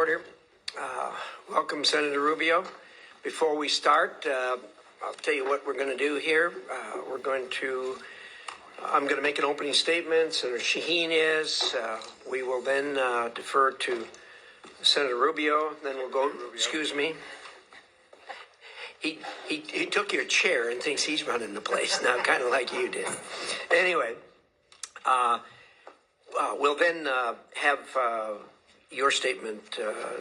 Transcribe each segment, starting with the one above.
order. Welcome, Senator Rubio. Before we start, I'll tell you what we're going to do here. I'm going to make an opening statement. Senator Shaheen is. We will then defer to Senator Rubio. Then we'll go. Excuse me. He took your chair and thinks he's running the place now, kind of like you did. Anyway, we'll then have your statement,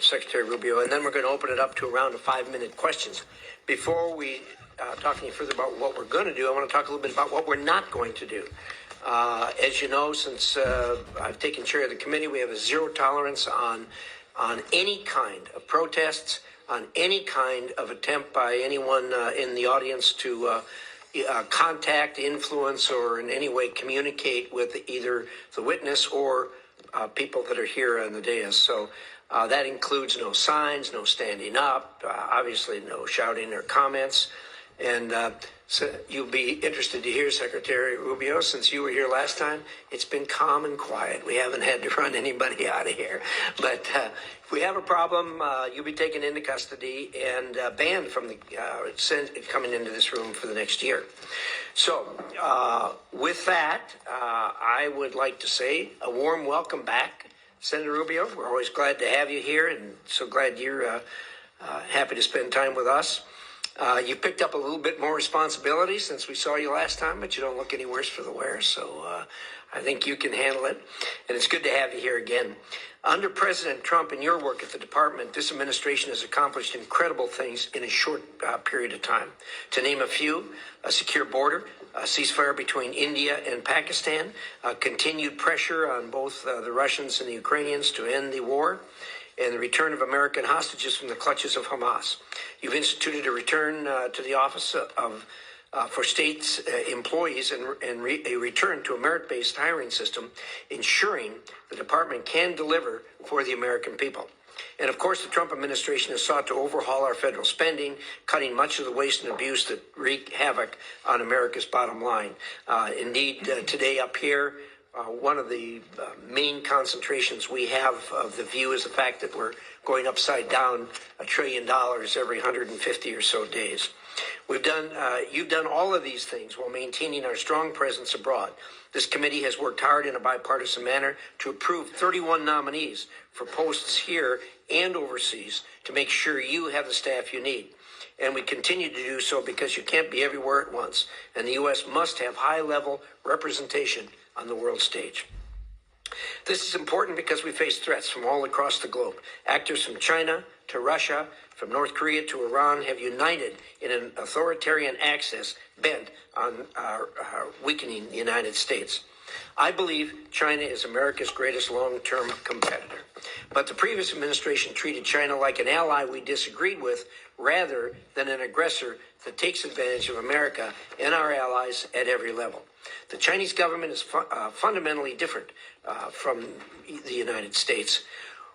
Secretary Rubio, and then we're going to open it up to a round of 5-minute questions. Before we talk any further about what we're going to do, I want to talk a little bit about what we're not going to do. As you know, since I've taken chair of the committee, we have a zero tolerance on any kind of protests, on any kind of attempt by anyone in the audience to contact, influence, or in any way communicate with either the witness or people that are here on the dais. So that includes no signs, no standing up, obviously no shouting or comments. And so you'll be interested to hear, Secretary Rubio, since you were here last time, it's been calm and quiet. We haven't had to run anybody out of here. But if we have a problem, you'll be taken into custody and banned from the coming into this room for the next year. So with that, I would like to say a warm welcome back, Senator Rubio. We're always glad to have you here, and so glad you're happy to spend time with us. You picked up a little bit more responsibility since we saw you last time, but you don't look any worse for the wear, so I think you can handle it. And it's good to have you here again. Under President Trump and your work at the department, this administration has accomplished incredible things in a short period of time. To name a few, a secure border, a ceasefire between India and Pakistan, continued pressure on both the Russians and the Ukrainians to end the war, and the return of American hostages from the clutches of Hamas. You've instituted a return to the office for states' employees and a return to a merit-based hiring system, ensuring the department can deliver for the American people. And of course, the Trump administration has sought to overhaul our federal spending, cutting much of the waste and abuse that wreak havoc on America's bottom line. Indeed, today up here, one of the main concentrations we have of the view is the fact that we're going upside down $1 trillion every 150 or so days. You've done all of these things while maintaining our strong presence abroad. This committee has worked hard in a bipartisan manner to approve 31 nominees for posts here and overseas to make sure you have the staff you need. And we continue to do so because you can't be everywhere at once, and the U.S. must have high-level representation on the world stage. This is important because we face threats from all across the globe. Actors from China to Russia, from North Korea to Iran have united in an authoritarian axis bent on weakening the United States. I believe China is America's greatest long-term competitor. But the previous administration treated China like an ally we disagreed with rather than an aggressor that takes advantage of America and our allies at every level. The Chinese government is fundamentally different from the United States.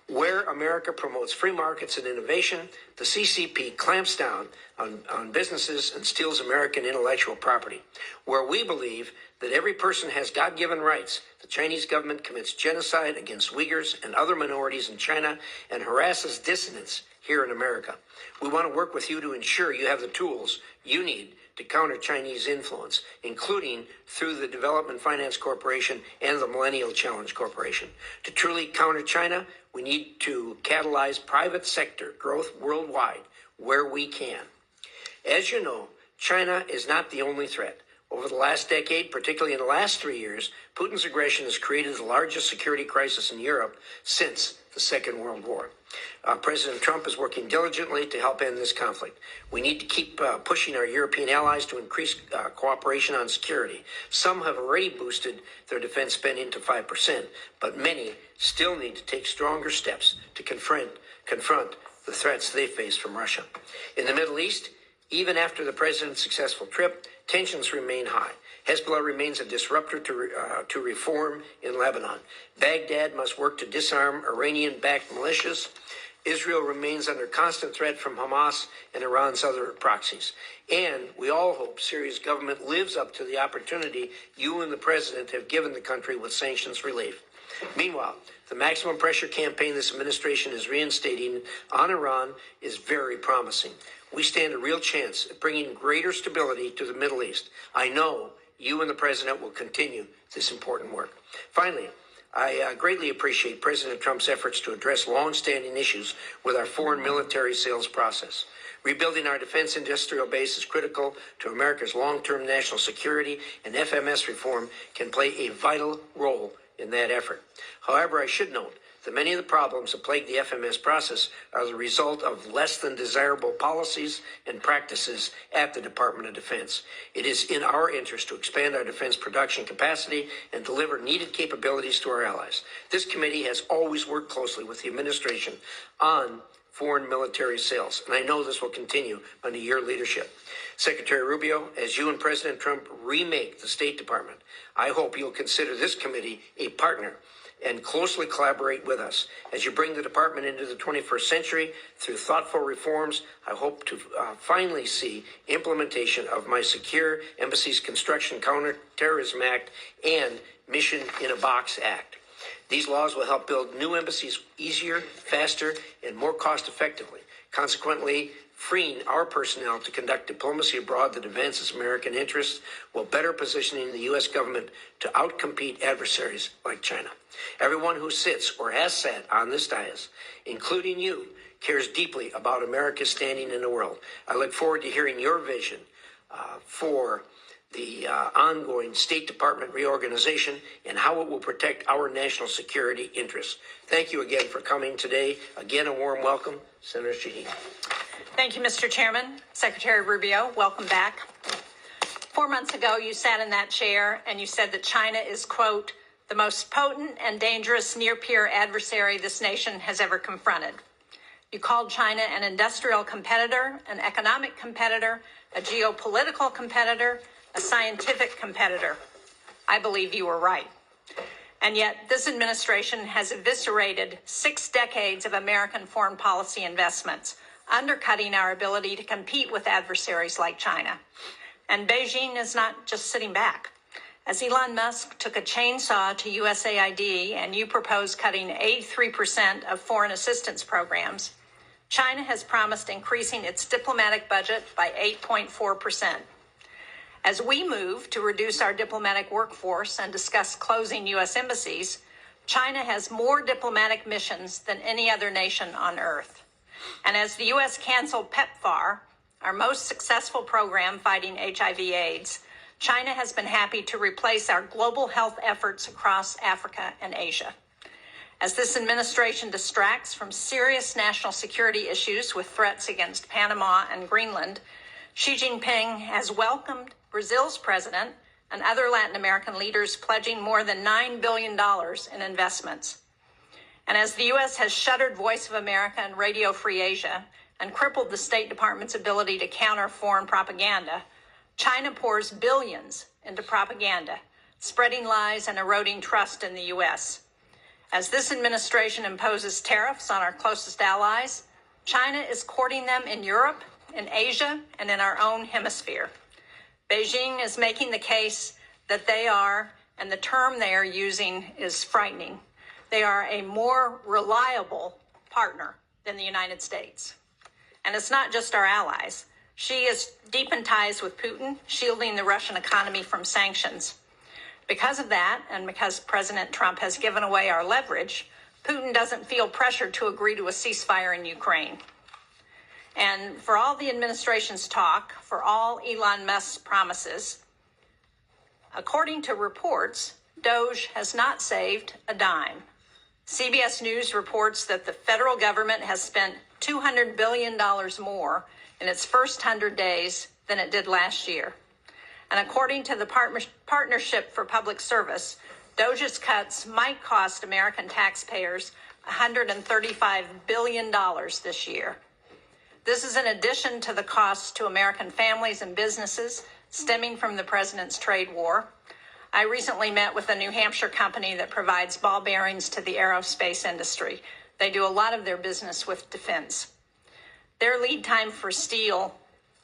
Where America promotes free markets and innovation, the CCP clamps down on businesses and steals American intellectual property. Where we believe that every person has God-given rights, the Chinese government commits genocide against Uyghurs and other minorities in China and harasses dissidents here in America. We want to work with you to ensure you have the tools you need to counter Chinese influence, including through the Development Finance Corporation and the Millennial Challenge Corporation. To truly counter China, we need to catalyze private sector growth worldwide where we can. As you know, China is not the only threat. Over the last decade, particularly in the last 3 years, Putin's aggression has created the largest security crisis in Europe since the Second World War. President Trump is working diligently to help end this conflict. We need to keep pushing our European allies to increase cooperation on security. Some have already boosted their defense spending to 5%, but many still need to take stronger steps to confront the threats they face from Russia. In the Middle East, even after the president's successful trip, tensions remain high. Hezbollah remains a disruptor to reform in Lebanon. Baghdad must work to disarm Iranian-backed militias. Israel remains under constant threat from Hamas and Iran's other proxies. And we all hope Syria's government lives up to the opportunity you and the president have given the country with sanctions relief. Meanwhile, the maximum pressure campaign this administration is reinstating on Iran is very promising. We stand a real chance at bringing greater stability to the Middle East. I know you and the President will continue this important work. Finally, I greatly appreciate President Trump's efforts to address long-standing issues with our foreign military sales process. Rebuilding our defense industrial base is critical to America's long-term national security, and FMS reform can play a vital role in that effort. However, I should note that many of the problems that plague the FMS process are the result of less than desirable policies and practices at the Department of Defense. It is in our interest to expand our defense production capacity and deliver needed capabilities to our allies. This committee has always worked closely with the administration on foreign military sales, and I know this will continue under your leadership. Secretary Rubio, as you and President Trump remake the State Department, I hope you'll consider this committee a partner and closely collaborate with us. As you bring the department into the 21st century through thoughtful reforms, I hope to finally see implementation of my Secure Embassies Construction Counterterrorism Act and Mission in a Box Act. These laws will help build new embassies easier, faster, and more cost-effectively, consequently freeing our personnel to conduct diplomacy abroad that advances American interests while better positioning the U.S. government to outcompete adversaries like China. Everyone who sits or has sat on this dais, including you, cares deeply about America's standing in the world. I look forward to hearing your vision for the ongoing State Department reorganization and how it will protect our national security interests. Thank you again for coming today. Again, a warm welcome, Senator Shaheen. Thank you, Mr. Chairman. Secretary Rubio, welcome back. 4 months ago, you sat in that chair and you said that China is, quote, the most potent and dangerous near-peer adversary this nation has ever confronted. You called China an industrial competitor, an economic competitor, a geopolitical competitor, a scientific competitor. I believe you were right. And yet this administration has eviscerated 6 decades of American foreign policy investments, undercutting our ability to compete with adversaries like China. And Beijing is not just sitting back. As Elon Musk took a chainsaw to USAID and you proposed cutting 83% of foreign assistance programs, China has promised increasing its diplomatic budget by 8.4%. As we move to reduce our diplomatic workforce and discuss closing U.S. embassies, China has more diplomatic missions than any other nation on earth. And as the U.S. canceled PEPFAR, our most successful program fighting HIV/AIDS, China has been happy to replace our global health efforts across Africa and Asia. As this administration distracts from serious national security issues with threats against Panama and Greenland, Xi Jinping has welcomed Brazil's president and other Latin American leaders pledging more than $9 billion in investments. And as the U.S. has shuttered Voice of America and Radio Free Asia and crippled the State Department's ability to counter foreign propaganda, China pours billions into propaganda, spreading lies and eroding trust in the U.S. As this administration imposes tariffs on our closest allies, China is courting them in Europe, in Asia, and in our own hemisphere. Beijing is making the case that they are, and the term they are using is frightening, they are a more reliable partner than the United States. And it's not just our allies. Xi is deep in ties with Putin, shielding the Russian economy from sanctions. Because of that, and because President Trump has given away our leverage, Putin doesn't feel pressured to agree to a ceasefire in Ukraine. And for all the administration's talk, for all Elon Musk's promises, according to reports, DOGE has not saved a dime. CBS News reports that the federal government has spent $200 billion more in its first 100 days than it did last year. And according to the Partnership for Public Service, DOGE's cuts might cost American taxpayers $135 billion this year. This is in addition to the costs to American families and businesses stemming from the president's trade war. I recently met with a New Hampshire company that provides ball bearings to the aerospace industry. They do a lot of their business with defense. Their lead time for steel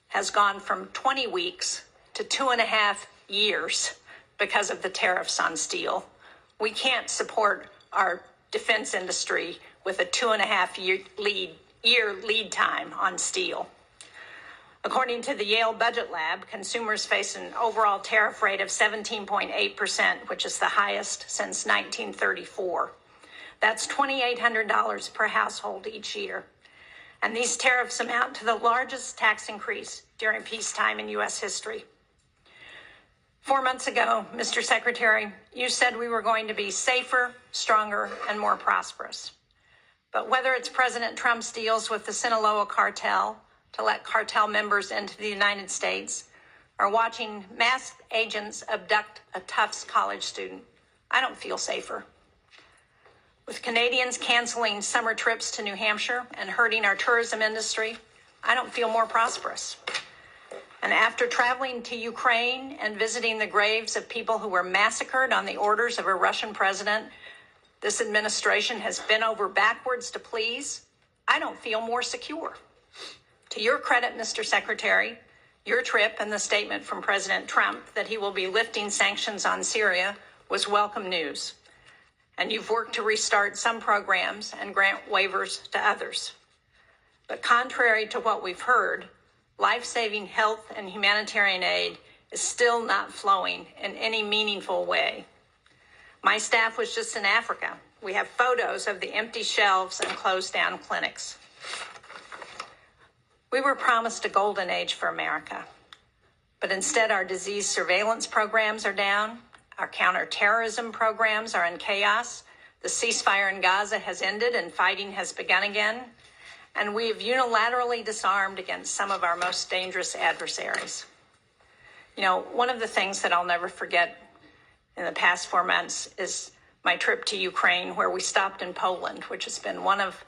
has gone from 20 weeks to 2.5 years because of the tariffs on steel. We can't support our defense industry with a 2.5-year lead time on steel. According to the Yale Budget Lab, consumers face an overall tariff rate of 17.8%, which is the highest since 1934. That's $2,800 per household each year. And these tariffs amount to the largest tax increase during peacetime in U.S. history. 4 months ago, Mr. Secretary, you said we were going to be safer, stronger, and more prosperous. But whether it's President Trump's deals with the Sinaloa cartel to let cartel members into the United States, or watching masked agents abduct a Tufts college student, I don't feel safer. With Canadians canceling summer trips to New Hampshire and hurting our tourism industry, I don't feel more prosperous. And after traveling to Ukraine and visiting the graves of people who were massacred on the orders of a Russian president this administration has bent over backwards to please, I don't feel more secure. To your credit, Mr. Secretary, your trip and the statement from President Trump that he will be lifting sanctions on Syria was welcome news. And you've worked to restart some programs and grant waivers to others. But contrary to what we've heard, life-saving health and humanitarian aid is still not flowing in any meaningful way. My staff was just in Africa. We have photos of the empty shelves and closed down clinics. We were promised a golden age for America, but instead our disease surveillance programs are down, our counterterrorism programs are in chaos, the ceasefire in Gaza has ended and fighting has begun again, and we have unilaterally disarmed against some of our most dangerous adversaries. You know, one of the things that I'll never forget in the past 4 months is my trip to Ukraine, where we stopped in Poland, which has been one of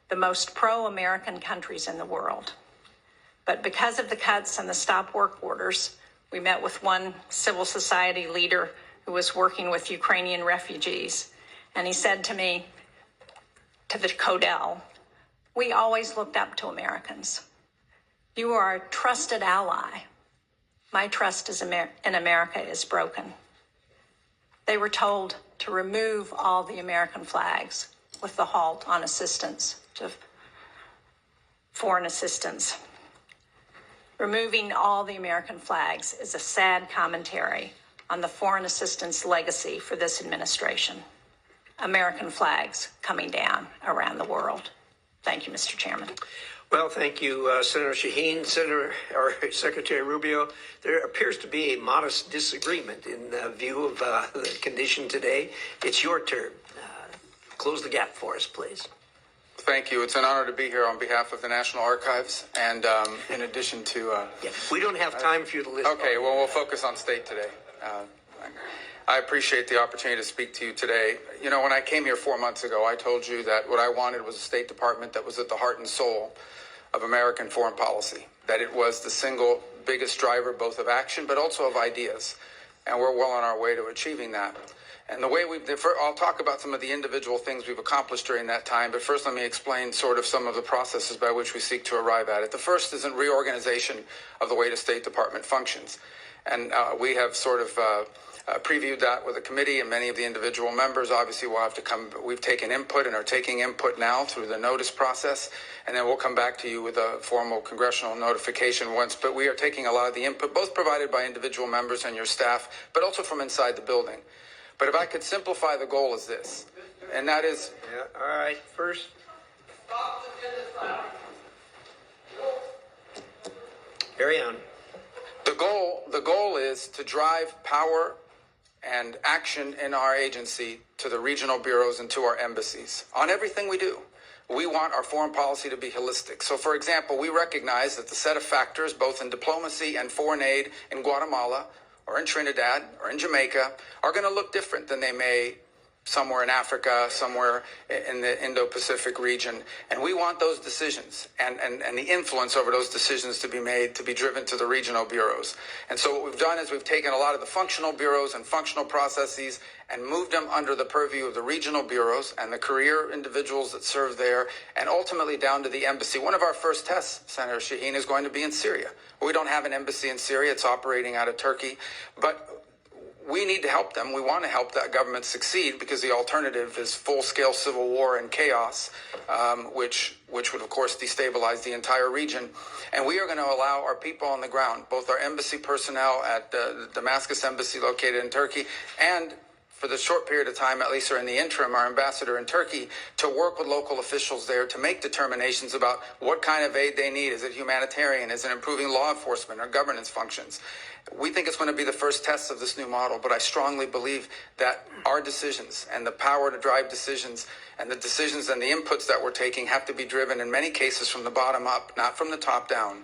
the most pro-American countries in the world. But because of the cuts and the stop work orders, we met with one civil society leader who was working with Ukrainian refugees. And he said to me, to the Codel, we always looked up to Americans. You are a trusted ally. My trust in America is broken. They were told to remove all the American flags with the halt on assistance to foreign assistance. Removing all the American flags is a sad commentary on the foreign assistance legacy for this administration. American flags coming down around the world. Thank you, Mr. Chairman. Well, thank you, Senator Shaheen. Secretary Rubio, there appears to be a modest disagreement in view of the condition today. It's your turn. Close the gap for us, please. Thank you. It's an honor to be here on behalf of the National Archives, and in addition to... we don't have time for you to list. Okay, well, we'll focus on state today. I appreciate the opportunity to speak to you today. You know, when I came here 4 months ago, I told you that what I wanted was a State Department that was at the heart and soul of American foreign policy, that it was the single biggest driver both of action but also of ideas, and we're well on our way to achieving that. And the way I'll talk about some of the individual things we've accomplished during that time, but first let me explain sort of some of the processes by which we seek to arrive at it. The first is a reorganization of the way the State Department functions. And we have sort of previewed that with the committee and many of the individual members. Obviously, we've taken input and are taking input now through the notice process, and then we'll come back to you with a formal congressional notification once. But we are taking a lot of the input, both provided by individual members and your staff, but also from inside the building. But if I could simplify, the goal is this, and that is... Yeah, all right, first... Carry on. The goal is to drive power and action in our agency to the regional bureaus and to our embassies on everything we do. We want our foreign policy to be holistic. So, for example, we recognize that the set of factors, both in diplomacy and foreign aid in Guatemala, or in Trinidad, or in Jamaica, are going to look different than they may somewhere in Africa, somewhere in the Indo-Pacific region. And we want those decisions and the influence over those decisions to be made, to be driven to the regional bureaus. And so what we've done is we've taken a lot of the functional bureaus and functional processes and moved them under the purview of the regional bureaus and the career individuals that serve there, and ultimately down to the embassy. One of our first tests, Senator Shaheen, is going to be in Syria. We don't have an embassy in Syria. It's operating out of Turkey. But we need to help them. We want to help that government succeed because the alternative is full-scale civil war and chaos, which would, of course, destabilize the entire region. And we are going to allow our people on the ground, both our embassy personnel at the Damascus embassy located in Turkey, and for the short period of time, at least or in the interim, our ambassador in Turkey, to work with local officials there to make determinations about what kind of aid they need. Is it humanitarian? Is it improving law enforcement or governance functions? We think it's going to be the first test of this new model, but I strongly believe that our decisions and the power to drive decisions and the decisions and the inputs that we're taking have to be driven in many cases from the bottom up, not from the top down,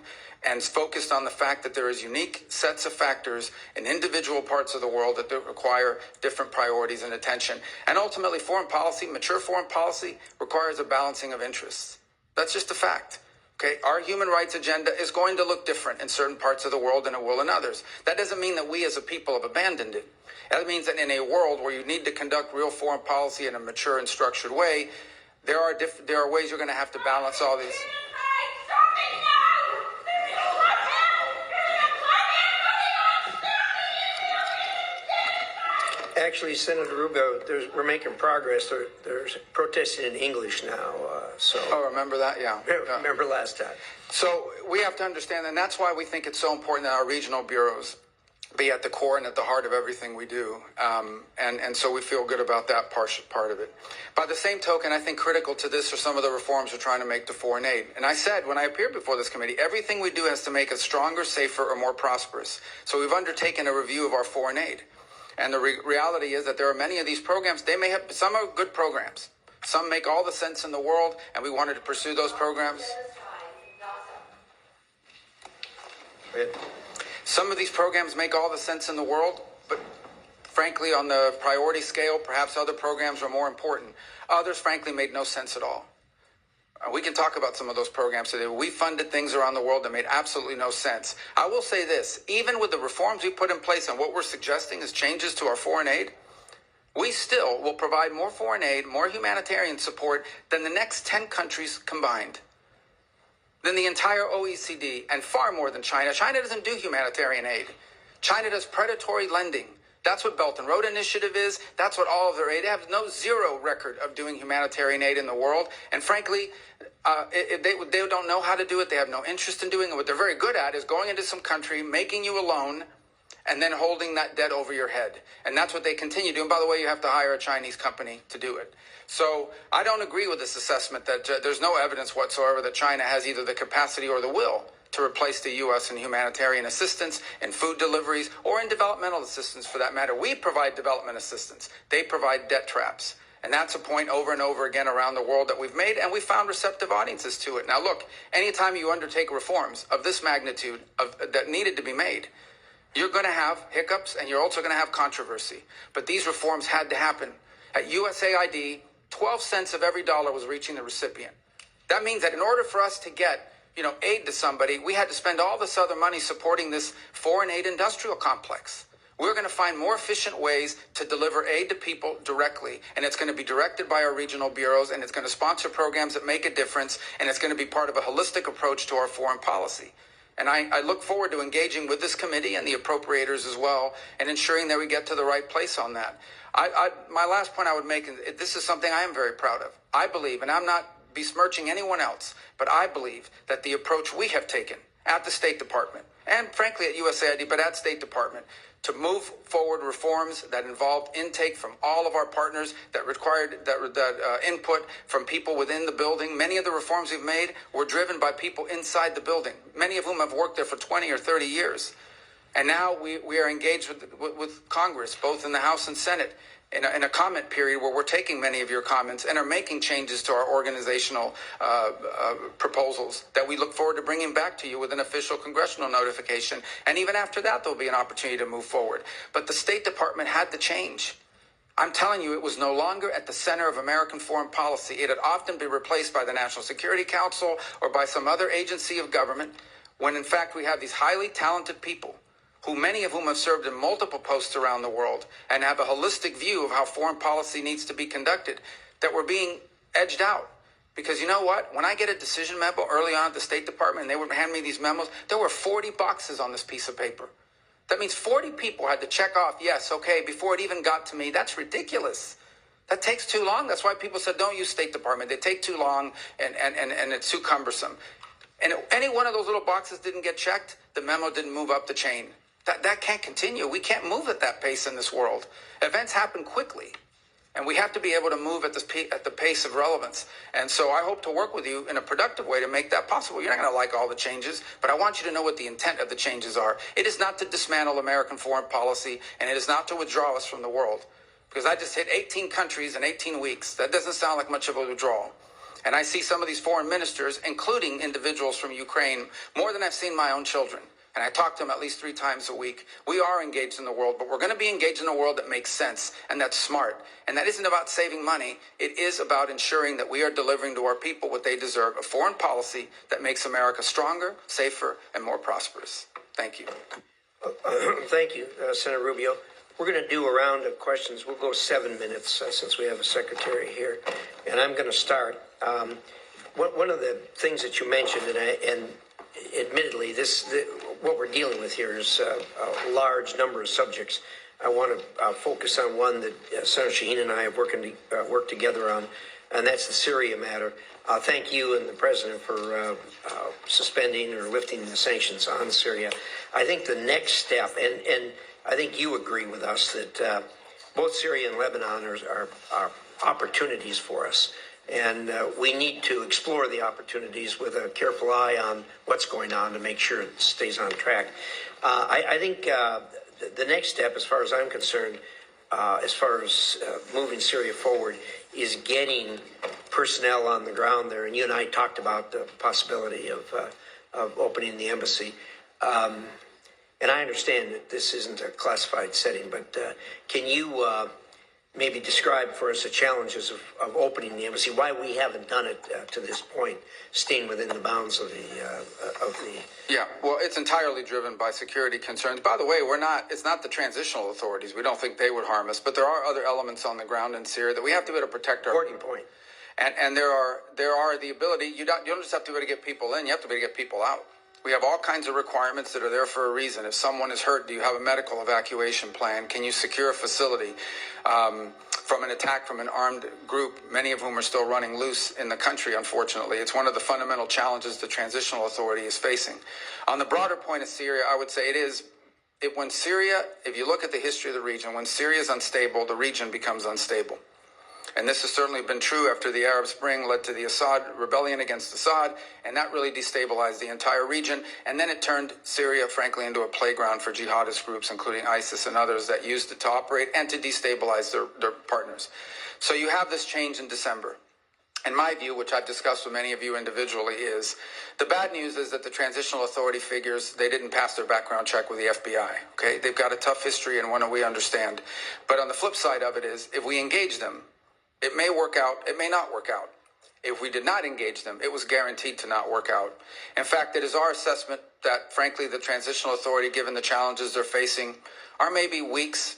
and focused on the fact that there is unique sets of factors in individual parts of the world that require different priorities and attention. And ultimately, foreign policy, mature foreign policy, requires a balancing of interests. That's just a fact. Okay, our human rights agenda is going to look different in certain parts of the world than it will in others. That doesn't mean that we as a people have abandoned it. That means that in a world where you need to conduct real foreign policy in a mature and structured way, there are ways you're going to have to balance all these. Actually, Senator Rubio, we're making progress. There's protesting in English now. Oh, remember that? Yeah. Remember last time. So we have to understand, and that's why we think it's so important that our regional bureaus be at the core and at the heart of everything we do. And so we feel good about that part of it. By the same token, I think critical to this are some of the reforms we're trying to make to foreign aid. And I said when I appeared before this committee, everything we do has to make us stronger, safer, or more prosperous. So we've undertaken a review of our foreign aid. And the reality is that there are many of these programs. They may have, some are good programs. Some make all the sense in the world, and we wanted to pursue those programs. Some of these programs make all the sense in the world, but frankly, on the priority scale, perhaps other programs are more important. Others, frankly, made no sense at all. We can talk about some of those programs today. We funded things around the world that made absolutely no sense. I will say this, even with the reforms we put in place and what we're suggesting is changes to our foreign aid, we still will provide more foreign aid, more humanitarian support than the next 10 countries combined, than the entire OECD, and far more than China. China doesn't do humanitarian aid. China does predatory lending. That's what Belt and Road Initiative is. That's what all of their aid. They have zero record of doing humanitarian aid in the world. And frankly, they don't know how to do it. They have no interest in doing it. What they're very good at is going into some country, making you a loan, and then holding that debt over your head. And that's what they continue doing. By the way, you have to hire a Chinese company to do it. So I don't agree with this assessment that there's no evidence whatsoever that China has either the capacity or the will to replace the U.S. in humanitarian assistance, in food deliveries, or in developmental assistance for that matter. We provide development assistance. They provide debt traps. And that's a point over and over again around the world that we've made, and we found receptive audiences to it. Now, look, anytime you undertake reforms of this magnitude that needed to be made, you're going to have hiccups, and you're also going to have controversy. But these reforms had to happen. At USAID, 12 cents of every dollar was reaching the recipient. That means that in order for us to get aid to somebody, we had to spend all this other money supporting this foreign aid industrial complex. We're going to find more efficient ways to deliver aid to people directly, and it's going to be directed by our regional bureaus, and it's going to sponsor programs that make a difference, and it's going to be part of a holistic approach to our foreign policy. And I look forward to engaging with this committee and the appropriators as well, and ensuring that we get to the right place on that. My last point I would make, is this is something I am very proud of. I believe, and I'm not besmirching anyone else, but I believe that the approach we have taken at the State Department, and frankly at USAID, but at State Department, to move forward reforms that involved intake from all of our partners, that required that input from people within the building. Many of the reforms we've made were driven by people inside the building, many of whom have worked there for 20 or 30 years. And now we are engaged with Congress, both in the House and Senate, in a comment period where we're taking many of your comments and are making changes to our organizational proposals that we look forward to bringing back to you with an official congressional notification. And even after that, there'll be an opportunity to move forward. But the State Department had to change. I'm telling you, it was no longer at the center of American foreign policy. It had often been replaced by the National Security Council or by some other agency of government, when in fact we have these highly talented people, many of whom have served in multiple posts around the world and have a holistic view of how foreign policy needs to be conducted, that were being edged out. Because you know what? When I get a decision memo early on at the State Department and they would hand me these memos, there were 40 boxes on this piece of paper. That means 40 people had to check off, yes, okay, before it even got to me. That's ridiculous. That takes too long. That's why people said don't use State Department. They take too long and it's too cumbersome. And any one of those little boxes didn't get checked, the memo didn't move up the chain. That can't continue. We can't move at that pace in this world. Events happen quickly. And we have to be able to move at the pace of relevance. And so I hope to work with you in a productive way to make that possible. You're not going to like all the changes, but I want you to know what the intent of the changes are. It is not to dismantle American foreign policy, and it is not to withdraw us from the world. Because I just hit 18 countries in 18 weeks. That doesn't sound like much of a withdrawal. And I see some of these foreign ministers, including individuals from Ukraine, more than I've seen my own children. And I talk to them at least 3 times a week. We are engaged in the world, but we're going to be engaged in a world that makes sense and that's smart. And that isn't about saving money. It is about ensuring that we are delivering to our people what they deserve, a foreign policy that makes America stronger, safer, and more prosperous. Thank you. Thank you, Senator Rubio. We're going to do a round of questions. We'll go 7 minutes since we have a secretary here. And I'm going to start. One of the things that you mentioned, and admittedly, what we're dealing with here is a large number of subjects. I want to focus on one that Senator Shaheen and I have worked together on, and that's the Syria matter. Thank you and the president for suspending or lifting the sanctions on Syria. I think the next step, and I think you agree with us that both Syria and Lebanon are opportunities for us. And we need to explore the opportunities with a careful eye on what's going on to make sure it stays on track. I think the next step, as far as I'm concerned, as far as moving Syria forward, is getting personnel on the ground there. And you and I talked about the possibility of opening the embassy. And I understand that this isn't a classified setting, but can you maybe describe for us the challenges of opening the embassy, why we haven't done it to this point, staying within the bounds of the... Yeah, well, it's entirely driven by security concerns. By the way, it's not the transitional authorities. We don't think they would harm us, but there are other elements on the ground in Syria that we have to be able to protect our Important people. point. And there are the ability, you don't just have to be able to get people in, you have to be able to get people out. We have all kinds of requirements that are there for a reason. If someone is hurt, do you have a medical evacuation plan? Can you secure a facility from an attack from an armed group, many of whom are still running loose in the country, unfortunately? It's one of the fundamental challenges the transitional authority is facing. On the broader point of Syria, I would say when Syria, if you look at the history of the region, when Syria is unstable, the region becomes unstable. And this has certainly been true after the Arab Spring led to the Assad rebellion against Assad, and that really destabilized the entire region. And then it turned Syria, frankly, into a playground for jihadist groups, including ISIS and others, that used it to operate and to destabilize their partners. So you have this change in December. And my view, which I've discussed with many of you individually, is the bad news is that the transitional authority figures they didn't pass their background check with the FBI. Okay, they've got a tough history and one that we understand. But on the flip side of it is, if we engage them, it may work out, it may not work out. If we did not engage them, it was guaranteed to not work out. In fact, it is our assessment that, frankly, the transitional authority, given the challenges they're facing, are maybe weeks,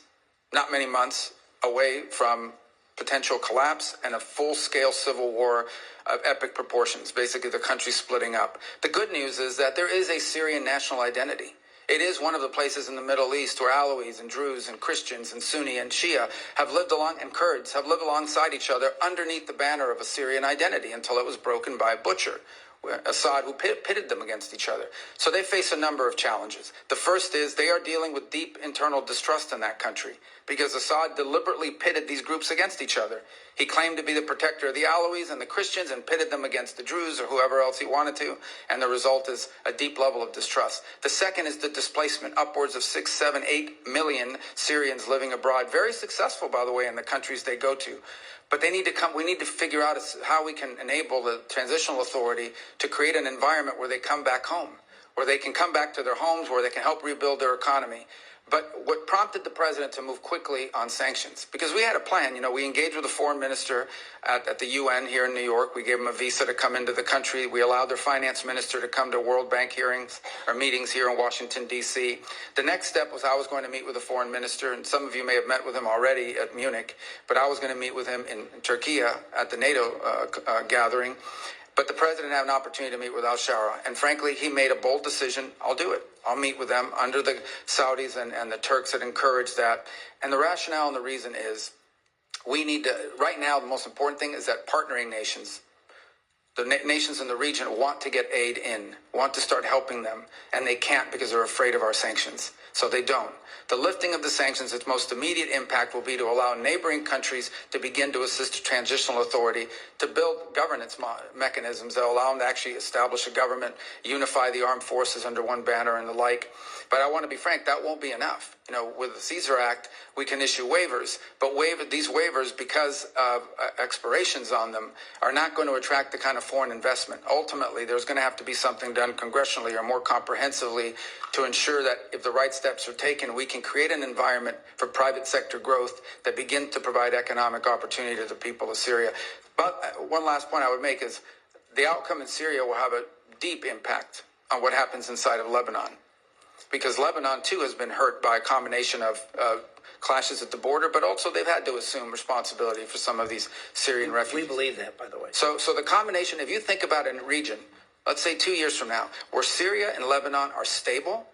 not many months, away from potential collapse and a full-scale civil war of epic proportions, basically the country splitting up. The good news is that there is a Syrian national identity. It is one of the places in the Middle East where Alawis and Druze and Christians and Sunni and Shia have lived and Kurds have lived alongside each other underneath the banner of a Syrian identity until it was broken by a butcher, Assad, who pitted them against each other. So they face a number of challenges. The first is they are dealing with deep internal distrust in that country because Assad deliberately pitted these groups against each other. He claimed to be the protector of the Alawis and the Christians and pitted them against the Druze or whoever else he wanted to, and the result is a deep level of distrust. The second is the displacement, upwards of 6, 7, 8 million Syrians living abroad. Very successful, by the way, in the countries they go to. But we need to figure out how we can enable the transitional authority to create an environment where they come back home, where they can come back to their homes, where they can help rebuild their economy. But what prompted the president to move quickly on sanctions? Because we had a plan. We engaged with the foreign minister at the UN here in New York. We gave him a visa to come into the country. We allowed their finance minister to come to World Bank meetings here in Washington, D.C. The next step was I was going to meet with the foreign minister, and some of you may have met with him already at Munich, but I was going to meet with him in Turkey at the NATO gathering. But the president had an opportunity to meet with al-Shara, and frankly, he made a bold decision. I'll do it. I'll meet with them under the Saudis and the Turks that encourage that. And the rationale and the reason is we need to, right now, the most important thing is that partnering nations, the nations in the region want to get aid in, want to start helping them, and they can't because they're afraid of our sanctions. So they don't. The lifting of the sanctions, its most immediate impact will be to allow neighboring countries to begin to assist the transitional authority to build governance mechanisms that allow them to actually establish a government, unify the armed forces under one banner and the like. But I want to be frank, that won't be enough. You know, with the Caesar Act, we can issue waivers, but these waivers, because of expirations on them, are not going to attract the kind of foreign investment. Ultimately, there's going to have to be something done congressionally or more comprehensively to ensure that if the right steps are taken, we can create an environment for private sector growth that begin to provide economic opportunity to the people of Syria. But one last point I would make is the outcome in Syria will have a deep impact on what happens inside of Lebanon. Because Lebanon, too, has been hurt by a combination of clashes at the border, but also they've had to assume responsibility for some of these Syrian refugees. We believe that, by the way. So the combination, if you think about a region, let's say 2 years from now, where Syria and Lebanon are stable,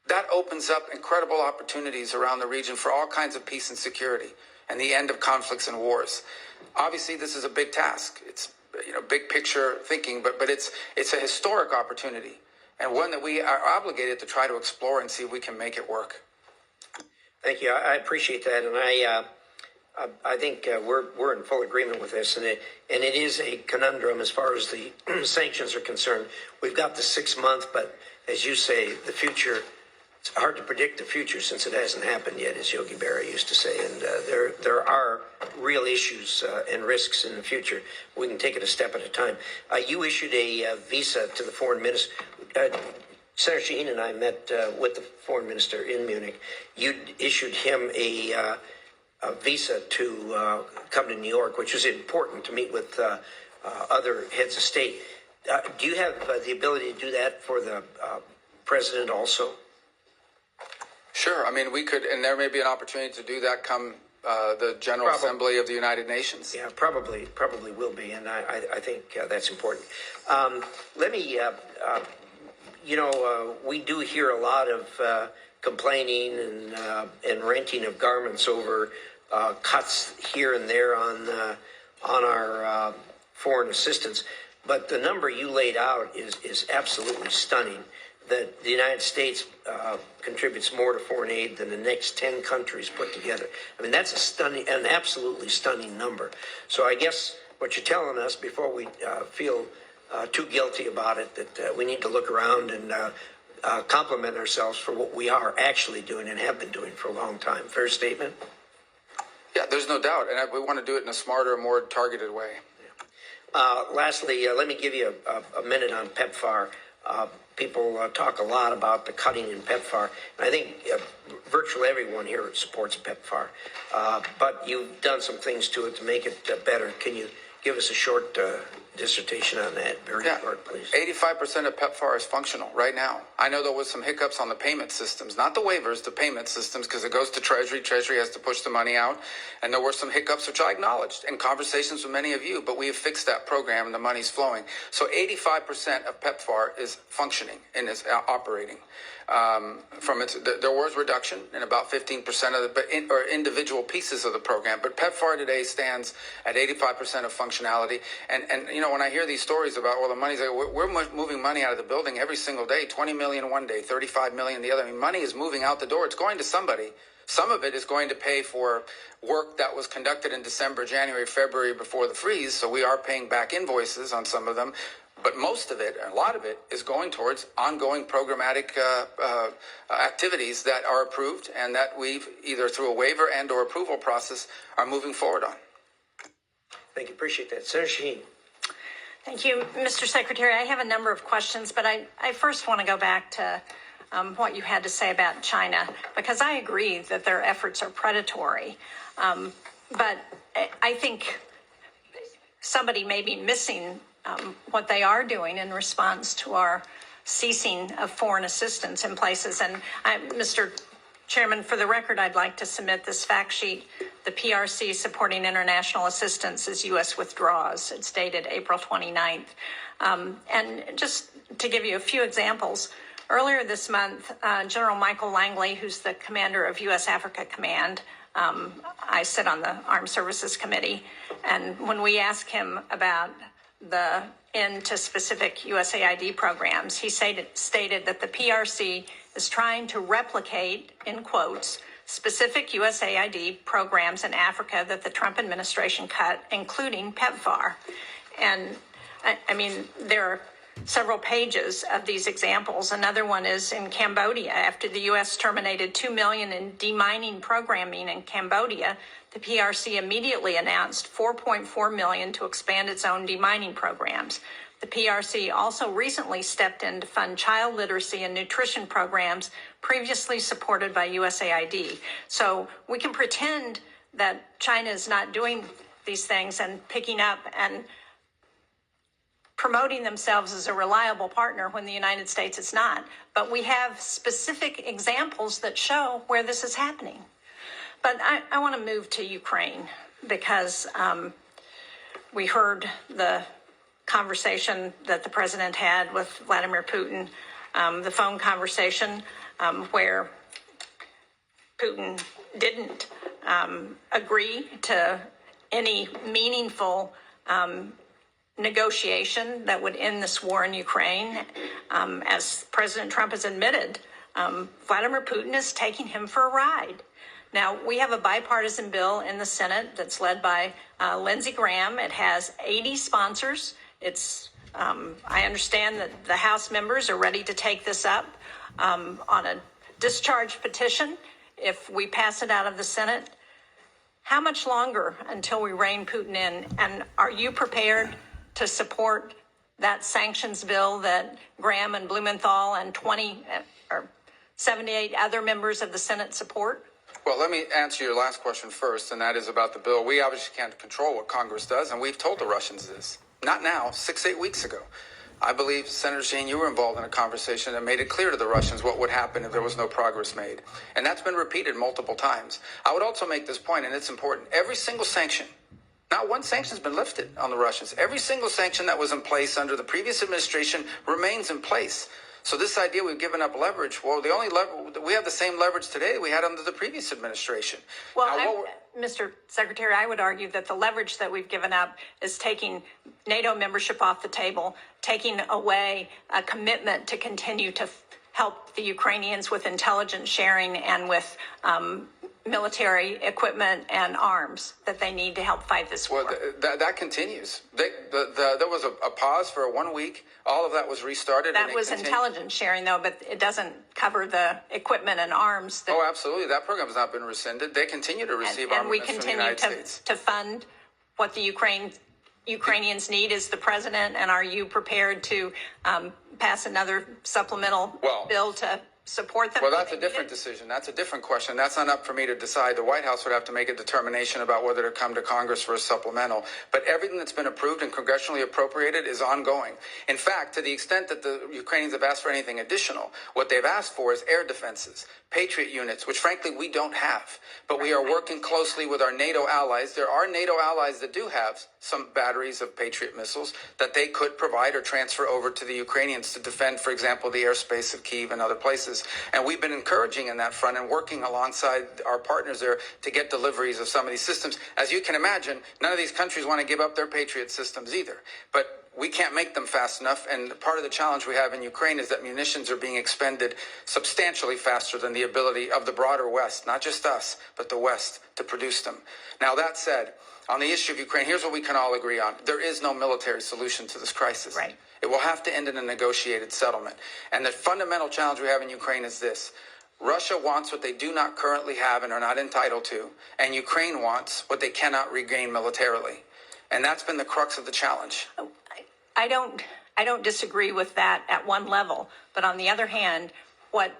that opens up incredible opportunities around the region for all kinds of peace and security and the end of conflicts and wars. Obviously, this is a big task. It's, you know, big picture thinking, but it's a historic opportunity, and one that we are obligated to try to explore and see if we can make it work. Thank you. I appreciate that, and I think we're in full agreement with this, and it is a conundrum as far as the sanctions are concerned. We've got the 6 month, but as you say, the future. It's hard to predict the future since it hasn't happened yet, as Yogi Berra used to say. And there are real issues and risks in the future. We can take it a step at a time. You issued a visa to the foreign minister. Senator Shaheen and I met with the foreign minister in Munich. You issued him a visa to come to New York, which was important to meet with other heads of state. Do you have the ability to do that for the president also? Sure. I mean, we could, and there may be an opportunity to do that come the General Assembly of the United Nations. Yeah, probably will be, and I think that's important. Let me, we do hear a lot of complaining and renting of garments over cuts here and there on our foreign assistance, but the number you laid out is absolutely stunning. That the United States contributes more to foreign aid than the next 10 countries put together. I mean, that's an absolutely stunning number. So I guess what you're telling us before we feel too guilty about it, that we need to look around and compliment ourselves for what we are actually doing and have been doing for a long time. Fair statement? Yeah, there's no doubt. And we want to do it in a smarter, more targeted way. Lastly, let me give you a minute on PEPFAR. People talk a lot about the cutting in PEPFAR, and I think virtually everyone here supports PEPFAR. But you've done some things to it to make it better. Can you give us a short dissertation on that? Very short, please. 85% of PEPFAR is functional right now. I know there was some hiccups on the payment systems, not the waivers, the payment systems, because it goes to Treasury. Treasury has to push the money out. And there were some hiccups, which I acknowledged in conversations with many of you, but we have fixed that program and the money's flowing. So 85% of PEPFAR is functioning and is operating. There was reduction in about 15% of or individual pieces of the program, but PEPFAR today stands at 85% of functionality. And you know, when I hear these stories about, well, the money's like, we're moving money out of the building every single day, 20 million one day, 35 million the other. I mean, money is moving out the door. It's going to somebody. Some of it is going to pay for work that was conducted in December, January, February before the freeze. So we are paying back invoices on some of them. But most of it, a lot of it, is going towards ongoing programmatic activities that are approved and that we've either through a waiver and or approval process are moving forward on. Thank you. Appreciate that. Senator Shaheen. Thank you, Mr. Secretary. I have a number of questions, but I first want to go back to what you had to say about China, because I agree that their efforts are predatory. But I think somebody may be missing what they are doing in response to our ceasing of foreign assistance in places. And Mr. Chairman, for the record, I'd like to submit this fact sheet the PRC supporting international assistance as U.S. withdraws. It's dated April 29th. And just to give you a few examples, earlier this month, General Michael Langley, who's the commander of U.S. Africa Command, I sit on the Armed Services Committee, and when we asked him about the end to specific USAID programs, he stated that the PRC is trying to replicate, in quotes, specific USAID programs in Africa that the Trump administration cut, including PEPFAR. And I mean, there are several pages of these examples. Another one is in Cambodia. After the U.S. terminated $2 million in demining programming in Cambodia, the PRC immediately announced $4.4 million to expand its own demining programs. The PRC also recently stepped in to fund child literacy and nutrition programs previously supported by USAID. So we can pretend that China is not doing these things and picking up and promoting themselves as a reliable partner when the United States is not. But we have specific examples that show where this is happening. But I want to move to Ukraine because we heard the conversation that the president had with Vladimir Putin, the phone conversation where Putin didn't agree to any meaningful negotiation that would end this war in Ukraine. As President Trump has admitted, Vladimir Putin is taking him for a ride. Now, we have a bipartisan bill in the Senate that's led by Lindsey Graham. It has 80 sponsors. I understand that the House members are ready to take this up on a discharge petition if we pass it out of the Senate. How much longer until we rein Putin in? And are you prepared to support that sanctions bill that Graham and Blumenthal and 78 other members of the Senate support? Well, let me answer your last question first, and that is about the bill. We obviously can't control what Congress does, and we've told the Russians this. Not now, 6-8 weeks ago. I believe, Senator Shane, you were involved in a conversation that made it clear to the Russians what would happen if there was no progress made. And that's been repeated multiple times. I would also make this point, and it's important. Every single sanction, not one sanction has been lifted on the Russians. Every single sanction that was in place under the previous administration remains in place. So this idea we've given up leverage, well, the only we have the same leverage today we had under the previous administration. Well, Mr. Secretary, I would argue that the leverage that we've given up is taking NATO membership off the table, taking away a commitment to continue to help the Ukrainians with intelligence sharing and with military equipment and arms that they need to help fight this war. Well, that continues. There was a pause for 1 week. All of that was restarted. That was intelligence sharing, though, but it doesn't cover the equipment and arms. Oh, absolutely. That program has not been rescinded. They continue to receive armaments from the United States. To fund what the Ukrainians need as the president, and are you prepared to pass another supplemental bill to support them? Well, that's a different decision. That's a different question. That's not up for me to decide. The White House would have to make a determination about whether to come to Congress for a supplemental. But everything that's been approved and congressionally appropriated is ongoing. In fact, to the extent that the Ukrainians have asked for anything additional, what they've asked for is air defenses, Patriot units, which frankly we don't have. But we are working closely with our NATO allies. There are NATO allies that do have some batteries of Patriot missiles that they could provide or transfer over to the Ukrainians to defend, for example, the airspace of Kyiv and other places. And we've been encouraging in that front and working alongside our partners there to get deliveries of some of these systems. As you can imagine, none of these countries want to give up their Patriot systems either. But we can't make them fast enough, and part of the challenge we have in Ukraine is that munitions are being expended substantially faster than the ability of the broader West, not just us, but the West, to produce them. Now, that said, on the issue of Ukraine, here's what we can all agree on. There is no military solution to this crisis. Right. It will have to end in a negotiated settlement. And the fundamental challenge we have in Ukraine is this. Russia wants what they do not currently have and are not entitled to, and Ukraine wants what they cannot regain militarily. And that's been the crux of the challenge. I don't disagree with that at one level. But on the other hand, what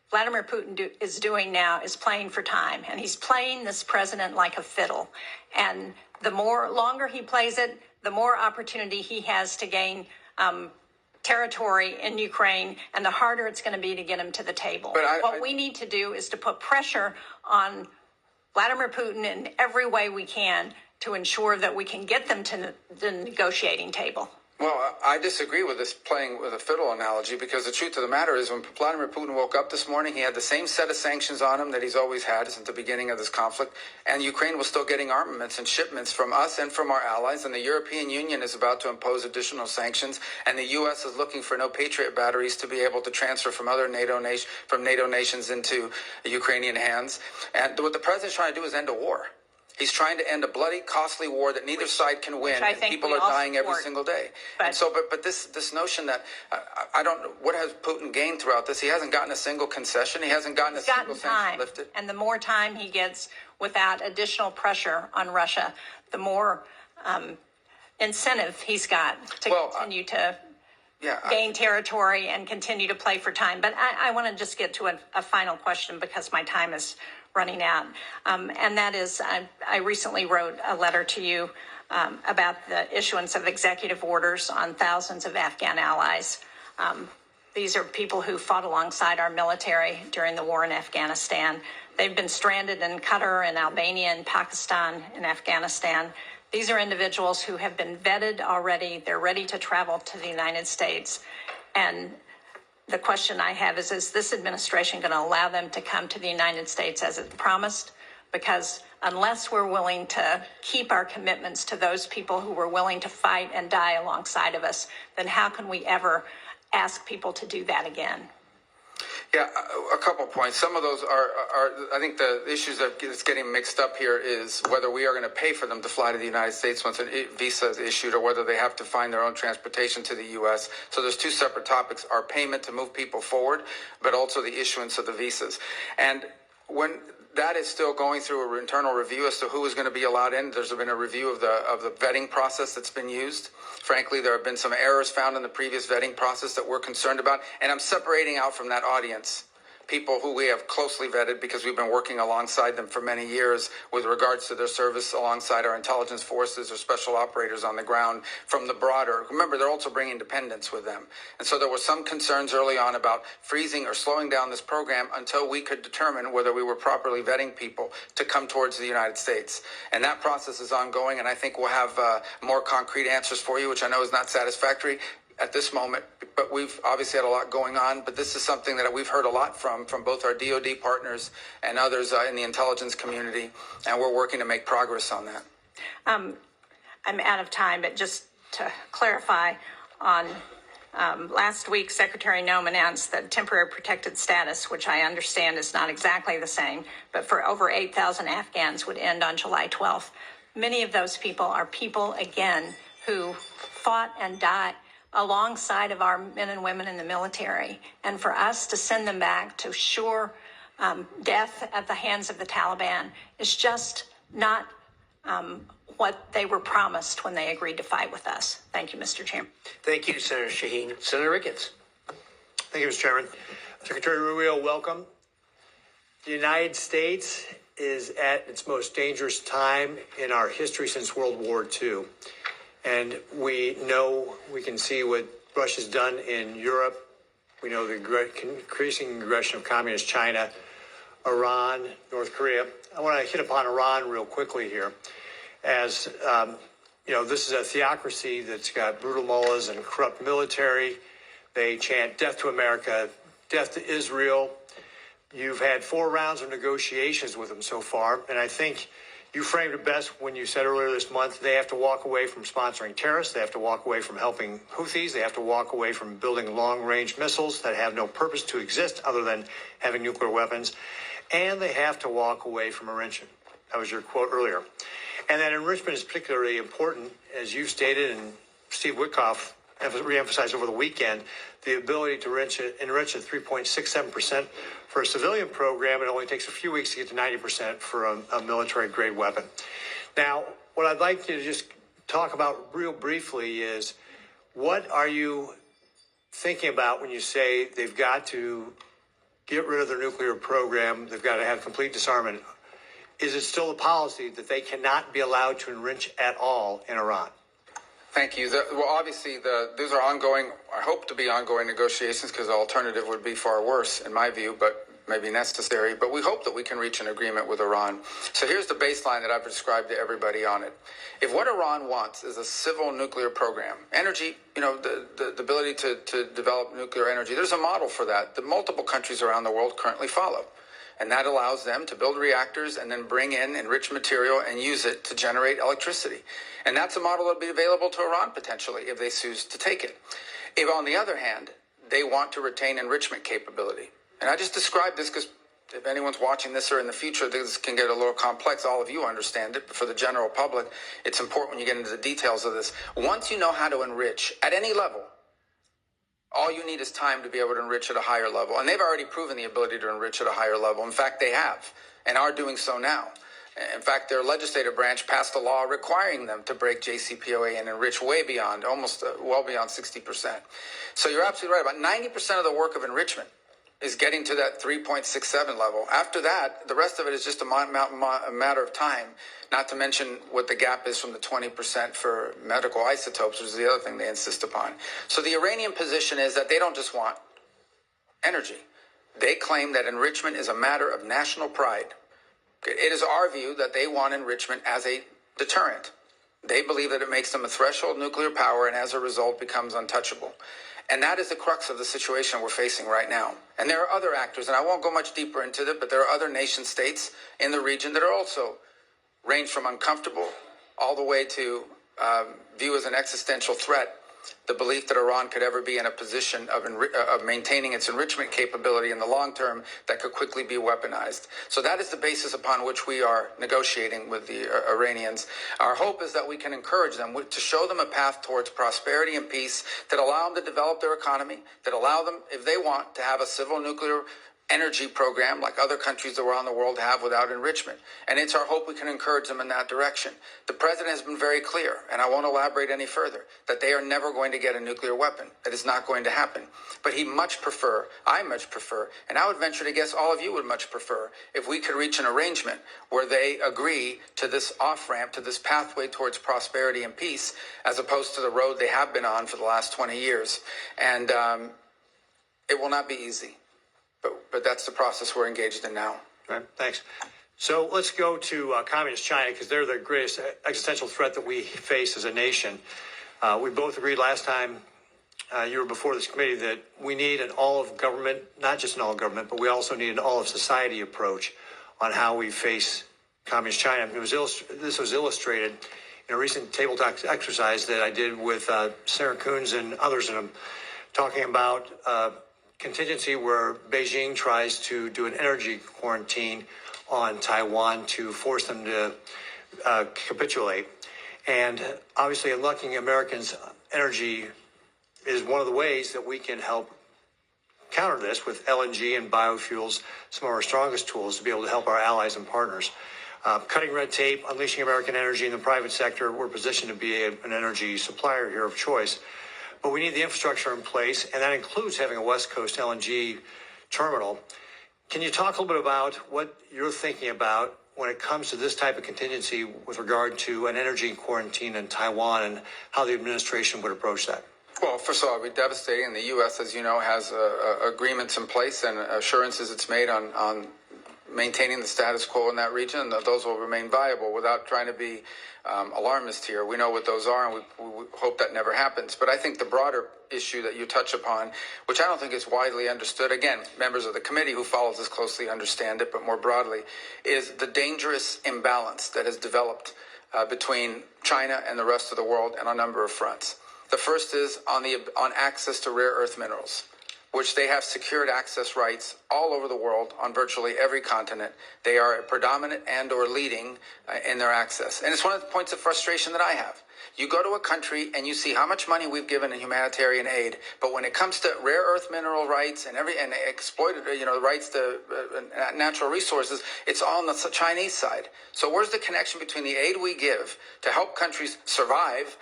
Vladimir Putin is doing now is playing for time. And he's playing this president like a fiddle. And the longer he plays it, the more opportunity he has to gain territory in Ukraine, and the harder it's going to be to get him to the table. What we need to do is to put pressure on Vladimir Putin in every way we can to ensure that we can get them to the negotiating table? Well, I disagree with this playing with a fiddle analogy, because the truth of the matter is when Vladimir Putin woke up this morning, he had the same set of sanctions on him that he's always had since the beginning of this conflict, and Ukraine was still getting armaments and shipments from us and from our allies, and the European Union is about to impose additional sanctions, and the U.S. is looking for no Patriot batteries to be able to transfer from other NATO nations into Ukrainian hands. And what the president's trying to do is end a war. He's trying to end a bloody, costly war that neither side can win, and people are dying every single day. But this notion that I don't, what has Putin gained throughout this? He hasn't gotten a single concession. He hasn't gotten a single sanction lifted. And the more time he gets without additional pressure on Russia, the more incentive he's got to continue to gain territory and continue to play for time. But I want to just get to a final question because my time is running out. And that is, I recently wrote a letter to you about the issuance of executive orders on thousands of Afghan allies. These are people who fought alongside our military during the war in Afghanistan. They've been stranded in Qatar and Albania and Pakistan and Afghanistan. These are individuals who have been vetted already. They're ready to travel to the United States. And the question I have is this administration going to allow them to come to the United States as it promised? Because unless we're willing to keep our commitments to those people who were willing to fight and die alongside of us, then how can we ever ask people to do that again? Yeah, a couple points. Some of those are I think the issues that's getting mixed up here is whether we are going to pay for them to fly to the United States once a visa is issued, or whether they have to find their own transportation to the U.S. So there's two separate topics: our payment to move people forward, but also the issuance of the visas. And when that is still going through an internal review as to who is going to be allowed in. There's been a review of the vetting process that's been used. Frankly, there have been some errors found in the previous vetting process that we're concerned about. And I'm separating out from that audience people who we have closely vetted because we've been working alongside them for many years with regards to their service alongside our intelligence forces or special operators on the ground from the broader. Remember, they're also bringing dependents with them. And so there were some concerns early on about freezing or slowing down this program until we could determine whether we were properly vetting people to come towards the United States. And that process is ongoing, and I think we'll have more concrete answers for you, which I know is not satisfactory at this moment, but we've obviously had a lot going on. But this is something that we've heard a lot from both our DoD partners and others in the intelligence community, and we're working to make progress on that. I'm out of time, but just to clarify, on last week, Secretary Noem announced that temporary protected status, which I understand is not exactly the same, but for over 8,000 Afghans would end on July 12th. Many of those people are people, again, who fought and died alongside of our men and women in the military. And for us to send them back to sure death at the hands of the Taliban is just not what they were promised when they agreed to fight with us. Thank you, Mr. Chairman. Thank you, Senator Shaheen. Senator Ricketts. Thank you, Mr. Chairman. Secretary Rubio, welcome. The United States is at its most dangerous time in our history since World War II. And we can see what Russia's done in Europe. We know the increasing aggression of communist China, Iran, North Korea. I want to hit upon Iran real quickly here. As this is a theocracy that's got brutal mullahs and corrupt military. They chant death to America, death to Israel. You've had 4 rounds of negotiations with them so far, and I think you framed it best when you said earlier this month they have to walk away from sponsoring terrorists, they have to walk away from helping Houthis, they have to walk away from building long-range missiles that have no purpose to exist other than having nuclear weapons, and they have to walk away from enrichment. That was your quote earlier. And that enrichment is particularly important, as you stated, and Steve Witkoff reemphasized over the weekend, the ability to enrich at 3.67% for a civilian program. It only takes a few weeks to get to 90% for a military-grade weapon. Now, what I'd like you to just talk about real briefly is what are you thinking about when you say they've got to get rid of their nuclear program, they've got to have complete disarmament? Is it still a policy that they cannot be allowed to enrich at all in Iran? Thank you. Well, obviously, these are ongoing, I hope to be ongoing negotiations, because the alternative would be far worse, in my view. But may be necessary, but we hope that we can reach an agreement with Iran. So here's the baseline that I've described to everybody on it. If what Iran wants is a civil nuclear program, energy, the ability to develop nuclear energy, there's a model for that multiple countries around the world currently follow. And that allows them to build reactors and then bring in enriched material and use it to generate electricity. And that's a model that will be available to Iran potentially if they choose to take it. If, on the other hand, they want to retain enrichment capability. And I just described this because if anyone's watching this or in the future, this can get a little complex. All of you understand it, but for the general public, it's important when you get into the details of this. Once you know how to enrich at any level, all you need is time to be able to enrich at a higher level. And they've already proven the ability to enrich at a higher level. In fact, they have and are doing so now. In fact, their legislative branch passed a law requiring them to break JCPOA and enrich way beyond, well beyond 60%. So you're absolutely right. About 90% of the work of enrichment is getting to that 3.67 level. After that, the rest of it is just a matter of time, not to mention what the gap is from the 20% for medical isotopes, which is the other thing they insist upon. So the Iranian position is that they don't just want energy. They claim that enrichment is a matter of national pride. It is our view that they want enrichment as a deterrent. They believe that it makes them a threshold nuclear power and as a result becomes untouchable. And that is the crux of the situation we're facing right now. And there are other actors, and I won't go much deeper into it, but there are other nation states in the region that are also range from uncomfortable all the way to view as an existential threat the belief that Iran could ever be in a position of maintaining its enrichment capability in the long term that could quickly be weaponized. So that is the basis upon which we are negotiating with the Iranians. Our hope is that we can encourage them to show them a path towards prosperity and peace that allow them to develop their economy, that allow them, if they want, to have a civil nuclear energy program like other countries around the world have without enrichment. And it's our hope we can encourage them in that direction. The president has been very clear, and I won't elaborate any further, that they are never going to get a nuclear weapon. That is not going to happen. But I much prefer, and I would venture to guess all of you would much prefer, if we could reach an arrangement where they agree to this off-ramp, to this pathway towards prosperity and peace, as opposed to the road they have been on for the last 20 years. And it will not be easy. But that's the process we're engaged in now. Right, thanks. So let's go to Communist China, because they're the greatest existential threat that we face as a nation. We both agreed last time you were before this committee that we need an all-of-government, not just an all-government, but we also need an all-of-society approach on how we face Communist China. This was illustrated in a recent tabletop exercise that I did with Sarah Coons and others, and I'm talking about contingency where Beijing tries to do an energy quarantine on Taiwan to force them to capitulate. And obviously unlocking Americans' energy is one of the ways that we can help counter this with LNG and biofuels, some of our strongest tools to be able to help our allies and partners. Cutting red tape, unleashing American energy in the private sector, we're positioned to be an energy supplier here of choice. But we need the infrastructure in place, and that includes having a West Coast LNG terminal. Can you talk a little bit about what you're thinking about when it comes to this type of contingency with regard to an energy quarantine in Taiwan and how the administration would approach that? Well, first of all, it would be devastating. The U.S., as you know, has agreements in place and assurances it's made on maintaining the status quo in that region, and those will remain viable without trying to be alarmist here. We know what those are, and we hope that never happens. But I think the broader issue that you touch upon, which I don't think is widely understood, again, members of the committee who follows this closely understand it, but more broadly, is the dangerous imbalance that has developed between China and the rest of the world on a number of fronts. The first is on access to rare earth minerals, which they have secured access rights all over the world on virtually every continent. They are predominant and or leading in their access. And it's one of the points of frustration that I have. You go to a country and you see how much money we've given in humanitarian aid, but when it comes to rare earth mineral rights and exploited, rights to natural resources, it's all on the Chinese side. So where's the connection between the aid we give to help countries survive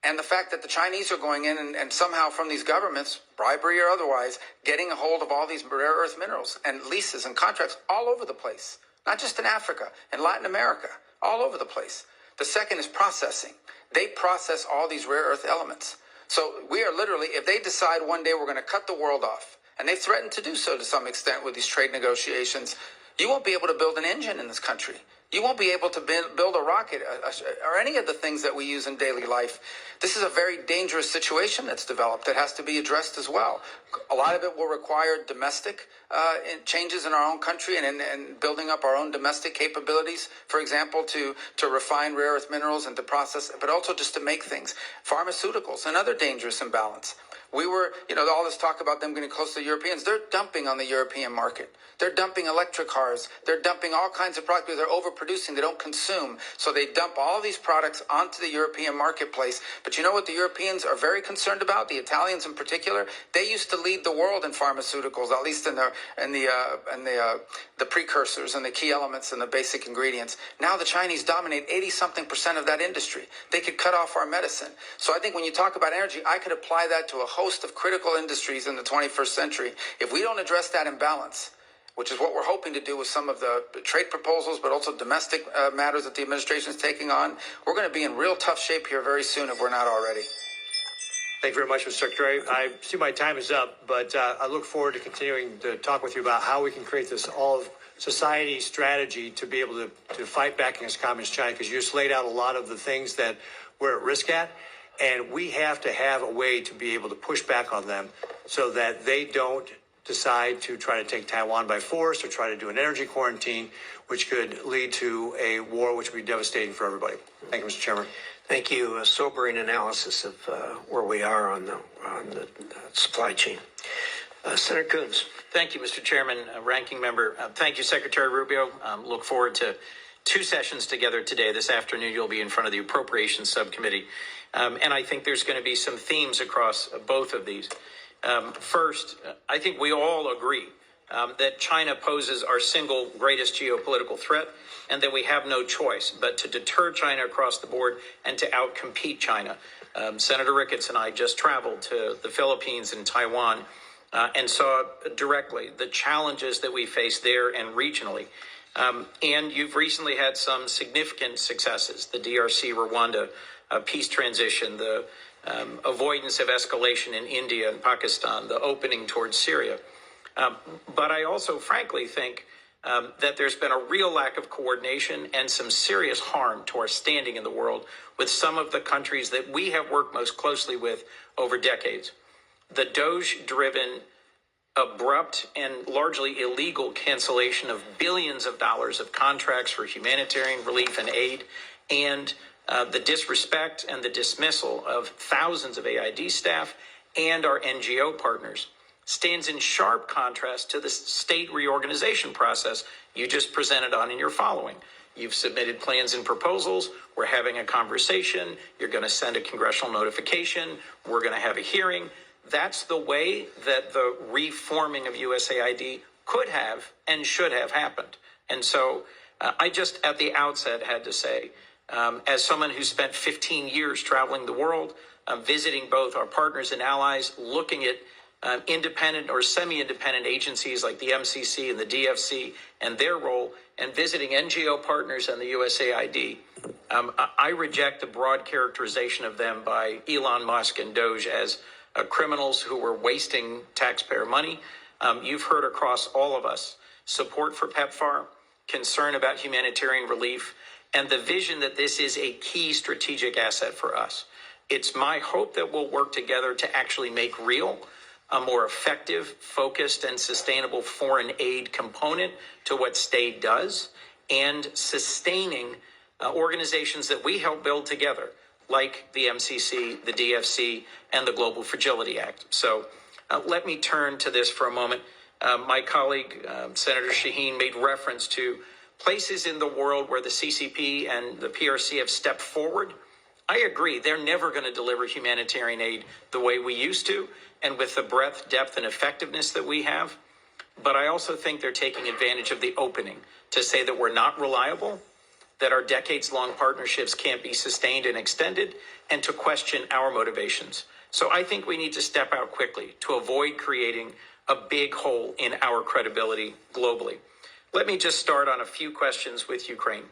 and the fact that the Chinese are going in and somehow from these governments, bribery or otherwise, getting a hold of all these rare earth minerals and leases and contracts all over the place, not just in Africa, in Latin America, all over the place. The second is processing. They process all these rare earth elements. So we are literally, if they decide one day we're going to cut the world off, and they've threatened to do so to some extent with these trade negotiations, you won't be able to build an engine in this country. You won't be able to build a rocket or any of the things that we use in daily life. This is a very dangerous situation that's developed that has to be addressed as well. A lot of it will require domestic changes in our own country and building up our own domestic capabilities, for example, to refine rare earth minerals and to process, but also just to make things. Pharmaceuticals, another dangerous imbalance. We were, all this talk about them getting close to the Europeans. They're dumping on the European market. They're dumping electric cars. They're dumping all kinds of products because they're overproducing. They don't consume. So they dump all these products onto the European marketplace. But you know what the Europeans are very concerned about? The Italians in particular. They used to lead the world in pharmaceuticals, at least in the precursors and the key elements and the basic ingredients. Now the Chinese dominate 80-something% of that industry. They could cut off our medicine. So I think when you talk about energy, I could apply that to a host of critical industries in the 21st century. If we don't address that imbalance, which is what we're hoping to do with some of the trade proposals, but also domestic matters that the administration is taking on, we're going to be in real tough shape here very soon if we're not already. Thank you very much, Mr. Secretary. I see my time is up, but I look forward to continuing to talk with you about how we can create this all-of-society strategy to be able to fight back against Communist China, because you just laid out a lot of the things that we're at risk at, and we have to have a way to be able to push back on them so that they don't decide to try to take Taiwan by force or try to do an energy quarantine, which could lead to a war which would be devastating for everybody. Thank you, Mr. Chairman. Thank you. A sobering analysis of where we are on the supply chain. Senator Coons. Thank you, Mr. Chairman, Ranking Member. Thank you, Secretary Rubio. Look forward to two sessions together today. This afternoon, you'll be in front of the Appropriations Subcommittee. And I think there's going to be some themes across both of these. First, I think we all agree that China poses our single greatest geopolitical threat and that we have no choice but to deter China across the board and to outcompete China. Senator Ricketts and I just traveled to the Philippines and Taiwan and saw directly the challenges that we face there and regionally. And you've recently had some significant successes, the DRC, Rwanda, peace transition, the avoidance of escalation in India and Pakistan, the opening towards Syria. But I also, frankly, think that there's been a real lack of coordination and some serious harm to our standing in the world with some of the countries that we have worked most closely with over decades. The DOGE-driven, abrupt and largely illegal cancellation of billions of dollars of contracts for humanitarian relief and aid, and the disrespect and the dismissal of thousands of AID staff and our NGO partners stands in sharp contrast to the state reorganization process you just presented on in your following. You've submitted plans and proposals. We're having a conversation. You're going to send a congressional notification. We're going to have a hearing. That's the way that the reforming of USAID could have and should have happened. And so I just at the outset had to say, as someone who spent 15 years traveling the world, visiting both our partners and allies, looking at independent or semi-independent agencies like the MCC and the DFC and their role, and visiting NGO partners and the USAID, I reject the broad characterization of them by Elon Musk and DOGE as criminals who were wasting taxpayer money. You've heard across all of us support for PEPFAR, concern about humanitarian relief, and the vision that this is a key strategic asset for us. It's my hope that we'll work together to actually make real a more effective, focused, and sustainable foreign aid component to what STAID does, and sustaining organizations that we help build together, like the MCC, the DFC, and the Global Fragility Act. So let me turn to this for a moment. My colleague, Senator Shaheen, made reference to places in the world where the CCP and the PRC have stepped forward. I agree, they're never going to deliver humanitarian aid the way we used to, and with the breadth, depth, and effectiveness that we have. But I also think they're taking advantage of the opening to say that we're not reliable, that our decades-long partnerships can't be sustained and extended, and to question our motivations. So I think we need to step out quickly to avoid creating a big hole in our credibility globally. Let me just start on a few questions with Ukraine.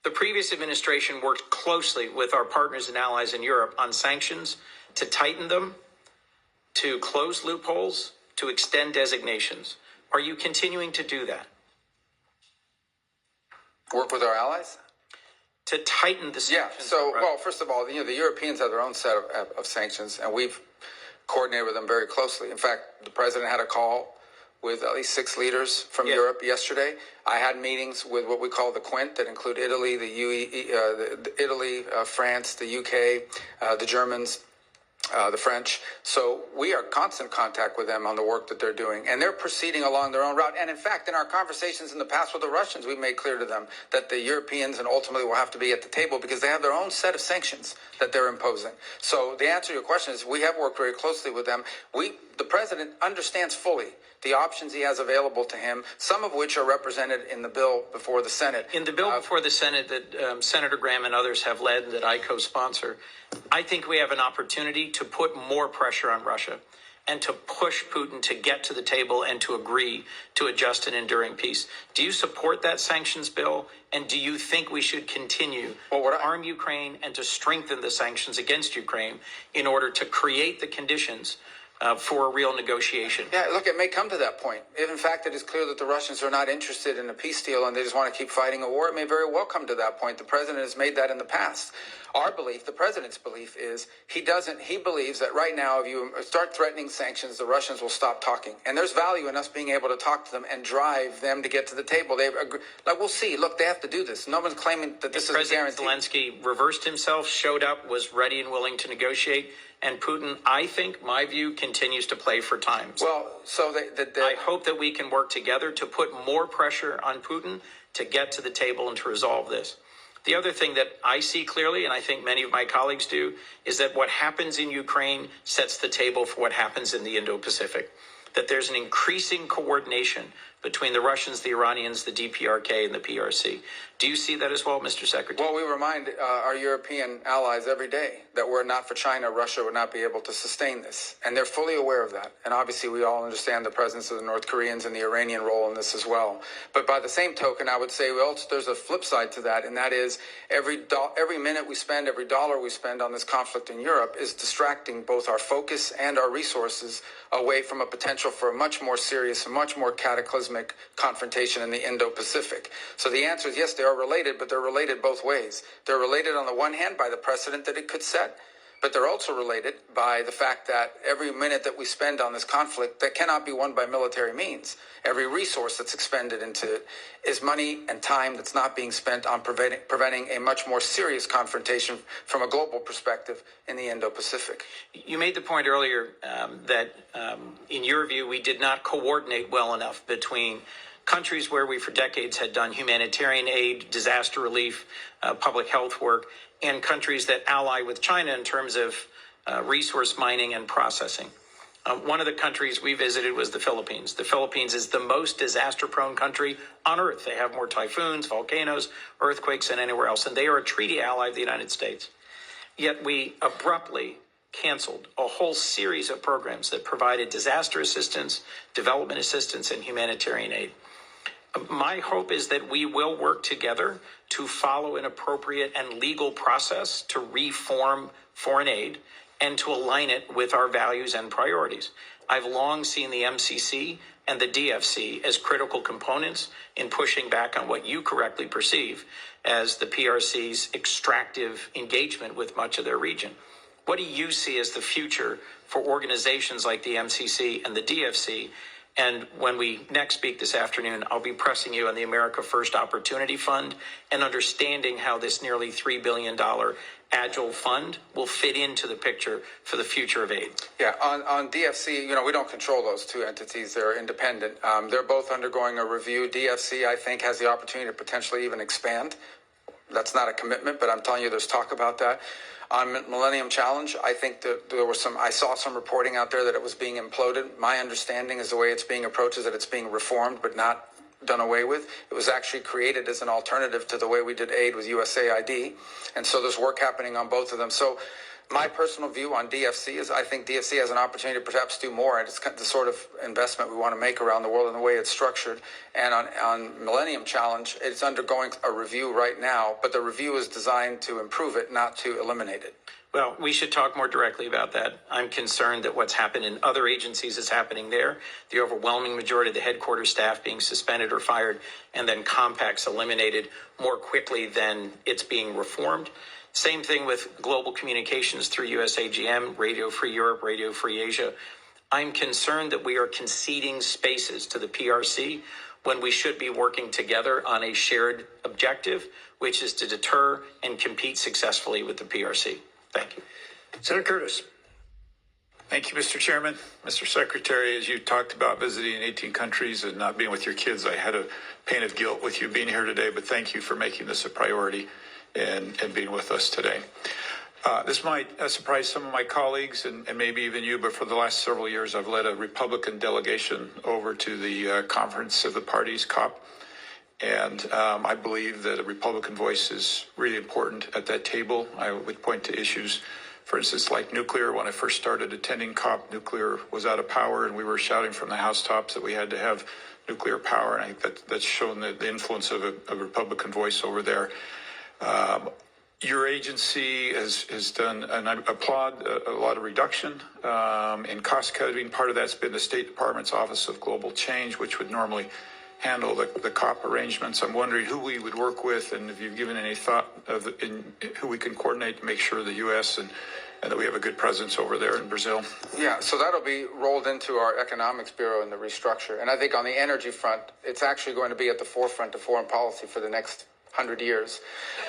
The previous administration worked closely with our partners and allies in Europe on sanctions to tighten them, to close loopholes, to extend designations. Are you continuing to do that? Work with our allies? To tighten the Yeah. sanctions? So, well, first of all, the Europeans have their own set of sanctions, and we've coordinated with them very closely. In fact, the president had a call with at least 6 leaders from Europe yesterday. I had meetings with what we call the Quint, that include Italy, France, the UK, the Germans, the French. So we are in constant contact with them on the work that they're doing, and they're proceeding along their own route. And in fact, in our conversations in the past with the Russians, we made clear to them that the Europeans and ultimately will have to be at the table because they have their own set of sanctions that they're imposing. So the answer to your question is we have worked very closely with them. The president understands fully the options he has available to him, some of which are represented in the bill before the Senate. In the bill before the Senate that Senator Graham and others have led and that I co-sponsor, I think we have an opportunity to put more pressure on Russia and to push Putin to get to the table and to agree to a just and enduring peace. Do you support that sanctions bill? And do you think we should continue to arm Ukraine and to strengthen the sanctions against Ukraine in order to create the conditions for a real negotiation? Yeah, look, it may come to that point. If in fact it is clear that the Russians are not interested in a peace deal and they just want to keep fighting a war, it may very well come to that point. The president has made that in the past. Our belief, the president's belief, is he believes that right now if you start threatening sanctions, the Russians will stop talking. And there's value in us being able to talk to them and drive them to get to the table. We'll see. Look, they have to do this. No one's claiming that this is a guarantee. President Zelensky reversed himself, showed up, was ready and willing to negotiate. And Putin, I think, my view, continues to play for time. Well, so I hope that we can work together to put more pressure on Putin to get to the table and to resolve this. The other thing that I see clearly, and I think many of my colleagues do, is that what happens in Ukraine sets the table for what happens in the Indo-Pacific. That there's an increasing coordination between the Russians, the Iranians, the DPRK, and the PRC. Do you see that as well, Mr. Secretary? Well, we remind our European allies every day that were it not for China, Russia would not be able to sustain this. And they're fully aware of that. And obviously, we all understand the presence of the North Koreans and the Iranian role in this as well. But by the same token, I would say there's a flip side to that, and that is every minute we spend, every dollar we spend on this conflict in Europe is distracting both our focus and our resources away from a potential for a much more serious, a much more cataclysmic confrontation in the Indo-Pacific. So the answer is yes, they are related, but they're related both ways. They're related on the one hand by the precedent that it could set, but they're also related by the fact that every minute that we spend on this conflict that cannot be won by military means, every resource that's expended into it is money and time that's not being spent on preventing a much more serious confrontation from a global perspective in the Indo-Pacific. You made the point earlier that, in your view, we did not coordinate well enough between countries where we for decades had done humanitarian aid, disaster relief, public health work, and countries that ally with China in terms of resource mining and processing. One of the countries we visited was the Philippines. The Philippines is the most disaster-prone country on Earth. They have more typhoons, volcanoes, earthquakes than anywhere else, and they are a treaty ally of the United States. Yet we abruptly canceled a whole series of programs that provided disaster assistance, development assistance, and humanitarian aid. My hope is that we will work together to follow an appropriate and legal process to reform foreign aid and to align it with our values and priorities. I've long seen the MCC and the DFC as critical components in pushing back on what you correctly perceive as the PRC's extractive engagement with much of their region. What do you see as the future for organizations like the MCC and the DFC? And when we next speak this afternoon, I'll be pressing you on the America First Opportunity Fund and understanding how this nearly $3 billion Agile fund will fit into the picture for the future of aid. Yeah, on DFC, we don't control those two entities. They're independent. They're both undergoing a review. DFC, I think, has the opportunity to potentially even expand. That's not a commitment, but I'm telling you there's talk about that. On Millennium Challenge, I think that I saw some reporting out there that it was being imploded. My understanding is the way it's being approached is that it's being reformed, but not done away with. It was actually created as an alternative to the way we did aid with USAID. And so there's work happening on both of them. So my personal view on DFC is I think DFC has an opportunity to perhaps do more. And it's the sort of investment we want to make around the world and the way it's structured. And on Millennium Challenge, it's undergoing a review right now, but the review is designed to improve it, not to eliminate it. Well, we should talk more directly about that. I'm concerned that what's happened in other agencies is happening there. The overwhelming majority of the headquarters staff being suspended or fired, and then compacts eliminated more quickly than it's being reformed. Same thing with global communications through USAGM, Radio Free Europe, Radio Free Asia. I'm concerned that we are conceding spaces to the PRC when we should be working together on a shared objective, which is to deter and compete successfully with the PRC. Thank you. Senator Curtis. Thank you, Mr. Chairman. Mr. Secretary, as you talked about visiting 18 countries and not being with your kids, I had a pain of guilt with you being here today, but thank you for making this a priority and being with us today. This might surprise some of my colleagues and maybe even you, but for the last several years, I've led a Republican delegation over to the Conference of the Parties, COP. And I believe that a Republican voice is really important at that table. I would point to issues, for instance, like nuclear. When I first started attending COP, nuclear was out of power, and we were shouting from the housetops that we had to have nuclear power. And I think that's shown the influence of a Republican voice over there. Your agency has done, and I applaud, a lot of reduction in cost cutting. Part of that's been the State Department's Office of Global Change, which would normally handle the COP arrangements. I'm wondering who we would work with, and if you've given any thought of who we can coordinate to make sure the U.S. and that we have a good presence over there in Brazil. Yeah, so that'll be rolled into our Economics Bureau in the restructure. And I think on the energy front, it's actually going to be at the forefront of foreign policy for the next 100 years.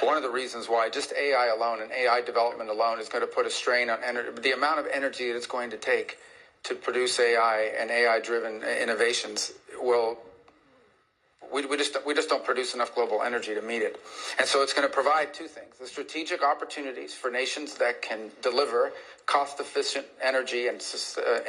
One of the reasons why just AI alone and AI development alone is going to put a strain on energy, the amount of energy that it's going to take to produce AI and AI-driven innovations will. We just don't produce enough global energy to meet it. And so it's going to provide two things: the strategic opportunities for nations that can deliver cost-efficient energy and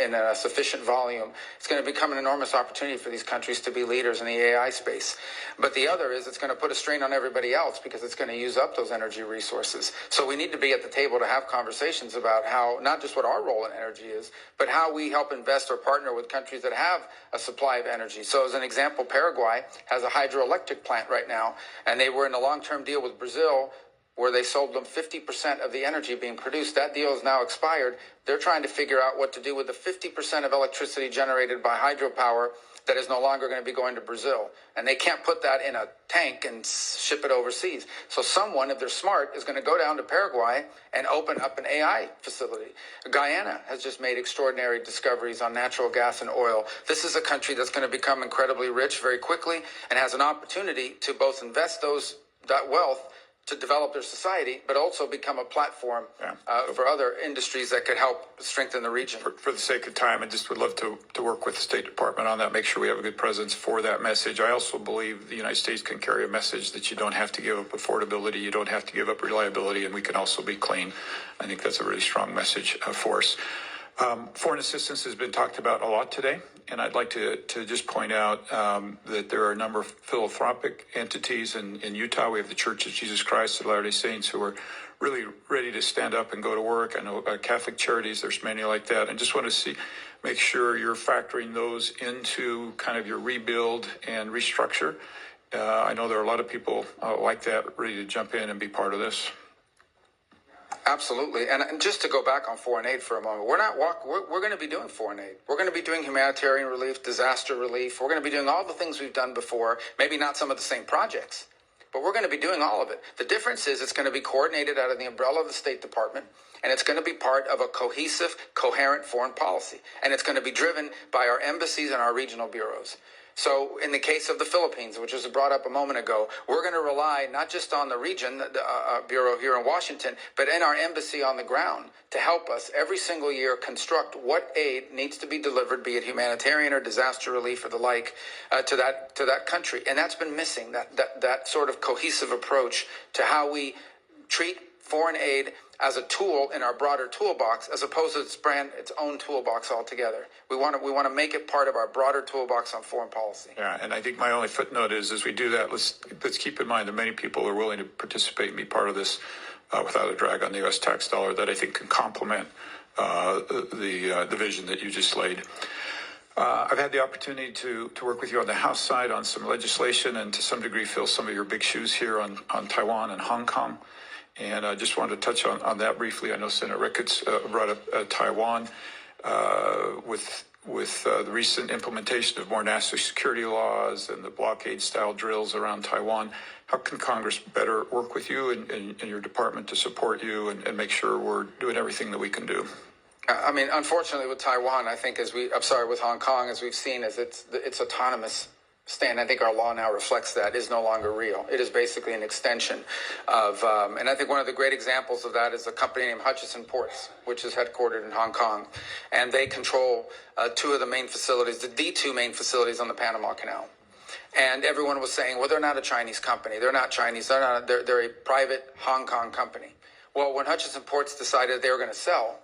in a sufficient volume. It's going to become an enormous opportunity for these countries to be leaders in the AI space. But the other is it's going to put a strain on everybody else because it's going to use up those energy resources. So we need to be at the table to have conversations about how, not just what our role in energy is, but how we help invest or partner with countries that have a supply of energy. So as an example, Paraguay has a hydroelectric plant right now, and they were in a long-term deal with Brazil where they sold them 50% of the energy being produced. That deal is now expired. They're trying to figure out what to do with the 50% of electricity generated by hydropower that is no longer going to be going to Brazil. And they can't put that in a tank and ship it overseas. So someone, if they're smart, is going to go down to Paraguay and open up an AI facility. Guyana has just made extraordinary discoveries on natural gas and oil. This is a country that's going to become incredibly rich very quickly and has an opportunity to both invest that wealth to develop their society, but also become a platform for other industries that could help strengthen the region. For the sake of time, I just would love to work with the State Department on that, make sure we have a good presence for that message. I also believe the United States can carry a message that you don't have to give up affordability, you don't have to give up reliability, and we can also be clean. I think that's a really strong message for us. Foreign assistance has been talked about a lot today, and I'd like to just point out that there are a number of philanthropic entities in Utah. We have the Church of Jesus Christ of Latter-day Saints who are really ready to stand up and go to work. I know Catholic Charities, there's many like that. And just want to make sure you're factoring those into kind of your rebuild and restructure. I know there are a lot of people like that ready to jump in and be part of this. Absolutely. And just to go back on foreign aid for a moment, we're going to be doing foreign aid. We're going to be doing humanitarian relief, disaster relief. We're going to be doing all the things we've done before, maybe not some of the same projects, but we're going to be doing all of it. The difference is it's going to be coordinated out of the umbrella of the State Department, and it's going to be part of a cohesive, coherent foreign policy. And it's going to be driven by our embassies and our regional bureaus. So in the case of the Philippines, which was brought up a moment ago, we're going to rely not just on the region, the bureau here in Washington, but in our embassy on the ground to help us every single year construct what aid needs to be delivered, be it humanitarian or disaster relief or the like, to that country. And that's been missing, that sort of cohesive approach to how we treat foreign aid as a tool in our broader toolbox, as opposed to its own toolbox altogether. We want to make it part of our broader toolbox on foreign policy. Yeah, and I think my only footnote is, as we do that, let's keep in mind that many people are willing to participate and be part of this without a drag on the U.S. tax dollar that I think can complement the vision that you just laid. I've had the opportunity to work with you on the House side on some legislation and to some degree fill some of your big shoes here on Taiwan and Hong Kong. And I just wanted to touch on that briefly. I know Senator Ricketts brought up Taiwan with the recent implementation of more national security laws and the blockade-style drills around Taiwan. How can Congress better work with you and your department to support you and make sure we're doing everything that we can do? I mean, unfortunately, with Taiwan, I think with Hong Kong, as we've seen, as its autonomous stand, I think our law now reflects that, is no longer real. It is basically an extension of, and I think one of the great examples of that is a company named Hutchison Ports, which is headquartered in Hong Kong, and they control two of the main facilities, the two main facilities on the Panama Canal. And everyone was saying, well, they're not a Chinese company. They're not Chinese. They're a private Hong Kong company. Well, when Hutchison Ports decided they were going to sell,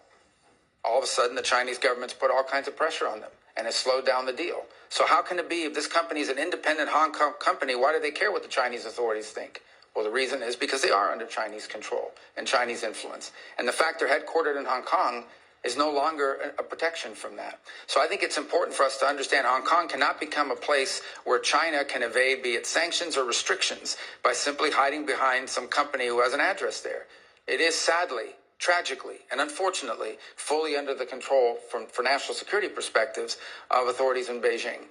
all of a sudden the Chinese government's put all kinds of pressure on them and has slowed down the deal. So how can it be if this company is an independent Hong Kong company, why do they care what the Chinese authorities think? Well, the reason is because they are under Chinese control and Chinese influence. And the fact they're headquartered in Hong Kong is no longer a protection from that. So I think it's important for us to understand Hong Kong cannot become a place where China can evade, be it sanctions or restrictions, by simply hiding behind some company who has an address there. It is sadly, tragically, and unfortunately, fully under the control for national security perspectives of authorities in Beijing.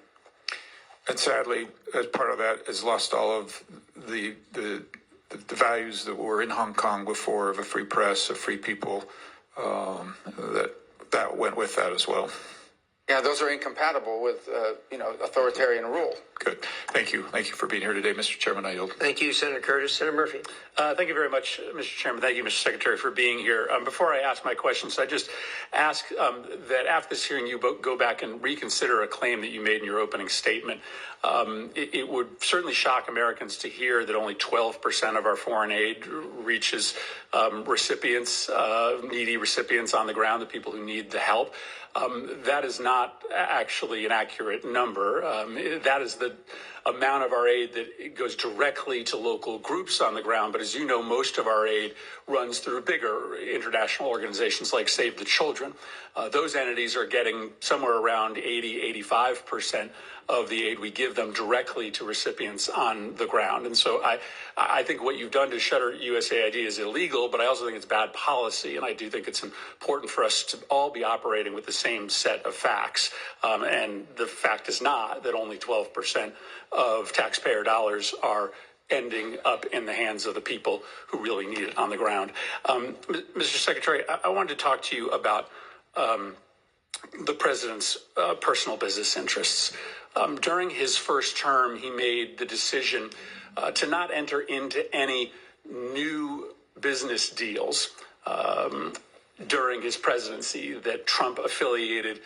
And sadly, as part of that, has lost all of the values that were in Hong Kong before, of a free press, of free people, that went with that as well. Yeah, those are incompatible with, authoritarian rule. Good. Thank you. Thank you for being here today, Mr. Chairman. I yield. Thank you, Senator Curtis. Senator Murphy. Thank you very much, Mr. Chairman. Thank you, Mr. Secretary, for being here. Before I ask my questions, I just ask that after this hearing, you go back and reconsider a claim that you made in your opening statement. It would certainly shock Americans to hear that only 12% of our foreign aid reaches recipients, needy recipients on the ground, the people who need the help. That is not actually an accurate number. That is the amount of our aid that goes directly to local groups on the ground. But as you know, most of our aid runs through bigger international organizations like Save the Children. Those entities are getting somewhere around 85% of the aid we give them directly to recipients on the ground. And so I think what you've done to shutter USAID is illegal, but I also think it's bad policy. And I do think it's important for us to all be operating with the same set of facts. And the fact is not that only 12% of taxpayer dollars are ending up in the hands of the people who really need it on the ground. Mr. Secretary, I wanted to talk to you about the president's personal business interests. During his first term, he made the decision to not enter into any new business deals during his presidency, that Trump-affiliated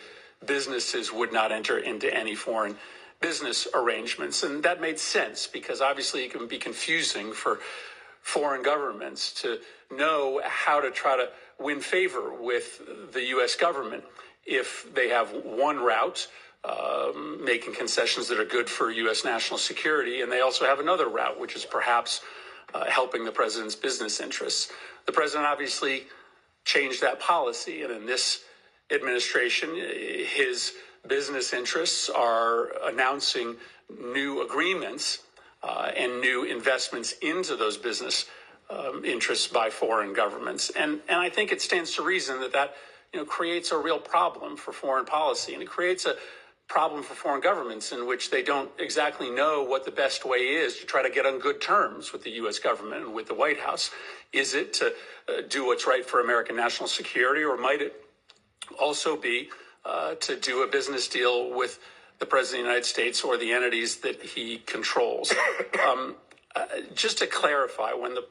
businesses would not enter into any foreign business arrangements. And that made sense because obviously it can be confusing for foreign governments to know how to try to win favor with the U.S. government if they have one route, making concessions that are good for U.S. national security, and they also have another route, which is perhaps helping the president's business interests. The president obviously changed that policy, and in this administration, his business interests are announcing new agreements and new investments into those business interests by foreign governments. And I think it stands to reason that creates a real problem for foreign policy, and it creates a problem for foreign governments in which they don't exactly know what the best way is to try to get on good terms with the U.S. government and with the White House. Is it to do what's right for American national security, or might it also be to do a business deal with the President of the United States or the entities that he controls? Just to clarify, when the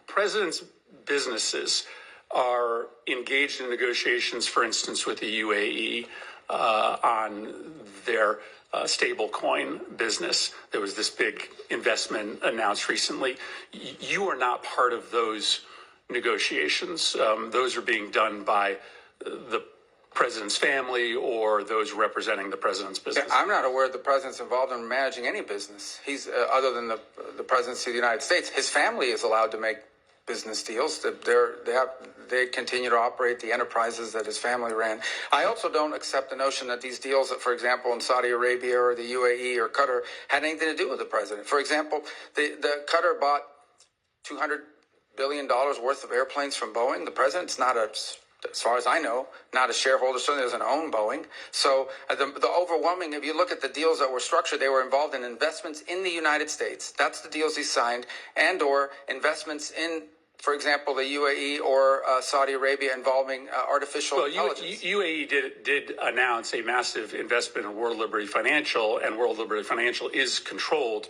President's businesses are engaged in negotiations, for instance, with the UAE on their stablecoin business, there was this big investment announced recently. You are not part of those negotiations. Those are being done by the president's family or those representing the president's business. I'm not aware the president's involved in managing any business. He's other than the presidency of the United States. His family is allowed to make business deals. They continue to operate the enterprises that his family ran. I also don't accept the notion that these deals, that, for example, in Saudi Arabia or the UAE or Qatar, had anything to do with the president. For example, the Qatar bought 200 billion worth of airplanes from Boeing. The president's not as far as I know, not a shareholder, certainly doesn't own Boeing. So the overwhelming, if you look at the deals that were structured, they were involved in investments in the United States. That's the deals he signed, and or investments in, for example, the UAE or Saudi Arabia involving artificial intelligence. UAE did announce a massive investment in World Liberty Financial, and World Liberty Financial is controlled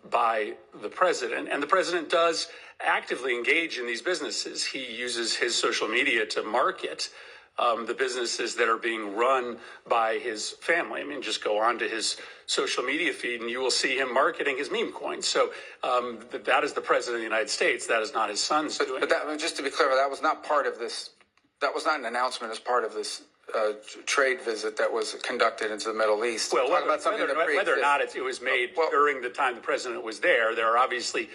by the president. And the president does actively engage in these businesses. He uses his social media to market the businesses that are being run by his family. I mean, just go onto his social media feed and you will see him marketing his meme coins. So that is the president of the United States. That is not his son's doing. But that, just to be clear, that was not part of this. That was not an announcement as part of this trade visit that was conducted into the Middle East. Well, whether or not it was made during the time the president was there are obviously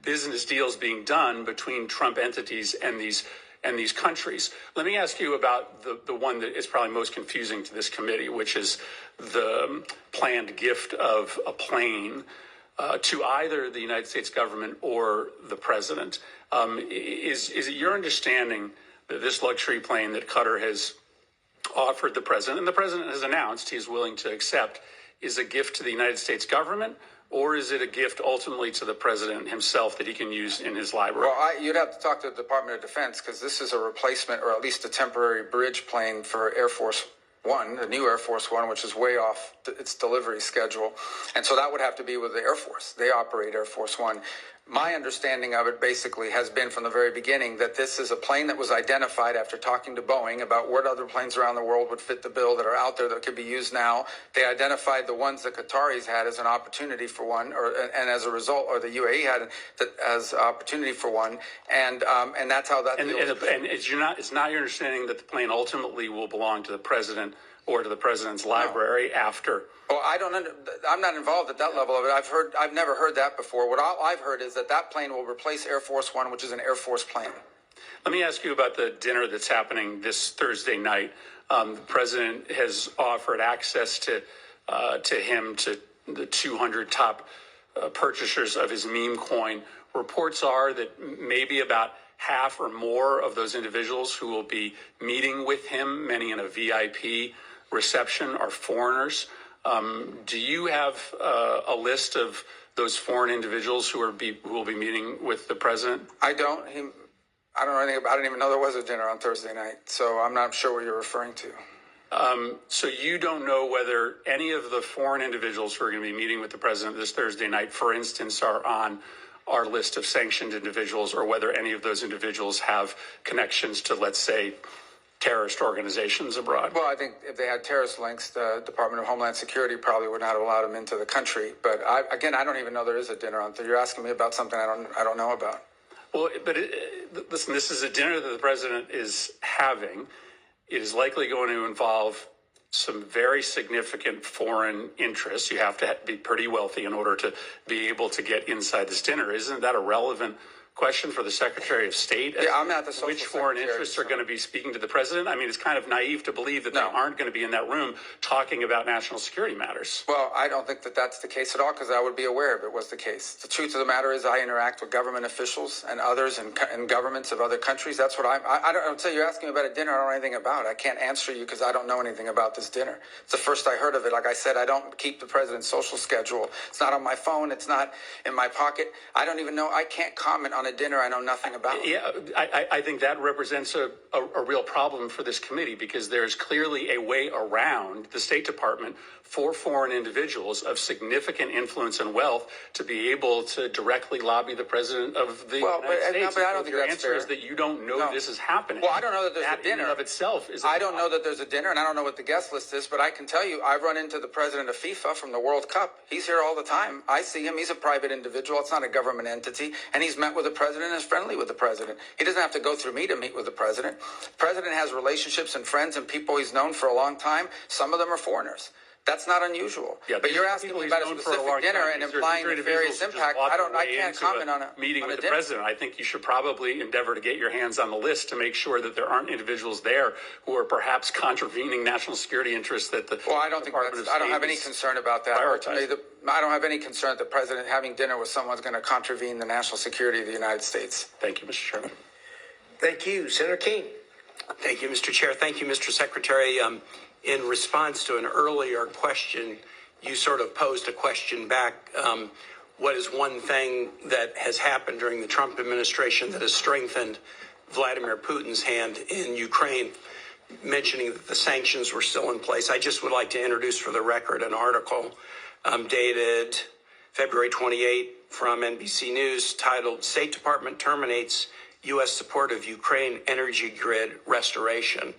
business deals being done between Trump entities and these countries. Let me ask you about the one that is probably most confusing to this committee, which is the planned gift of a plane to either the United States government or the president. Is it your understanding that this luxury plane that Qatar has offered the president, and the president has announced he's willing to accept, is a gift to the United States government? Or is it a gift ultimately to the president himself that he can use in his library? Well, you'd have to talk to the Department of Defense, because this is a replacement or at least a temporary bridge plane for Air Force One, the new Air Force One, which is way off its delivery schedule. And so that would have to be with the Air Force. They operate Air Force One. My understanding of it basically has been from the very beginning that this is a plane that was identified after talking to Boeing about what other planes around the world would fit the bill that are out there that could be used now. They identified the ones that Qataris had as an opportunity for one, and as a result, or the UAE had as opportunity for one, and that's how that. And it's not your understanding that the plane ultimately will belong to the president or to the president's library after. Well, I'm not involved at that level of it. I've never heard that before. What I've heard is that plane will replace Air Force One, which is an Air Force plane. Let me ask you about the dinner that's happening this Thursday night. The president has offered access to him to the 200 top purchasers of his meme coin. Reports are that maybe about half or more of those individuals who will be meeting with him, many in a VIP reception, are foreigners. Do you have a list of those foreign individuals who will be meeting with the president? I don't. I don't know anything about. I didn't even know there was a dinner on Thursday night, so I'm not sure what you're referring to. So you don't know whether any of the foreign individuals who are going to be meeting with the president this Thursday night, for instance, are on our list of sanctioned individuals, or whether any of those individuals have connections to, let's say, terrorist organizations abroad? Well, I think if they had terrorist links, the Department of Homeland Security probably would not have allowed them into the country. But I don't even know there is a dinner on Thursday. You're asking me about something I don't know about. Well, but listen, this is a dinner that the president is having. It is likely going to involve some very significant foreign interests. You have to be pretty wealthy in order to be able to get inside this dinner. Isn't that a relevant question for the Secretary of State? Yeah, I'm not the social Which foreign interests are going to be speaking to the president? I mean, it's kind of naive to believe that they aren't going to be in that room talking about national security matters. Well, I don't think that that's the case at all, because I would be aware if it was the case. The truth of the matter is I interact with government officials and others and governments of other countries. That's what I don't say. You're asking me about a dinner I don't know anything about. I can't answer you because I don't know anything about this dinner. It's the first I heard of it. Like I said, I don't keep the president's social schedule. It's not on my phone. It's not in my pocket. I don't even know. I can't comment on a dinner I know nothing about. Yeah, I think that represents a real problem for this committee, because there's clearly a way around the State Department for foreign individuals of significant influence and wealth to be able to directly lobby the president of the United States. But I don't think your that's answer fair. is that you don't know this is happening. Well, I don't know that there's that a dinner. in and of itself is. I don't know that there's a dinner, and I don't know what the guest list is, but I can tell you I've run into the president of FIFA from the World Cup. He's here all the time. I see him. He's a private individual. It's not a government entity, and he's met with the president and is friendly with the president. He doesn't have to go through me to meet with the president. The president has relationships and friends and people he's known for a long time. Some of them are foreigners. That's not unusual. Yeah, but you're asking people me he's about a known for specific long dinner time. and These are implying the individuals various who just impact. bought I their way can't into comment a on a meeting on with a the dinner. president. I think you should probably endeavor to get your hands on the list to make sure that there aren't individuals there who are perhaps contravening national security interests that the Well, I don't think Department of I don't State have any is concern about that. prioritizing. Ultimately, I don't have any concern that the president having dinner with someone's going to contravene the national security of the United States. Thank you, Mr. Chairman. Thank you, Senator King. Thank you, Mr. Chair. Thank you, Mr. Secretary. In response to an earlier question, you sort of posed a question back. What is one thing that has happened during the Trump administration that has strengthened Vladimir Putin's hand in Ukraine, mentioning that the sanctions were still in place? I just would like to introduce for the record an article dated February 28 from NBC News titled "State Department Terminates U.S. Support of Ukraine Energy Grid Restoration."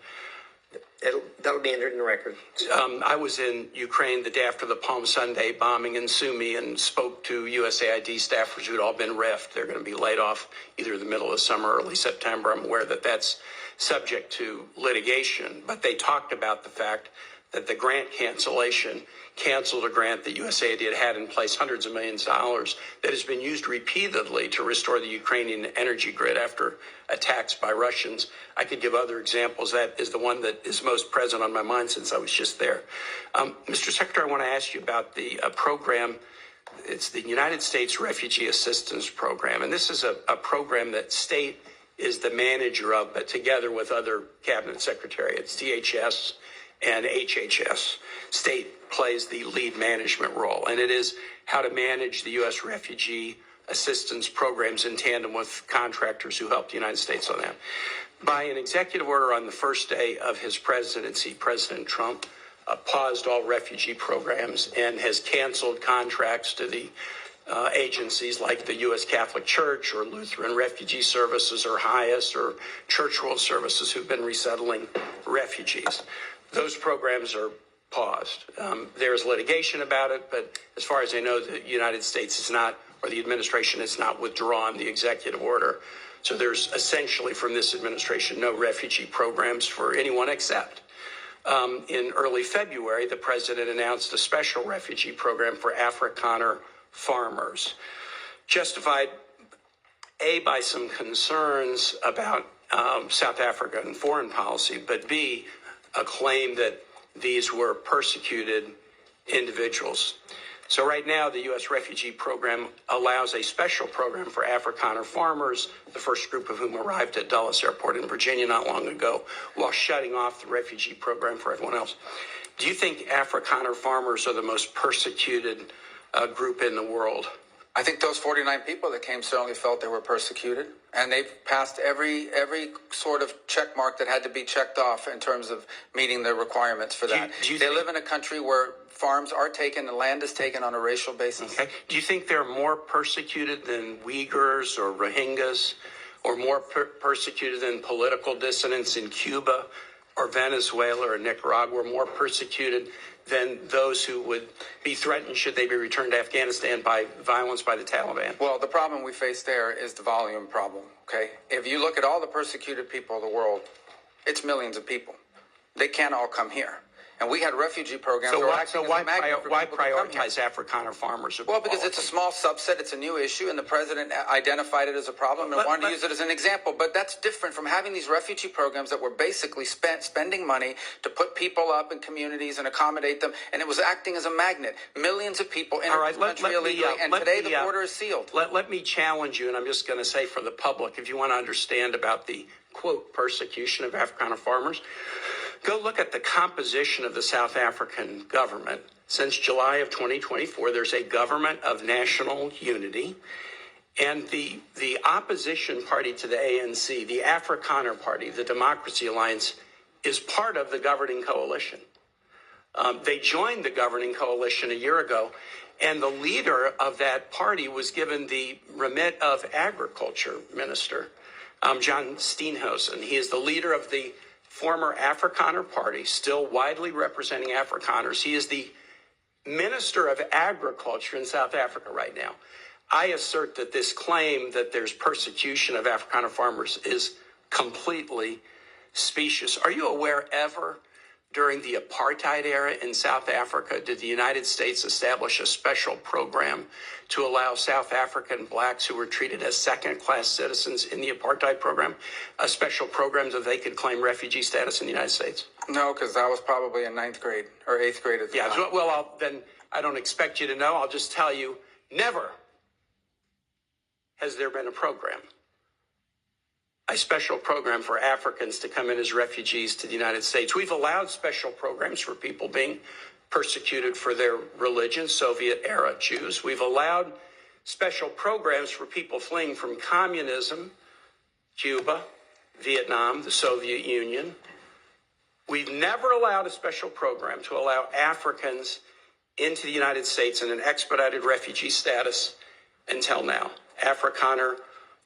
That'll be entered in the record. I was in Ukraine the day after the Palm Sunday bombing in Sumy and spoke to USAID staffers who'd all been riffed. They're going to be laid off either the middle of summer or early September. I'm aware that that's subject to litigation, but they talked about the fact that the grant cancellation canceled a grant that USAID had in place, hundreds of millions of dollars, that has been used repeatedly to restore the Ukrainian energy grid after attacks by Russians. I could give other examples. That is the one that is most present on my mind since I was just there. Mr. Secretary, I want to ask you about the program. It's the United States Refugee Assistance Program, and this is a program that state is the manager of, but together with other cabinet secretariats, DHS and HHS, state plays the lead management role, and it is how to manage the U.S. refugee assistance programs in tandem with contractors who help the United States on that. By an executive order on the first day of his presidency, President Trump paused all refugee programs and has canceled contracts to the agencies like the U.S. Catholic Church or Lutheran Refugee Services or HIAS or Church World Services who've been resettling refugees. Those programs are paused. There's litigation about it, but as far as I know, the United States is not, or the administration has not withdrawn the executive order. So there's essentially from this administration no refugee programs for anyone except. In early February, the president announced a special refugee program for Afrikaner farmers, justified A, by some concerns about South Africa and foreign policy, but B, a claim that these were persecuted individuals. So right now, the U.S. refugee program allows a special program for Afrikaner farmers, the first group of whom arrived at Dulles Airport in Virginia not long ago, while shutting off the refugee program for everyone else. Do you think Afrikaner farmers are the most persecuted group in the world? I think those 49 people that came certainly felt they were persecuted, and they've passed every sort of check mark that had to be checked off in terms of meeting the requirements for that. They live in a country where farms are taken and land is taken on a racial basis. Okay. Do you think they're more persecuted than Uyghurs or Rohingyas, or more persecuted than political dissidents in Cuba or Venezuela or Nicaragua, or more persecuted than those who would be threatened should they be returned to Afghanistan by violence by the Taliban? Well, the problem we face there is the volume problem, okay? If you look at all the persecuted people of the world, it's millions of people. They can't all come here. And we had refugee programs. So why why prioritize Afrikaner farmers? Well, because it's a small subset, it's a new issue, and the president identified it as a problem and wanted to use it as an example. But that's different from having these refugee programs that were basically spending money to put people up in communities and accommodate them, and it was acting as a magnet. Millions of people in the country illegally, and today the border is sealed. Let me challenge you, and I'm just going to say for the public, if you want to understand about the, quote, persecution of Afrikaner farmers, go look at the composition of the South African government. Since July of 2024, there's a government of national unity, and the opposition party to the ANC, the Afrikaner Party, the Democracy Alliance, is part of the governing coalition. They joined the governing coalition a year ago, and the leader of that party was given the remit of agriculture minister, John Steenhuisen. He is the leader of the former Afrikaner Party, still widely representing Afrikaners. He is the Minister of Agriculture in South Africa right now. I assert that this claim that there's persecution of Afrikaner farmers is completely specious. Are you aware ever during the apartheid era in South Africa, did the United States establish a special program to allow South African blacks who were treated as second-class citizens in the apartheid program, a special program so they could claim refugee status in the United States? No, because that was probably in ninth grade or eighth grade at the time. Yeah, well, then I don't expect you to know. I'll just tell you, never has there been a program, a special program for Africans to come in as refugees to the United States. We've allowed special programs for people being persecuted for their religion, Soviet-era Jews. We've allowed special programs for people fleeing from communism, Cuba, Vietnam, the Soviet Union. We've never allowed a special program to allow Africans into the United States in an expedited refugee status until now. Afrikaner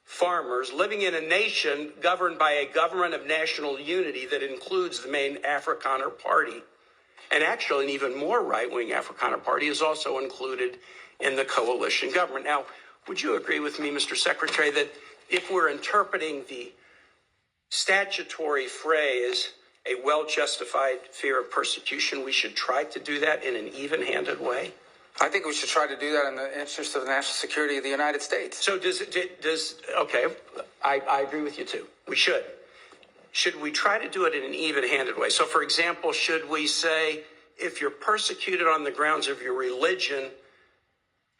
farmers living in a nation governed by a government of national unity that includes the main Afrikaner party. And actually, an even more right-wing Afrikaner party is also included in the coalition government. Now, would you agree with me, Mr. Secretary, that if we're interpreting the statutory phrase, a well-justified fear of persecution, we should try to do that in an even-handed way? I think we should try to do that in the interest of the national security of the United States. So okay, I agree with you too. We should. Should we try to do it in an even-handed way? So, for example, should we say, if you're persecuted on the grounds of your religion,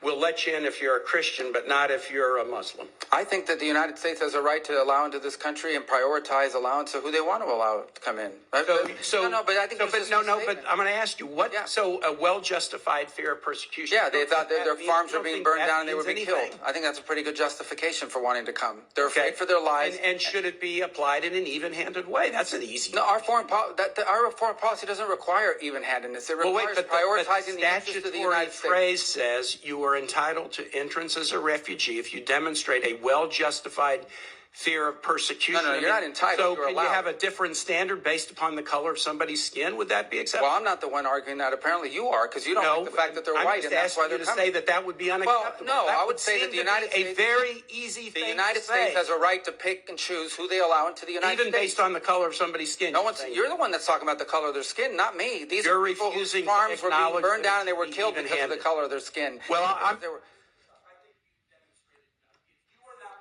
we'll let you in if you're a Christian, but not if you're a Muslim? I think that the United States has a right to allow into this country and prioritize allowance of who they want to allow to come in. But I'm going to ask you, what? Yeah. So a well-justified fear of persecution? Yeah, they thought their farms were being burned down and they were being anything? killed. I think that's a pretty good justification for wanting to come. They're afraid for their lives. And should it be applied in an even-handed way? That's an easy. No, our foreign policy doesn't require even-handedness. It requires prioritizing the interests of the United States. The phrase says you are entitled to entrance as a refugee if you demonstrate a well-justified fear of persecution. No, you're not entitled. So can you have a different standard based upon the color of somebody's skin? Would that be acceptable? Well, I'm not the one arguing that. Apparently you are, because you don't like the fact that they're white, and that's why they're coming. Say that would be unacceptable. Well, no, I would say that the United States, a very easy thing the United States has a right to pick and choose who they allow into the United States. Even based on the color of somebody's skin. You're the one that's talking about the color of their skin, not me. These are people whose farms were being burned down and they were killed because of the color of their skin.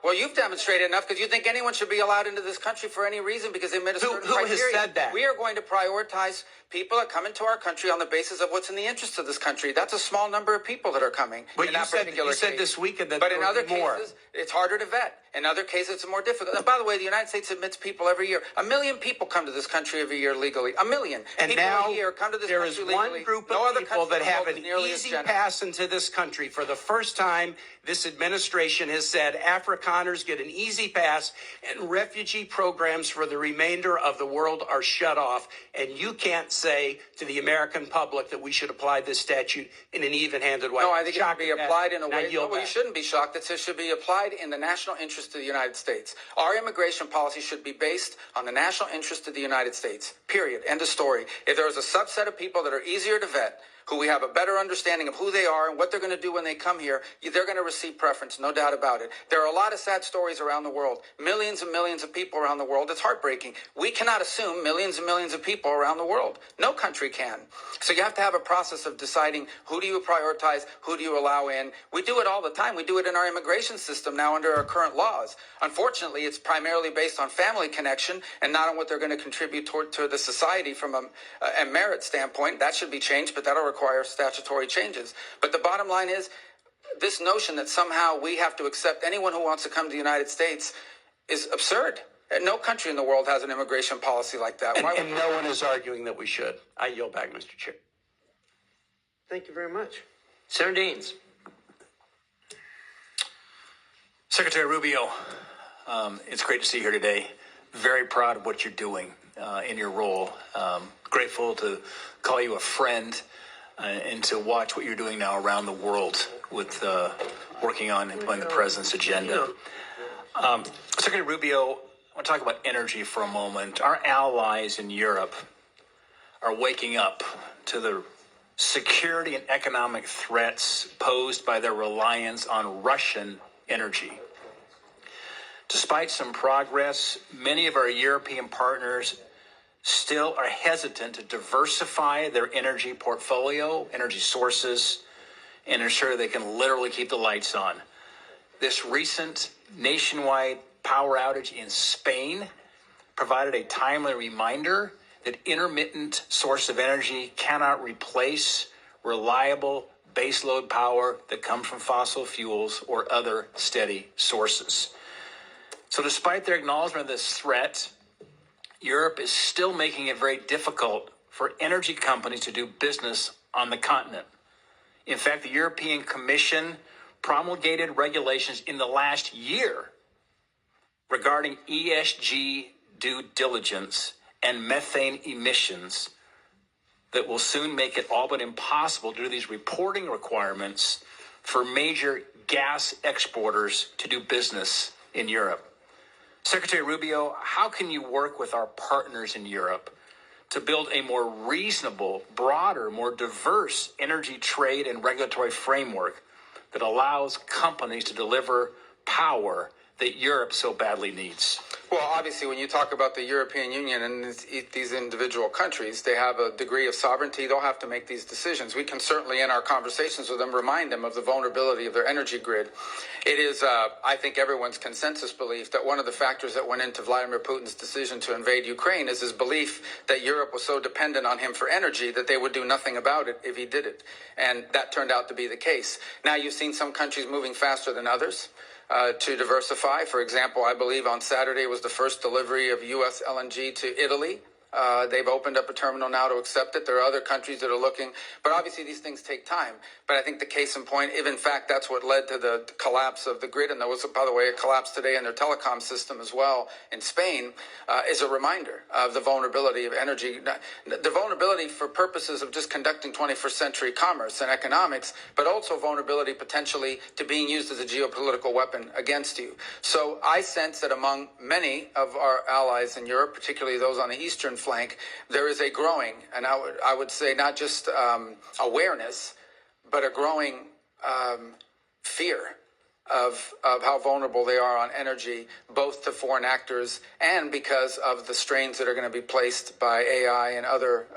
Well, you've demonstrated enough because you think anyone should be allowed into this country for any reason because they met a certain criteria. Who has said that? We are going to prioritize people that come into our country on the basis of what's in the interest of this country. That's a small number of people that are coming. But you said this weekend that but there in other would be more. cases, it's harder to vet. In other cases, it's more difficult. And by the way, the United States admits people every year. 1 million people come to this country every year legally. 1 million. And people now a year come to this there country is legally. one group no of other people that have an nearly easy as pass into this country. For the first time, this administration has said Afrikaners get an easy pass and refugee programs for the remainder of the world are shut off. And you can't say to the American public that we should apply this statute in an even-handed way. No, I think it should be applied in a way. Well, you shouldn't be shocked. It should be applied in the national interest of the United States. Our immigration policy should be based on the national interest of the United States. Period. End of story. If there is a subset of people that are easier to vet, who we have a better understanding of who they are and what they're going to do when they come here, they're going to receive preference, no doubt about it. There are a lot of sad stories around the world, millions and millions of people around the world. It's heartbreaking. We cannot assume millions and millions of people around the world. No country can. So you have to have a process of deciding who do you prioritize, who do you allow in. We do it all the time. We do it in our immigration system now under our current laws. Unfortunately, it's primarily based on family connection and not on what they're going to contribute to the society from a merit standpoint. That should be changed, but that'll require statutory changes. But the bottom line is this notion that somehow we have to accept anyone who wants to come to the United States is absurd. No country in the world has an immigration policy like that. And no one is arguing that we should. I yield back, Mr. Chair. Thank you very much. Senator Deans. Secretary Rubio, it's great to see you here today. Very proud of what you're doing in your role. Grateful to call you a friend and to watch what you're doing now around the world with working on implementing the president's agenda. Secretary Rubio, I want to talk about energy for a moment. Our allies in Europe are waking up to the security and economic threats posed by their reliance on Russian energy. Despite some progress, many of our European partners still are hesitant to diversify their energy portfolio, energy sources, and ensure they can literally keep the lights on. This recent nationwide power outage in Spain provided a timely reminder that intermittent source of energy cannot replace reliable baseload power that comes from fossil fuels or other steady sources. So despite their acknowledgement of this threat, Europe is still making it very difficult for energy companies to do business on the continent. In fact, the European Commission promulgated regulations in the last year regarding ESG due diligence and methane emissions that will soon make it all but impossible to do these reporting requirements for major gas exporters to do business in Europe. Secretary Rubio, how can you work with our partners in Europe to build a more reasonable, broader, more diverse energy trade and regulatory framework that allows companies to deliver power that Europe so badly needs? Well, obviously, when you talk about the European Union and these individual countries, they have a degree of sovereignty. They'll have to make these decisions. We can certainly, in our conversations with them, remind them of the vulnerability of their energy grid. It is, I think, everyone's consensus belief that one of the factors that went into Vladimir Putin's decision to invade Ukraine is his belief that Europe was so dependent on him for energy that they would do nothing about it if he did it. And that turned out to be the case. Now, you've seen some countries moving faster than others to diversify. For example, I believe on Saturday was the first delivery of U.S. LNG to Italy. They've opened up a terminal now to accept it. There are other countries that are looking, but obviously these things take time. But I think the case in point, if in fact that's what led to the collapse of the grid, and there was, by the way, a collapse today in their telecom system as well in Spain, is a reminder of the vulnerability of energy, the vulnerability for purposes of just conducting 21st century commerce and economics, but also vulnerability potentially to being used as a geopolitical weapon against you. So I sense that among many of our allies in Europe, particularly those on the eastern flank, there is a growing, and I would say not just awareness, but a growing fear of how vulnerable they are on energy, both to foreign actors and because of the strains that are going to be placed by AI and other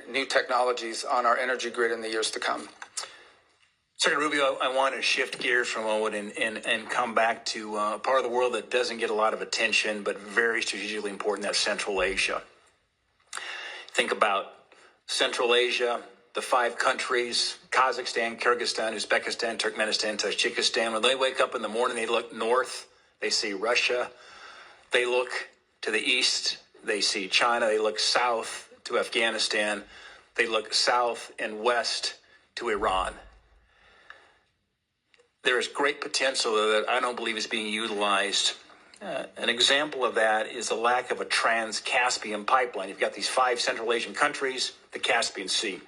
new technologies on our energy grid in the years to come. Secretary Rubio, I want to shift gears for a moment and come back to a part of the world that doesn't get a lot of attention, but very strategically important, that's Central Asia. Think about Central Asia, the 5 countries, Kazakhstan, Kyrgyzstan, Uzbekistan, Turkmenistan, Tajikistan. When they wake up in the morning, they look north, they see Russia. They look to the east, they see China. They look south to Afghanistan. They look south and west to Iran. There is great potential that I don't believe is being utilized. An example of that is the lack of a trans-Caspian pipeline. You've got these 5 Central Asian countries, the Caspian Sea.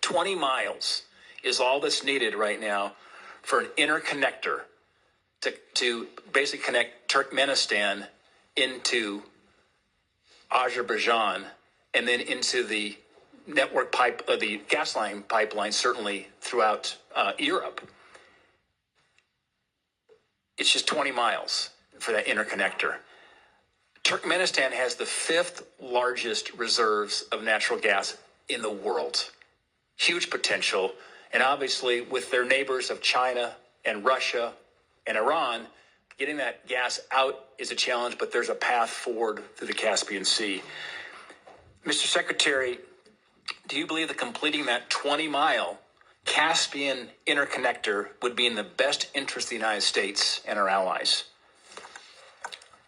20 miles is all that's needed right now for an interconnector to basically connect Turkmenistan into Azerbaijan and then into the network pipe, the gas line pipeline, certainly throughout Europe. It's just 20 miles for that interconnector. Turkmenistan has the 5th largest reserves of natural gas in the world. Huge potential. And obviously with their neighbors of China and Russia and Iran, getting that gas out is a challenge, but there's a path forward through the Caspian Sea. Mr. Secretary, do you believe that completing that 20-mile Caspian interconnector would be in the best interest of the United States and our allies?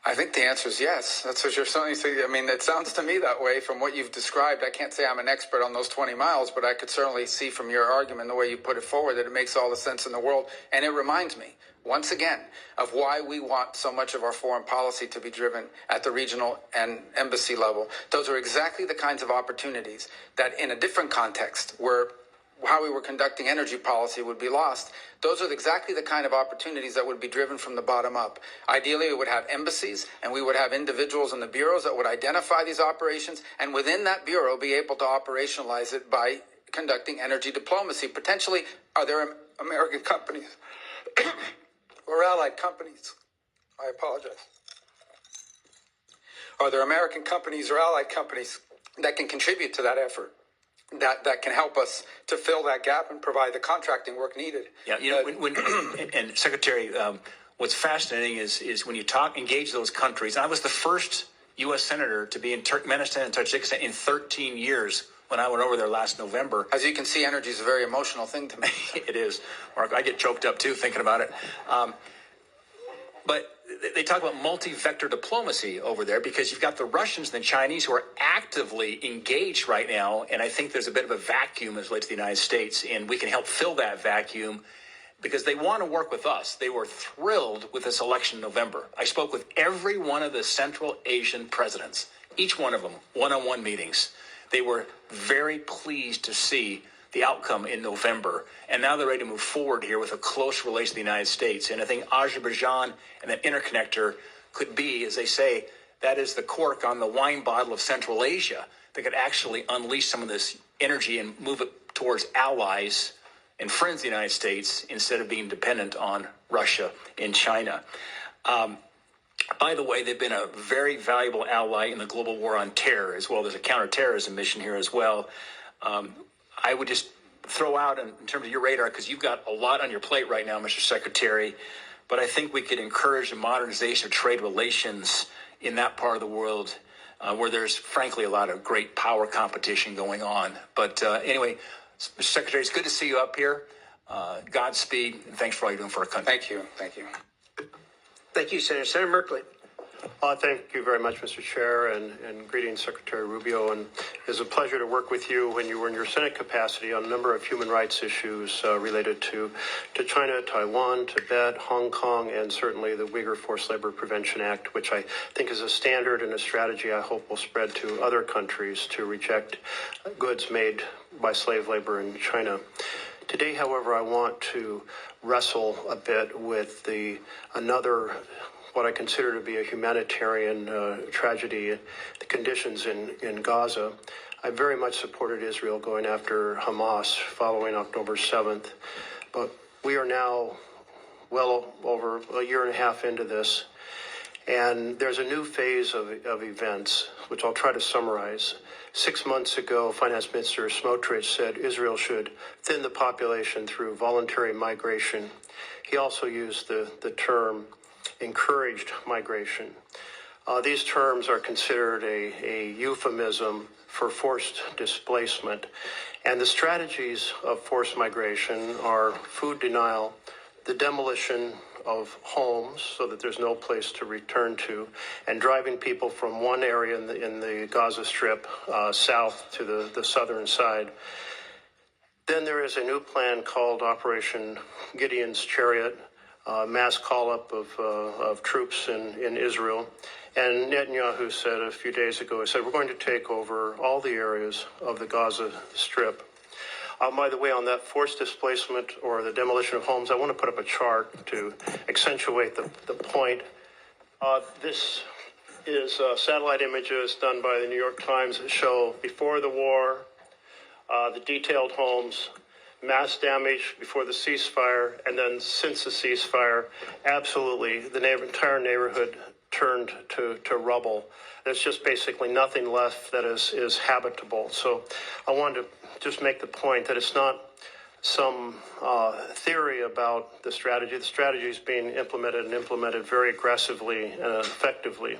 I think the answer is yes. That's what you're certainly saying. I mean, it sounds to me that way from what you've described. I can't say I'm an expert on those 20 miles, but I could certainly see from your argument, the way you put it forward, that it makes all the sense in the world. And it reminds me, once again, of why we want so much of our foreign policy to be driven at the regional and embassy level. Those are exactly the kinds of opportunities that in a different context where how we were conducting energy policy would be lost. Those are exactly the kind of opportunities that would be driven from the bottom up. Ideally, we would have embassies and we would have individuals in the bureaus that would identify these operations, and within that bureau be able to operationalize it by conducting energy diplomacy. Potentially, are there American companies or allied companies? I apologize. Are there American companies or allied companies that can contribute to that effort, that can help us to fill that gap and provide the contracting work needed? Yeah, and Secretary, what's fascinating is when you engage those countries. I was the first U.S. Senator to be in Turkmenistan and Tajikistan in 13 years when I went over there last November. As you can see, energy is a very emotional thing to me. It is, Mark. I get choked up too thinking about it. But they talk about multi-vector diplomacy over there because you've got the Russians and the Chinese who are actively engaged right now. And I think there's a bit of a vacuum as relates to the United States, and we can help fill that vacuum because they want to work with us. They were thrilled with this election in November. I spoke with every one of the Central Asian presidents, each one of them, one-on-one meetings. They were very pleased to see the outcome in November. And now they're ready to move forward here with a close relation to the United States. And I think Azerbaijan and that interconnector could be, as they say, that is the cork on the wine bottle of Central Asia that could actually unleash some of this energy and move it towards allies and friends of the United States instead of being dependent on Russia and China. By the way, they've been a very valuable ally in the global war on terror as well. There's a counterterrorism mission here as well. I would just throw out in terms of your radar, because you've got a lot on your plate right now, Mr. Secretary, but I think we could encourage the modernization of trade relations in that part of the world where there's, frankly, a lot of great power competition going on. But anyway, Mr. Secretary, it's good to see you up here. Godspeed, and thanks for all you're doing for our country. Thank you. Thank you. Thank you, Senator. Senator Merkley. Thank you very much, Mr. Chair, and greetings, Secretary Rubio. And it's a pleasure to work with you when you were in your Senate capacity on a number of human rights issues related to China, Taiwan, Tibet, Hong Kong, and certainly the Uyghur Forced Labor Prevention Act, which I think is a standard and a strategy I hope will spread to other countries to reject goods made by slave labor in China. Today, however, I want to wrestle a bit with another what I consider to be a humanitarian tragedy, the conditions in Gaza. I very much supported Israel going after Hamas following October 7th, but we are now well over a year and a half into this, and there's a new phase of events, which I'll try to summarize. 6 months ago, Finance Minister Smotrich said Israel should thin the population through voluntary migration. He also used the term encouraged migration. These terms are considered a euphemism for forced displacement. And the strategies of forced migration are food denial, the demolition of homes so that there's no place to return to, and driving people from one area in the Gaza Strip south to the southern side. Then there is a new plan called Operation Gideon's Chariot, mass call-up of troops in Israel. And Netanyahu said a few days ago, he said, we're going to take over all the areas of the Gaza Strip. By the way, on that forced displacement or the demolition of homes, I want to put up a chart to accentuate the point. This is satellite images done by the New York Times that show before the war, the detailed homes, mass damage before the ceasefire, and then since the ceasefire, absolutely the entire neighborhood turned to rubble. There's just basically nothing left that is habitable. So I wanted to just make the point that it's not some theory about the strategy. The strategy is being implemented very aggressively and effectively.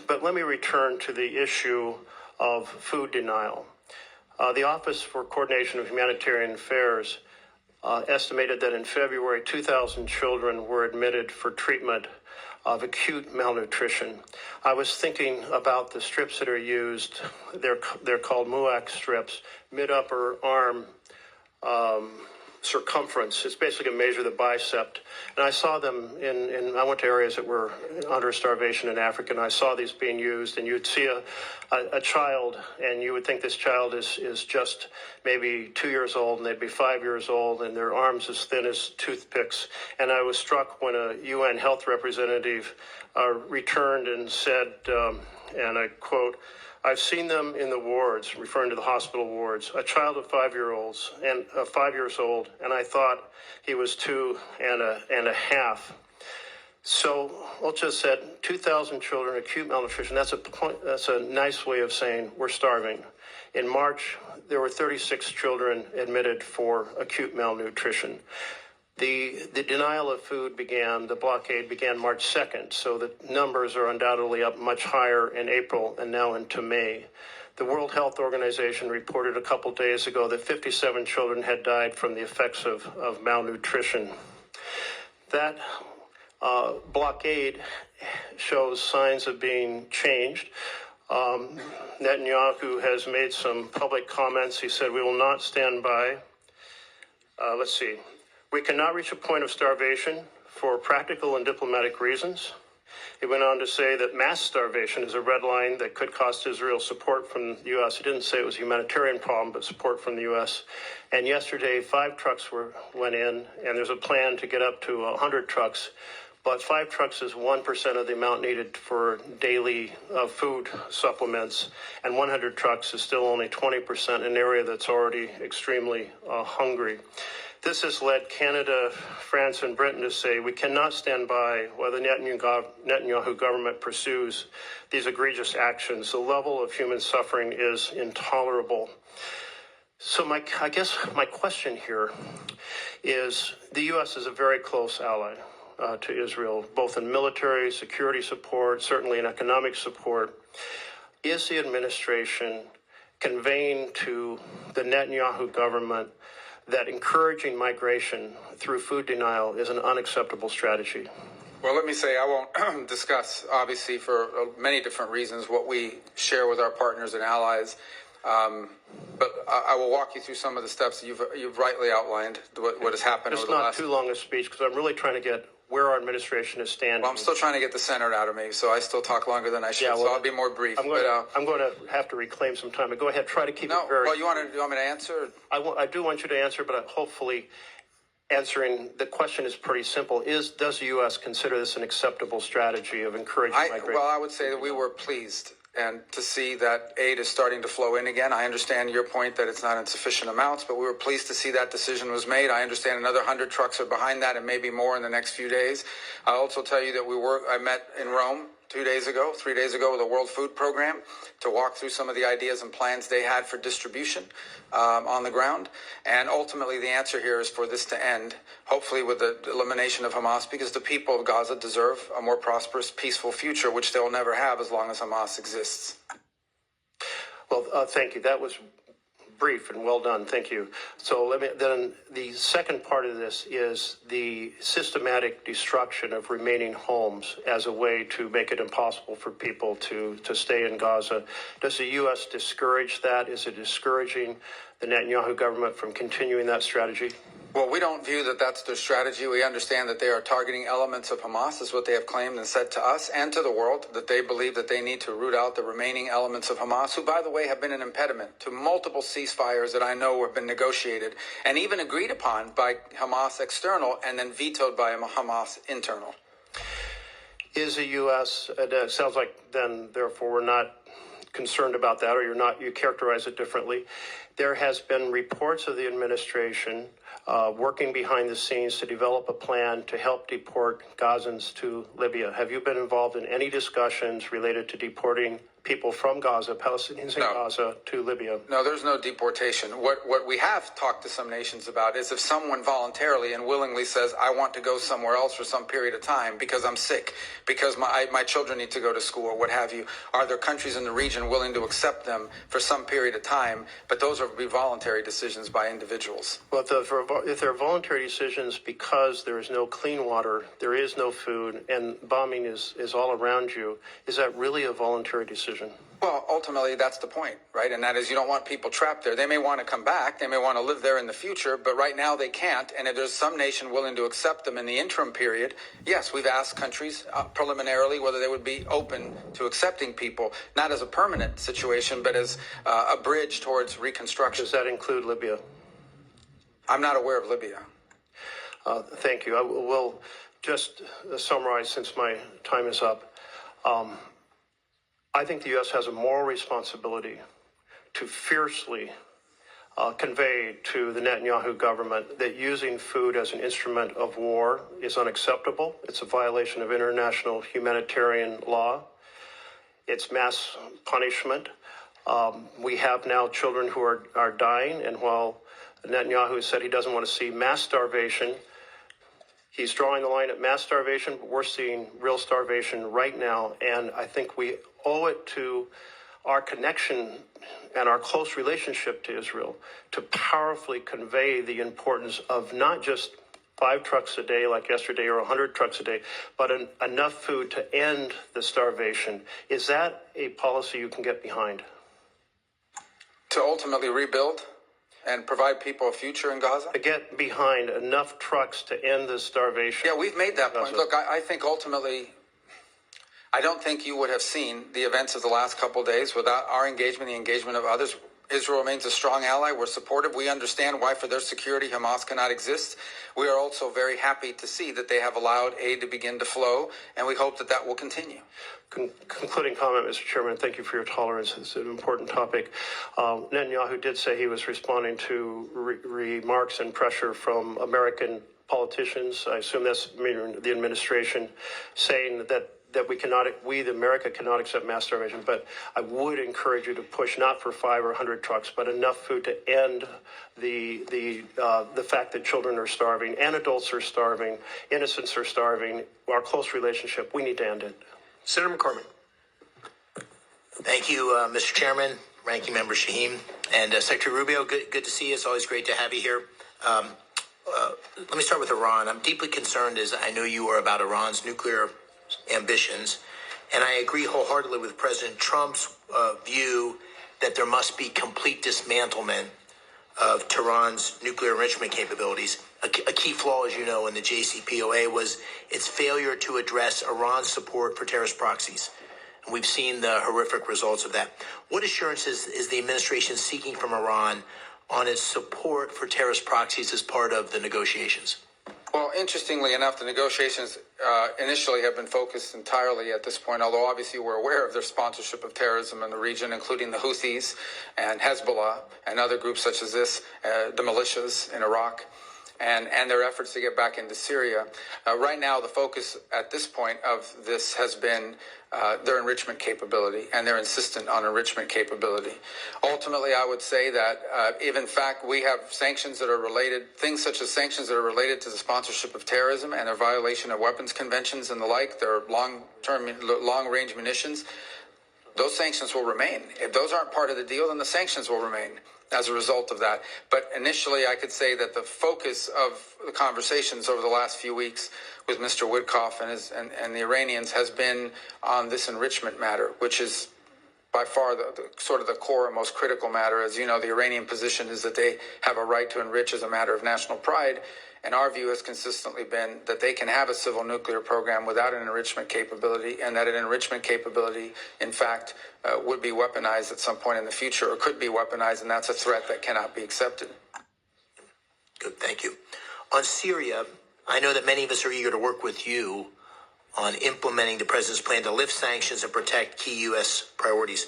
But let me return to the issue of food denial. The Office for Coordination of Humanitarian Affairs estimated that in February, 2,000 children were admitted for treatment of acute malnutrition. I was thinking about the strips that are used. They're called MUAC strips, mid-upper arm circumference. It's basically a measure of the bicep. And I saw them I went to areas that were under starvation in Africa, and I saw these being used, and you'd see a child, and you would think this child is just maybe 2 years old, and they'd be 5 years old, and their arms as thin as toothpicks. And I was struck when a UN health representative returned and said, and I quote, I've seen them in the wards, referring to the hospital wards, a child of 5 years old, and I thought he was 2 and a half. So, Olcha said 2,000 children acute malnutrition. That's a nice way of saying we're starving. In March, there were 36 children admitted for acute malnutrition. The denial of food began, the blockade began March 2nd, so the numbers are undoubtedly up much higher in April and now into May. The World Health Organization reported a couple days ago that 57 children had died from the effects of malnutrition. That blockade shows signs of being changed. Netanyahu has made some public comments. He said, "We will not stand by." Let's see. "We cannot reach a point of starvation for practical and diplomatic reasons." He went on to say that mass starvation is a red line that could cost Israel support from the U.S. He didn't say it was a humanitarian problem, but support from the U.S. And yesterday, 5 trucks went in, and there's a plan to get up to 100 trucks. But 5 trucks is 1% of the amount needed for daily food supplements, and 100 trucks is still only 20% in an area that's already extremely hungry. This has led Canada, France, and Britain to say we cannot stand by while the Netanyahu government pursues these egregious actions. The level of human suffering is intolerable. So I guess my question here is the U.S. is a very close ally to Israel, both in military, security support, certainly in economic support. Is the administration conveying to the Netanyahu government that encouraging migration through food denial is an unacceptable strategy? Well, let me say I won't discuss, obviously, for many different reasons, what we share with our partners and allies. But I will walk you through some of the steps that you've rightly outlined, what has happened over the last... It's not too long a speech, because I'm really trying to get where our administration is standing. Well, I'm still trying to get the center out of me, so I still talk longer than I should, so I'll be more brief. I'm going to have to reclaim some time, but go ahead, try to keep it very... Well, you want me to answer? I do want you to answer, but hopefully answering the question is pretty simple. Does the U.S. consider this an acceptable strategy of encouraging migration? Well, I would say that we were pleased and to see that aid is starting to flow in again. I understand your point that it's not in sufficient amounts, but we were pleased to see that decision was made. I understand another 100 trucks are behind that and maybe more in the next few days. I'll also tell you that I met in Rome 3 days ago with the World Food Program to walk through some of the ideas and plans they had for distribution on the ground. And ultimately, the answer here is for this to end, hopefully with the elimination of Hamas, because the people of Gaza deserve a more prosperous, peaceful future, which they'll never have as long as Hamas exists. Well, thank you. That was brief and well done. Thank you. So then the second part of this is the systematic destruction of remaining homes as a way to make it impossible for people to stay in Gaza. Does the U.S. discourage that? Is it discouraging the Netanyahu government from continuing that strategy? Well, we don't view that that's their strategy. We understand that they are targeting elements of Hamas, is what they have claimed and said to us and to the world, that they believe that they need to root out the remaining elements of Hamas, who, by the way, have been an impediment to multiple ceasefires that I know have been negotiated and even agreed upon by Hamas external and then vetoed by Hamas internal. Is the U.S., it sounds like then, therefore, we're not concerned about that, or you characterize it differently. There has been reports of the administration working behind the scenes to develop a plan to help deport Gazans to Libya. Have you been involved in any discussions related to deporting people from Gaza, Palestinians in Gaza, to Libya? No, there's no deportation. What we have talked to some nations about is if someone voluntarily and willingly says, I want to go somewhere else for some period of time because I'm sick, because my children need to go to school or what have you, are there countries in the region willing to accept them for some period of time? But those would be voluntary decisions by individuals. Well, if there are voluntary decisions because there is no clean water, there is no food, and bombing is all around you, is that really a voluntary decision? Well, ultimately, that's the point, right? And that is you don't want people trapped there. They may want to come back. They may want to live there in the future, but right now they can't. And if there's some nation willing to accept them in the interim period, yes, we've asked countries preliminarily whether they would be open to accepting people, not as a permanent situation, but as a bridge towards reconstruction. Does that include Libya? I'm not aware of Libya. Thank you. I will just summarize since my time is up. I think the U.S. has a moral responsibility to fiercely convey to the Netanyahu government that using food as an instrument of war is unacceptable. It's a violation of international humanitarian law. It's mass punishment. We have now children who are dying, and while Netanyahu said he doesn't want to see mass starvation, he's drawing the line at mass starvation, but we're seeing real starvation right now, and I think we owe it to our connection and our close relationship to Israel to powerfully convey the importance of not just 5 trucks a day like yesterday or 100 trucks a day, but enough food to end the starvation. Is that a policy you can get behind? To ultimately rebuild and provide people a future in Gaza? To get behind enough trucks to end the starvation. Yeah, we've made that point. Look, I think ultimately, I don't think you would have seen the events of the last couple of days without our engagement, the engagement of others. Israel remains a strong ally. We're supportive. We understand why, for their security, Hamas cannot exist. We are also very happy to see that they have allowed aid to begin to flow, and we hope that that will continue. Concluding comment, Mr. Chairman, thank you for your tolerance. It's an important topic. Netanyahu did say he was responding to remarks and pressure from American politicians. I assume that's the administration saying that we, America, cannot accept mass starvation. But I would encourage you to push not for 5 or 100 trucks, but enough food to end the fact that children are starving and adults are starving, innocents are starving. Our close relationship, we need to end it. Senator McCormick. Thank you, Mr. Chairman, Ranking Member Rahim, and Secretary Rubio. Good to see you. It's always great to have you here. Let me start with Iran. I'm deeply concerned, as I know you are, about Iran's nuclear ambitions, and I agree wholeheartedly with President Trump's view that there must be complete dismantlement of Tehran's nuclear enrichment capabilities. A key flaw, as you know, in the JCPOA was its failure to address Iran's support for terrorist proxies. And we've seen the horrific results of that. What assurances is the administration seeking from Iran on its support for terrorist proxies as part of the negotiations? Well, interestingly enough, the negotiations initially have been focused entirely at this point, although obviously we're aware of their sponsorship of terrorism in the region, including the Houthis and Hezbollah and other groups such as this, the militias in Iraq, and their efforts to get back into Syria. Right now, the focus at this point of this has been their enrichment capability, and they're insistent on enrichment capability. Ultimately, I would say that if in fact we have sanctions that are related, things such as sanctions that are related to the sponsorship of terrorism and their violation of weapons conventions and the like, their long-range munitions, those sanctions will remain. If those aren't part of the deal, then the sanctions will remain as a result of that. But initially, I could say that the focus of the conversations over the last few weeks with Mr. Witkoff and the Iranians has been on this enrichment matter, which is by far the sort of the core and most critical matter. As you know, the Iranian position is that they have a right to enrich as a matter of national pride. And our view has consistently been that they can have a civil nuclear program without an enrichment capability, and that an enrichment capability, in fact, would be weaponized at some point in the future, or could be weaponized, and that's a threat that cannot be accepted. Good, thank you. On Syria, I know that many of us are eager to work with you on implementing the president's plan to lift sanctions and protect key U.S. priorities.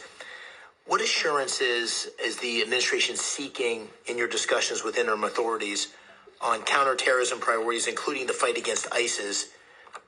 What assurances is the administration seeking in your discussions with interim authorities on counterterrorism priorities, including the fight against ISIS,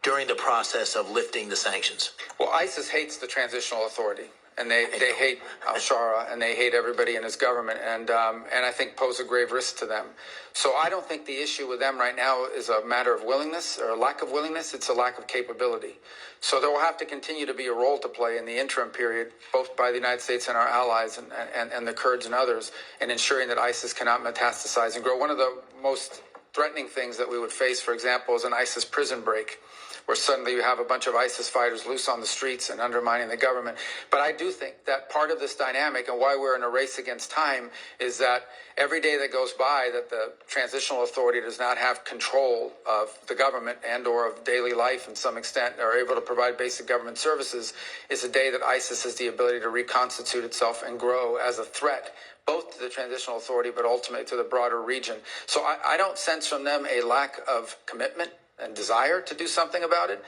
during the process of lifting the sanctions? Well, ISIS hates the transitional authority, and they hate al-Shara, and they hate everybody in his government, and I think pose a grave risk to them. So I don't think the issue with them right now is a matter of willingness or a lack of willingness. It's a lack of capability. So there will have to continue to be a role to play in the interim period, both by the United States and our allies and the Kurds and others, in ensuring that ISIS cannot metastasize and grow. One of the most threatening things that we would face, for example, is an ISIS prison break, where suddenly you have a bunch of ISIS fighters loose on the streets and undermining the government. But I do think that part of this dynamic and why we're in a race against time is that every day that goes by that the transitional authority does not have control of the government and or of daily life in some extent, or able to provide basic government services, is a day that ISIS has the ability to reconstitute itself and grow as a threat, both to the transitional authority but ultimately to the broader region. So I don't sense from them a lack of commitment and desire to do something about it.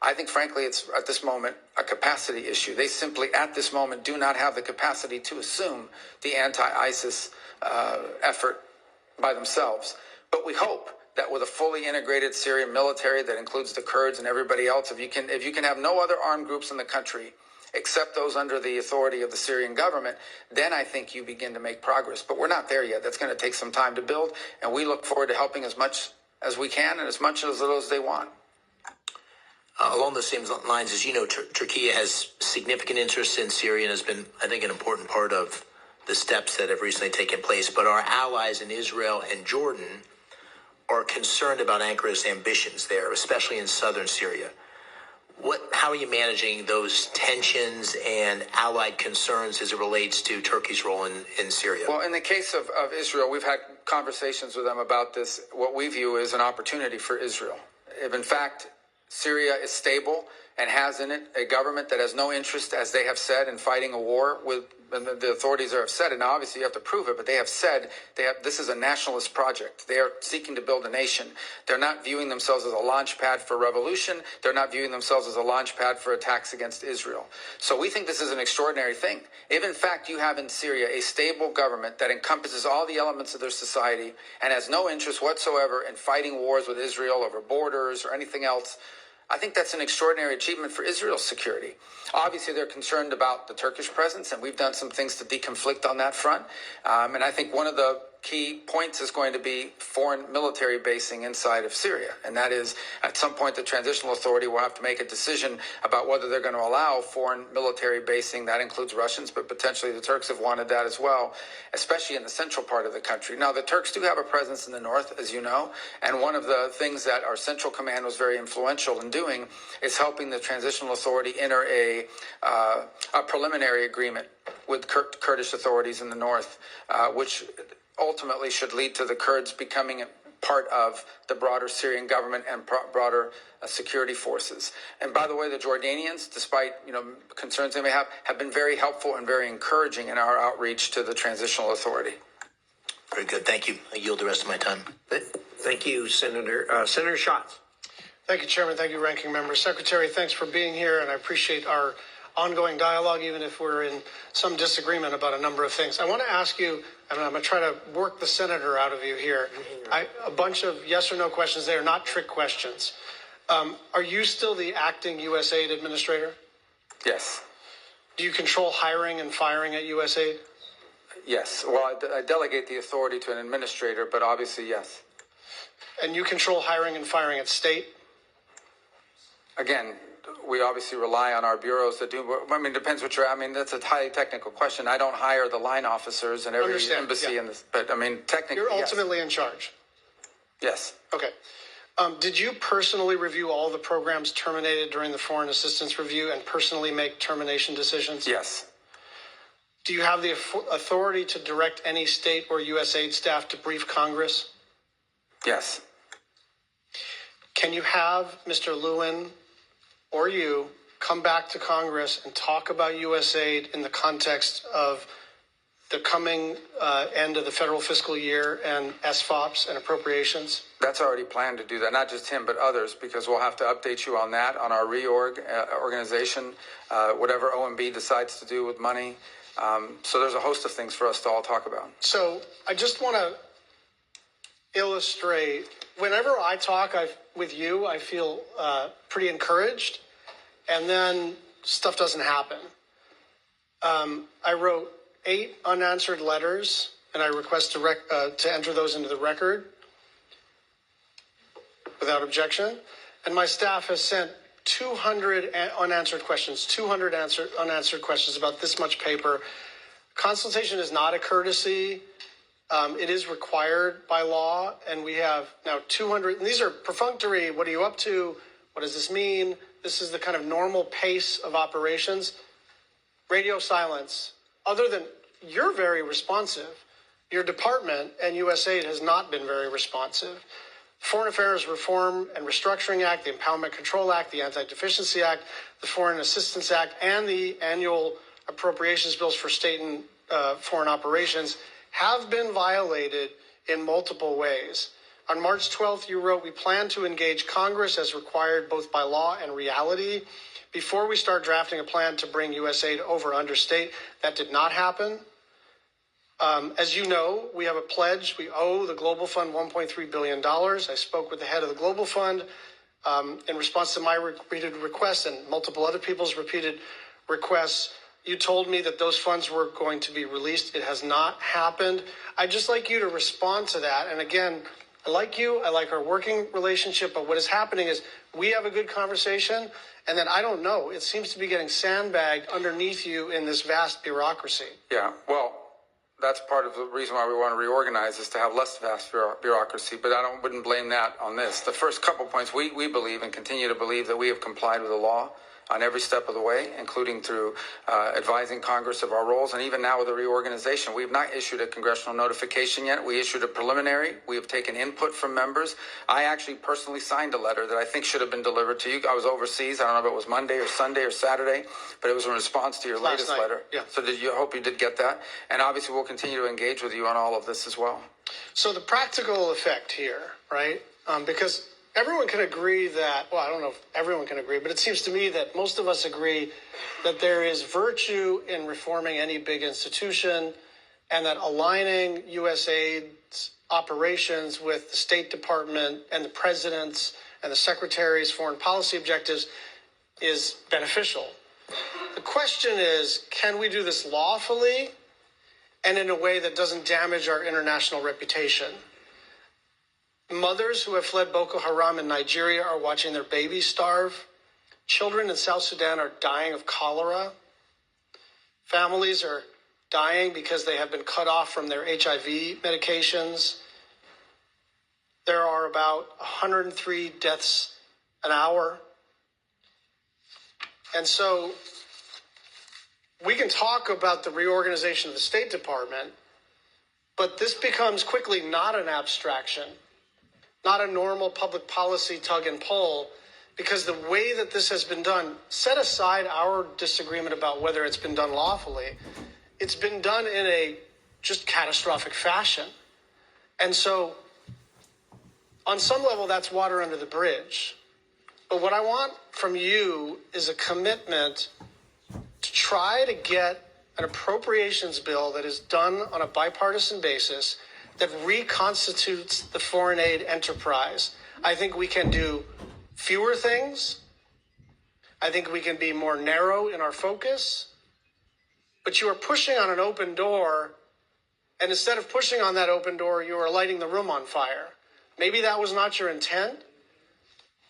I think, frankly, it's at this moment a capacity issue. They simply, at this moment, do not have the capacity to assume the anti-ISIS effort by themselves. But we hope that with a fully integrated Syrian military that includes the Kurds and everybody else, if you can have no other armed groups in the country except those under the authority of the Syrian government, then I think you begin to make progress. But we're not there yet. That's going to take some time to build, and we look forward to helping as much as we can and as much as little as they want. Along the same lines, as you know, Turkey has significant interest in Syria and has been, I think, an important part of the steps that have recently taken place. But our allies in Israel and Jordan are concerned about Ankara's ambitions there, especially in southern Syria. How are you managing those tensions and allied concerns as it relates to Turkey's role in Syria? Well, in the case of Israel, we've had conversations with them about this, what we view as an opportunity for Israel. If, in fact, Syria is stable and has in it a government that has no interest, as they have said, in fighting a war with, and the authorities have said it. Now, obviously, you have to prove it, but they have said this is a nationalist project. They are seeking to build a nation. They're not viewing themselves as a launch pad for revolution. They're not viewing themselves as a launch pad for attacks against Israel. So we think this is an extraordinary thing. If, in fact, you have in Syria a stable government that encompasses all the elements of their society and has no interest whatsoever in fighting wars with Israel over borders or anything else, I think that's an extraordinary achievement for Israel's security. Obviously, they're concerned about the Turkish presence, and we've done some things to deconflict on that front. And I think one of the key points is going to be foreign military basing inside of Syria. And that is, at some point, the Transitional Authority will have to make a decision about whether they're going to allow foreign military basing. That includes Russians, but potentially the Turks have wanted that as well, especially in the central part of the country. Now, the Turks do have a presence in the north, as you know, and one of the things that our Central Command was very influential in doing is helping the Transitional Authority enter a preliminary agreement with Kurdish authorities in the north, which ultimately should lead to the Kurds becoming part of the broader Syrian government and broader security forces. And by the way, the Jordanians, despite concerns they may have been very helpful and very encouraging in our outreach to the Transitional Authority. Very good. Thank you. I yield the rest of my time. Thank you, Senator. Senator Schatz. Thank you, Chairman. Thank you, Ranking Member. Secretary, thanks for being here, and I appreciate our ongoing dialogue, even if we're in some disagreement about a number of things. I want to ask you, and I'm going to try to work the senator out of you here, a bunch of yes or no questions. They are not trick questions. Are you still the acting USAID administrator? Yes. Do you control hiring and firing at USAID? Yes. Well, I delegate the authority to an administrator, but obviously, yes. And you control hiring and firing at state? Again, we obviously rely on our bureaus to do. I mean, it depends what you're. I mean, that's a highly technical question. I don't hire the line officers in every embassy in this, but I mean, technically, you're ultimately in charge. Yes. Okay. Did you personally review all the programs terminated during the foreign assistance review and personally make termination decisions? Yes. Do you have the authority to direct any state or USAID staff to brief Congress? Yes. Can you have Mr. Lewin or you come back to Congress and talk about USAID in the context of the coming end of the federal fiscal year and SFOPs and appropriations? That's already planned to do that, not just him, but others, because we'll have to update you on that, on our reorg organization, whatever OMB decides to do with money. So there's a host of things for us to all talk about. So I just want to illustrate, whenever I talk with you, I feel pretty encouraged, and then stuff doesn't happen. I wrote 8 unanswered letters, and I request to enter those into the record without objection. And my staff has sent 200 unanswered questions, 200 unanswered questions about this much paper. Consultation is not a courtesy. It is required by law, and we have now 200, and these are perfunctory. What are you up to? What does this mean? This is the kind of normal pace of operations. Radio silence. Other than you're very responsive, your department and USAID has not been very responsive. Foreign Affairs Reform and Restructuring Act, the Empowerment Control Act, the Anti-Deficiency Act, the Foreign Assistance Act, and the annual appropriations bills for state and foreign operations have been violated in multiple ways. On March 12th, you wrote, "We plan to engage Congress as required both by law and reality before we start drafting a plan to bring U.S. aid over understate." That did not happen. As you know, we have a pledge. We owe the Global Fund $1.3 billion. I spoke with the head of the Global Fund in response to my repeated requests and multiple other people's repeated requests. You told me that those funds were going to be released. It has not happened. I'd just like you to respond to that. And again, I like you. I like our working relationship. But what is happening is we have a good conversation. And then I don't know. It seems to be getting sandbagged underneath you in this vast bureaucracy. Yeah, well, that's part of the reason why we want to reorganize is to have less vast bureaucracy, but wouldn't blame that on this. The first couple points, we believe and continue to believe that we have complied with the law on every step of the way, including through advising Congress of our roles, and even now with the reorganization. We have not issued a congressional notification yet. We issued a preliminary. We have taken input from members. I actually personally signed a letter that I think should have been delivered to you. I was overseas. I don't know if it was Monday or Sunday or Saturday, but it was in response to your latest letter. Yeah. So I hope you did get that. And obviously we'll continue to engage with you on all of this as well. So the practical effect here, right? Because everyone can agree that, well, I don't know if everyone can agree, but it seems to me that most of us agree that there is virtue in reforming any big institution and that aligning USAID's operations with the State Department and the President's and the Secretary's foreign policy objectives is beneficial. The question is, can we do this lawfully and in a way that doesn't damage our international reputation? Mothers who have fled Boko Haram in Nigeria are watching their babies starve. Children in South Sudan are dying of cholera. Families are dying because they have been cut off from their HIV medications. There are about 103 deaths an hour. And so we can talk about the reorganization of the State Department, but this becomes quickly not an abstraction, not a normal public policy tug and pull, because the way that this has been done, set aside our disagreement about whether it's been done lawfully, it's been done in a just catastrophic fashion. And so on some level, that's water under the bridge. But what I want from you is a commitment to try to get an appropriations bill that is done on a bipartisan basis that reconstitutes the foreign aid enterprise. I think we can do fewer things. I think we can be more narrow in our focus. But you are pushing on an open door, and instead of pushing on that open door, you are lighting the room on fire. Maybe that was not your intent.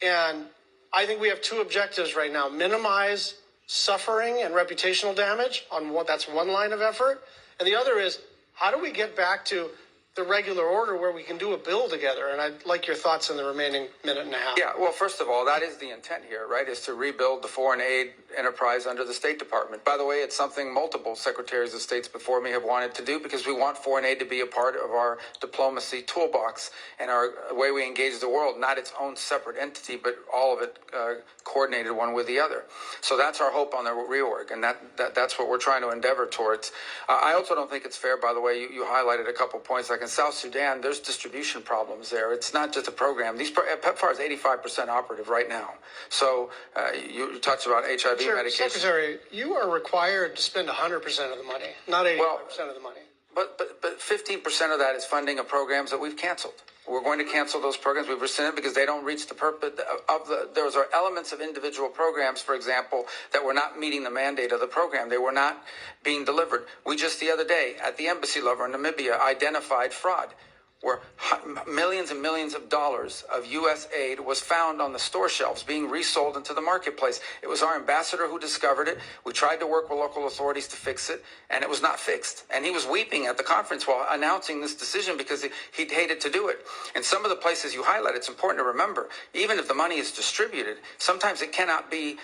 And I think we have two objectives right now: minimize suffering and reputational damage that's one line of effort. And the other is, how do we get back to the regular order where we can do a bill together? And I'd like your thoughts in the remaining minute and a half. Yeah, well, first of all, that is the intent here, right, is to rebuild the foreign aid enterprise under the State Department. By the way, it's something multiple secretaries of states before me have wanted to do, because we want foreign aid to be a part of our diplomacy toolbox and our way we engage the world, not its own separate entity, but all of it coordinated one with the other. So that's our hope on the reorg, and that's what we're trying to endeavor towards. I also don't think it's fair, by the way, you highlighted a couple points, like in South Sudan, there's distribution problems there. It's not just a program. PEPFAR is 85% operative right now. So you talked about HIV medication. Secretary, you are required to spend 100% of the money, not 85% of the money. But 15% of that is funding of programs that we've canceled. We're going to cancel those programs. We've rescinded because they don't reach the purpose of those are elements of individual programs, for example, that were not meeting the mandate of the program. They were not being delivered. We just the other day at the embassy level in Namibia identified fraud, where millions and millions of dollars of U.S. aid was found on the store shelves being resold into the marketplace. It was our ambassador who discovered it. We tried to work with local authorities to fix it, and it was not fixed. And he was weeping at the conference while announcing this decision because he hated to do it. And some of the places you highlight, it's important to remember, even if the money is distributed, sometimes it cannot be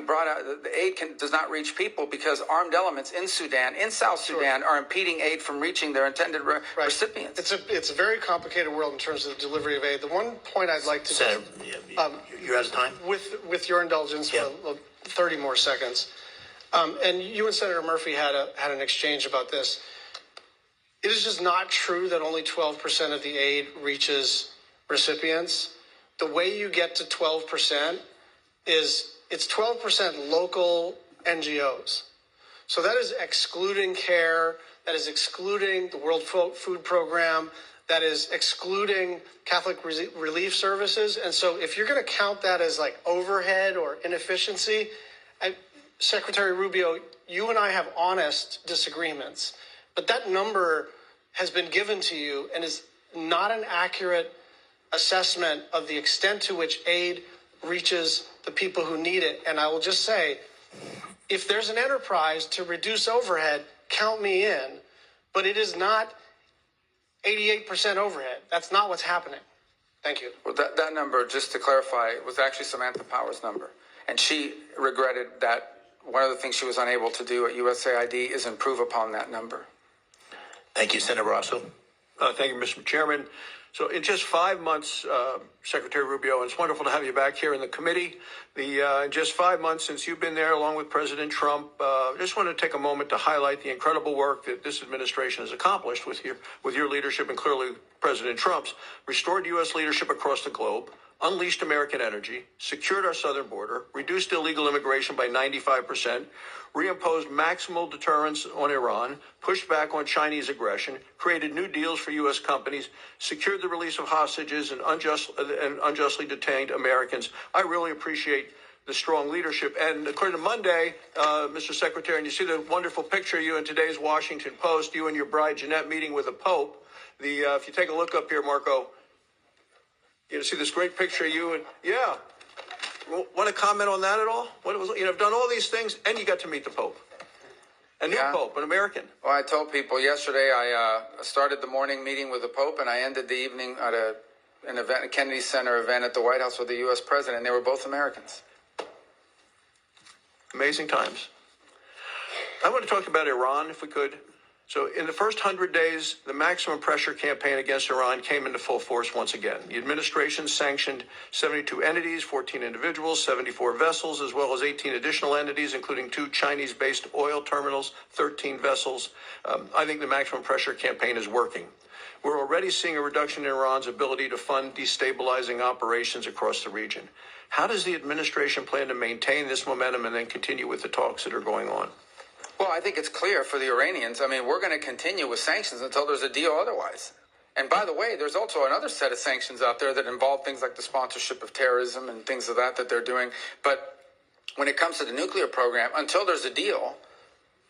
brought out. The aid does not reach people because armed elements in Sudan, in South Sudan, are impeding aid from reaching their intended recipients. It's a very complicated world in terms of the delivery of aid. The one point I'd like to Senator, you're out of time. With your indulgence, for 30 more seconds, and you and Senator Murphy had an exchange about this. It is just not true that only 12% of the aid reaches recipients. The way you get to 12% is it's 12% local NGOs. So that is excluding CARE, that is excluding the World Food Program, that is excluding Catholic Relief Services. And so if you're going to count that as like overhead or inefficiency, Secretary Rubio, you and I have honest disagreements, but that number has been given to you and is not an accurate assessment of the extent to which aid reaches the people who need it. And I will just say, if there's an enterprise to reduce overhead, count me in, but it is not 88% overhead. That's not what's happening. Thank you. Well, that number, just to clarify, was actually Samantha Power's number. And she regretted that one of the things she was unable to do at USAID is improve upon that number. Thank you, Senator Rosso. Thank you, Mr. Chairman. So in just 5 months, Secretary Rubio, and it's wonderful to have you back here in the committee. In just 5 months since you've been there, along with President Trump, I just want to take a moment to highlight the incredible work that this administration has accomplished with your leadership, and clearly President Trump's, restored U.S. leadership across the globe, unleashed American energy, secured our southern border, reduced illegal immigration by 95%, reimposed maximal deterrence on Iran, pushed back on Chinese aggression, created new deals for U.S. companies, secured the release of hostages and unjustly detained Americans. I really appreciate the strong leadership. And according to Monday, Mr. Secretary, and you see the wonderful picture of you in today's Washington Post, you and your bride Jeanette meeting with the Pope. If you take a look up here, Marco, you see this great picture of you, and yeah. Want to comment on that at all? What it was, I've done all these things, and you got to meet the Pope, a new Pope, an American. Well, I told people yesterday I started the morning meeting with the Pope, and I ended the evening at an event, a Kennedy Center event at the White House with the U.S. President. And they were both Americans. Amazing times. I want to talk about Iran, if we could. So in the first 100 days, the maximum pressure campaign against Iran came into full force once again. The administration sanctioned 72 entities, 14 individuals, 74 vessels, as well as 18 additional entities, including 2 Chinese-based oil terminals, 13 vessels. I think the maximum pressure campaign is working. We're already seeing a reduction in Iran's ability to fund destabilizing operations across the region. How does the administration plan to maintain this momentum and then continue with the talks that are going on? Well, I think it's clear for the Iranians. I mean, we're going to continue with sanctions until there's a deal otherwise. And by the way, there's also another set of sanctions out there that involve things like the sponsorship of terrorism and things of that they're doing. But when it comes to the nuclear program, until there's a deal,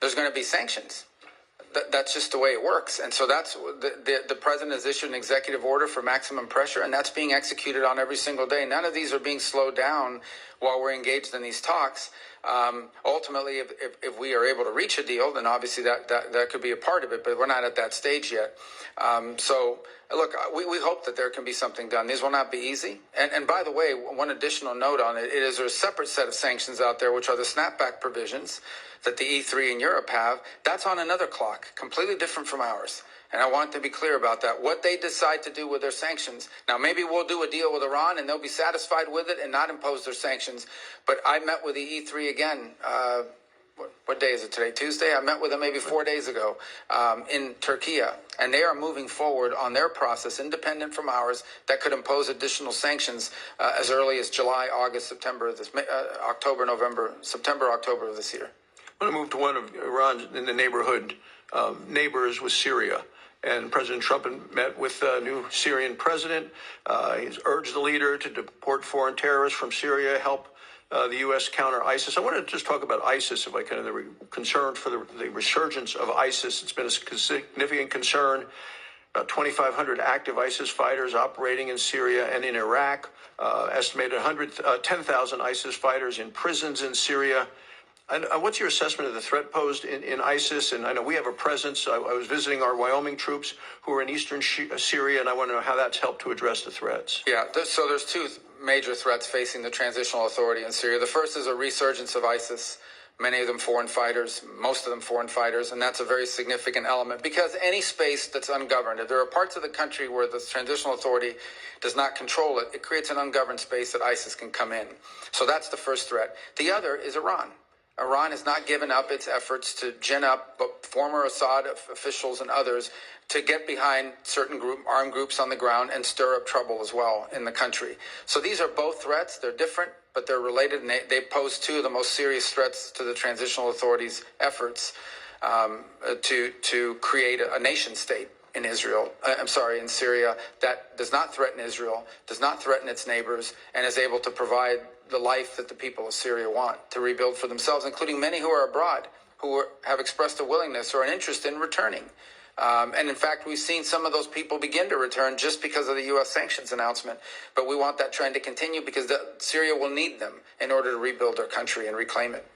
there's going to be sanctions. That's just the way it works. And so that's the president has issued an executive order for maximum pressure, and that's being executed on every single day. None of these are being slowed down while we're engaged in these talks. Ultimately, if we are able to reach a deal, then obviously that could be a part of it, but we're not at that stage yet. So look, we hope that there can be something done. These will not be easy. And by the way, one additional note on it is there's a separate set of sanctions out there, which are the snapback provisions that the E3 in Europe have. That's on another clock, completely different from ours. And I want to be clear about that. What they decide to do with their sanctions. Now, maybe we'll do a deal with Iran and they'll be satisfied with it and not impose their sanctions. But I met with the E3 again. What day is it today? Tuesday? I met with them maybe 4 days ago in Turkey. And they are moving forward on their process, independent from ours, that could impose additional sanctions as early as July, August, September, October, November, September, October of this year. I want to move to one of Iran's in the neighborhood neighbors with Syria. And President Trump met with the new Syrian president. He's urged the leader to deport foreign terrorists from Syria, help the U.S. counter ISIS. I want to just talk about ISIS, if I can, the concern for the resurgence of ISIS. It's been a significant concern. About 2,500 active ISIS fighters operating in Syria and in Iraq. Estimated 10,000 ISIS fighters in prisons in Syria. And what's your assessment of the threat posed in ISIS? And I know we have a presence. I was visiting our Wyoming troops who are in eastern Syria, and I want to know how that's helped to address the threats. Yeah, so there's 2 major threats facing the transitional authority in Syria. The first is a resurgence of ISIS, many of them foreign fighters, most of them foreign fighters, and that's a very significant element because any space that's ungoverned, if there are parts of the country where the transitional authority does not control it, it creates an ungoverned space that ISIS can come in. So that's the first threat. The other is Iran. Iran has not given up its efforts to gin up former Assad officials and others to get behind certain armed groups on the ground and stir up trouble as well in the country. So these are both threats. They're different, but they're related, and they pose two of the most serious threats to the transitional authorities' efforts to create a nation state in in Syria that does not threaten Israel, does not threaten its neighbors, and is able to provide the life that the people of Syria want to rebuild for themselves, including many who are abroad, who have expressed a willingness or an interest in returning. And in fact, we've seen some of those people begin to return just because of the U.S. sanctions announcement. But we want that trend to continue because Syria will need them in order to rebuild their country and reclaim it.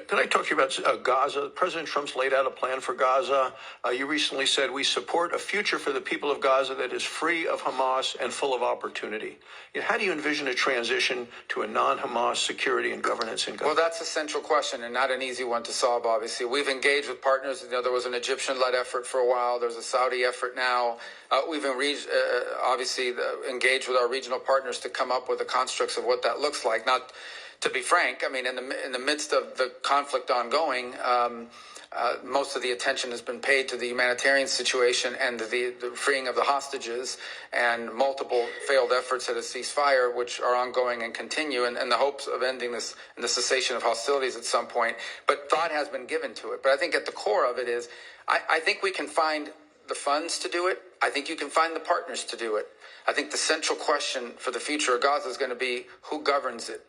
Can I talk to you about Gaza? President Trump's laid out a plan for Gaza. You recently said we support a future for the people of Gaza that is free of Hamas and full of opportunity. How do you envision a transition to a non-Hamas security and governance in Gaza? Well, that's a central question and not an easy one to solve, obviously. We've engaged with partners. There was an Egyptian-led effort for a while. There's a Saudi effort now. We've obviously engaged with our regional partners to come up with the constructs of what that looks like. Not to be frank, I mean, in the midst of the conflict ongoing, most of the attention has been paid to the humanitarian situation and the freeing of the hostages and multiple failed efforts at a ceasefire, which are ongoing and continue, and the hopes of ending this and the cessation of hostilities at some point. But thought has been given to it. But I think at the core of it is, I think we can find the funds to do it. I think you can find the partners to do it. I think the central question for the future of Gaza is going to be who governs it.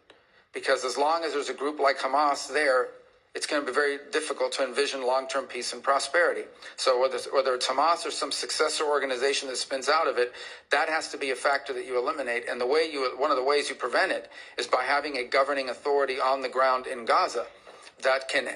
Because as long as there's a group like Hamas there, it's going to be very difficult to envision long-term peace and prosperity. So whether it's Hamas or some successor organization that spins out of it, that has to be a factor that you eliminate. And one of the ways you prevent it is by having a governing authority on the ground in Gaza that can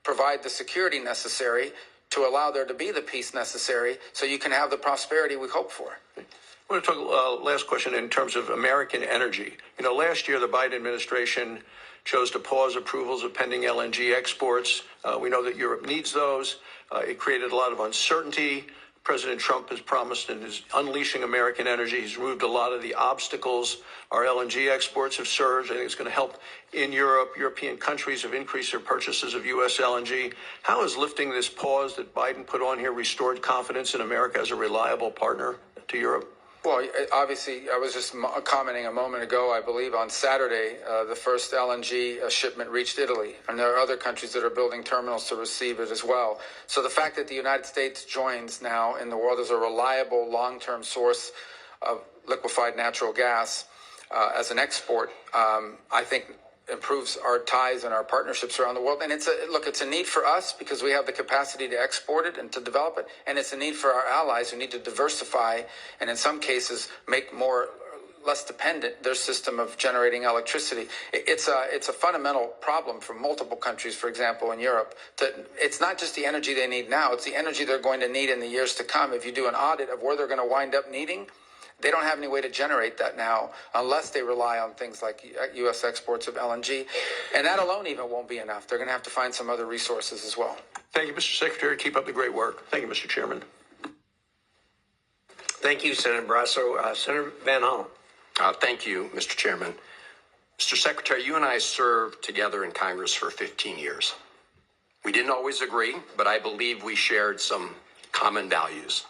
provide the security necessary to allow there to be the peace necessary so you can have the prosperity we hope for. I want to talk last question in terms of American energy. Last year the Biden administration chose to pause approvals of pending LNG exports. We know that Europe needs those. It created a lot of uncertainty. President Trump has promised and is unleashing American energy. He's removed a lot of the obstacles. Our LNG exports have surged. I think it's going to help in Europe. European countries have increased their purchases of U.S. LNG. How has lifting this pause that Biden put on here restored confidence in America as a reliable partner to Europe? Well, obviously, I was just commenting a moment ago, I believe on Saturday, the first LNG shipment reached Italy. And there are other countries that are building terminals to receive it as well. So the fact that the United States joins now in the world as a reliable long-term source of liquefied natural gas as an export, I think improves our ties and our partnerships around the world. And it's a need for us because we have the capacity to export it and to develop it. And it's a need for our allies who need to diversify and in some cases make less dependent their system of generating electricity. It's a fundamental problem for multiple countries, for example, in Europe. It's not just the energy they need now, it's the energy they're going to need in the years to come. If you do an audit of where they're going to wind up needing, they don't have any way to generate that now unless they rely on things like U.S. exports of LNG. And that alone even won't be enough. They're going to have to find some other resources as well. Thank you, Mr. Secretary. Keep up the great work. Thank you, Mr. Chairman. Thank you, Senator Barrasso. Senator Van Hollen. Thank you, Mr. Chairman. Mr. Secretary, you and I served together in Congress for 15 years. We didn't always agree, but I believe we shared some common values.